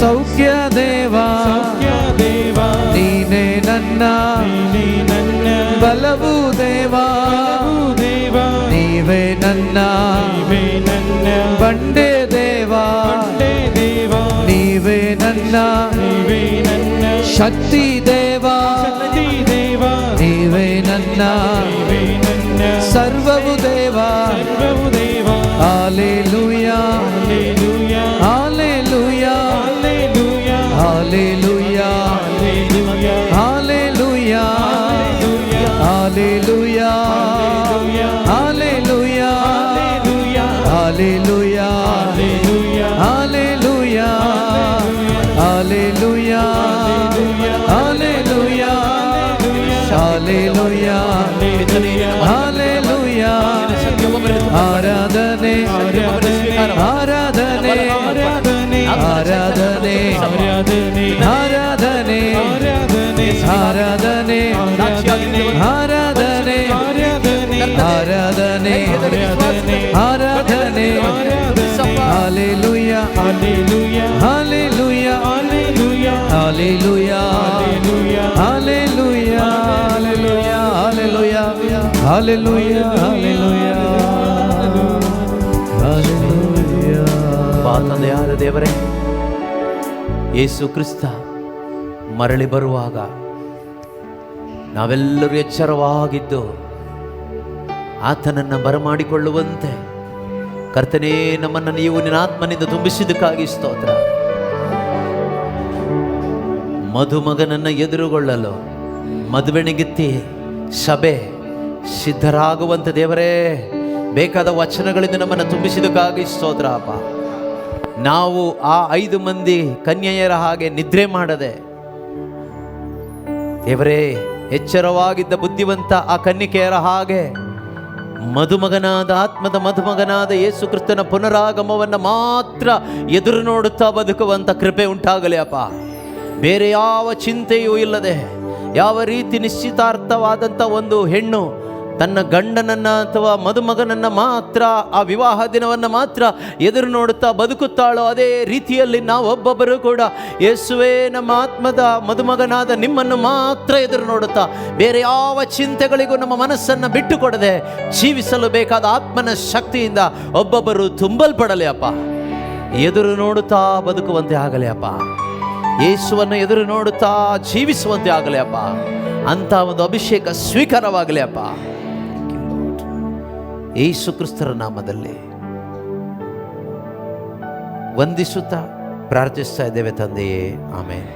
ಸೌಖ್ಯ ದೇವ ನೀನೇ ನನ್ನ ಬಲವು ದೇವ ನೀವೇ ನನ್ನ ಬಂಡೆ ದೇವ ನೀವೇ ನನ್ನ ಶಕ್ತಿ ದೇವ ನೀವೇ ನನ್ನ ಸರ್ವವು ದೇವ hallelujah hallelujah hallelujah hallelujah hallelujah hallelujah hallelujah hallelujah hallelujah hallelujah hallelujah hallelujah ಆರಾಧನೆ ಆರಾಧನೆ ಆರಾಧನೆ ಆರಾಧನೆ ಆರಾಧನೆ ಆರಾಧನೆ ಆರಾಧನೆ ಆರಾಧನೆ hallelujah hallelujah hallelujah hallelujah hallelujah hallelujah hallelujah hallelujah ತಂದೆಯಾದ ದೇವರೇ, ಯೇಸು ಕ್ರಿಸ್ತ ಮರಳಿ ಬರುವಾಗ ನಾವೆಲ್ಲರೂ ಎಚ್ಚರವಾಗಿದ್ದು ಆತನನ್ನು ಬರಮಾಡಿಕೊಳ್ಳುವಂತೆ ಕರ್ತನೇ ನಮ್ಮನ್ನು ನೀವು ನಿನ್ನ ಆತ್ಮನಿಂದ ತುಂಬಿಸಿದ್ದಕ್ಕಾಗಿ ಸ್ತೋತ್ರ. ಮದುಮಗನನ್ನು ಎದುರುಗೊಳ್ಳಲು ಮದುವೆಣಿಗಿತ್ತಿ ಸಭೆ ಸಿದ್ಧರಾಗುವಂತೆ ದೇವರೇ ಬೇಕಾದ ವಚನಗಳಿಂದ ನಮ್ಮನ್ನು ತುಂಬಿಸಿದ್ದಕ್ಕಾಗಿ ಸ್ತೋತ್ರ ಅಪ್ಪ. ನಾವು ಆ 5 ಮಂದಿ ಕನ್ಯೆಯರ ಹಾಗೆ ನಿದ್ರೆ ಮಾಡದೆ ದೇವರೇ ಎಚ್ಚರವಾಗಿದ್ದ ಬುದ್ಧಿವಂತ ಆ ಕನ್ನಿಕೆಯರ ಹಾಗೆ ಮದುಮಗನಾದ ಆತ್ಮದ ಮದುಮಗನಾದ ಯೇಸು ಕ್ರಿಸ್ತನ ಪುನರಾಗಮವನ್ನು ಮಾತ್ರ ಎದುರು ನೋಡುತ್ತಾ ಬದುಕುವಂಥ ಕೃಪೆ ಉಂಟಾಗಲಿ ಅಪ್ಪ. ಬೇರೆ ಯಾವ ಚಿಂತೆಯೂ ಇಲ್ಲದೆ, ಯಾವ ರೀತಿ ನಿಶ್ಚಿತಾರ್ಥವಾದಂಥ ಒಂದು ಹೆಣ್ಣು ತನ್ನ ಗಂಡನನ್ನು ಅಥವಾ ಮದುಮಗನನ್ನು ಮಾತ್ರ ಆ ವಿವಾಹ ದಿನವನ್ನು ಮಾತ್ರ ಎದುರು ನೋಡುತ್ತಾ ಬದುಕುತ್ತಾಳೋ, ಅದೇ ರೀತಿಯಲ್ಲಿ ನಾವೊಬ್ಬೊಬ್ಬರು ಕೂಡ ಯೇಸುವೇ ನಮ್ಮ ಆತ್ಮದ ಮದುಮಗನಾದ ನಿಮ್ಮನ್ನು ಮಾತ್ರ ಎದುರು ನೋಡುತ್ತಾ ಬೇರೆ ಯಾವ ಚಿಂತೆಗಳಿಗೂ ನಮ್ಮ ಮನಸ್ಸನ್ನು ಬಿಟ್ಟು ಕೊಡದೆ ಜೀವಿಸಲು ಬೇಕಾದ ಆತ್ಮನ ಶಕ್ತಿಯಿಂದ ಒಬ್ಬೊಬ್ಬರು ತುಂಬಲ್ಪಡಲಿ ಅಪ್ಪ. ಎದುರು ನೋಡುತ್ತಾ ಬದುಕುವಂತೆ ಆಗಲಿ ಅಪ್ಪ. ಯೇಸುವನ್ನು ಎದುರು ನೋಡುತ್ತಾ ಜೀವಿಸುವಂತೆ ಆಗಲಿ ಅಪ್ಪ. ಅಂತ ಒಂದು ಅಭಿಷೇಕ ಸ್ವೀಕಾರವಾಗಲಿ ಅಪ್ಪ. ಯೇಸು ಕ್ರಿಸ್ತರ ನಾಮದಲ್ಲಿ ವಂದಿಸುತ್ತಾ ಪ್ರಾರ್ಥಿಸ್ತಾ ಇದ್ದೇವೆ ತಂದೆಯೇ, ಆಮೆನ್.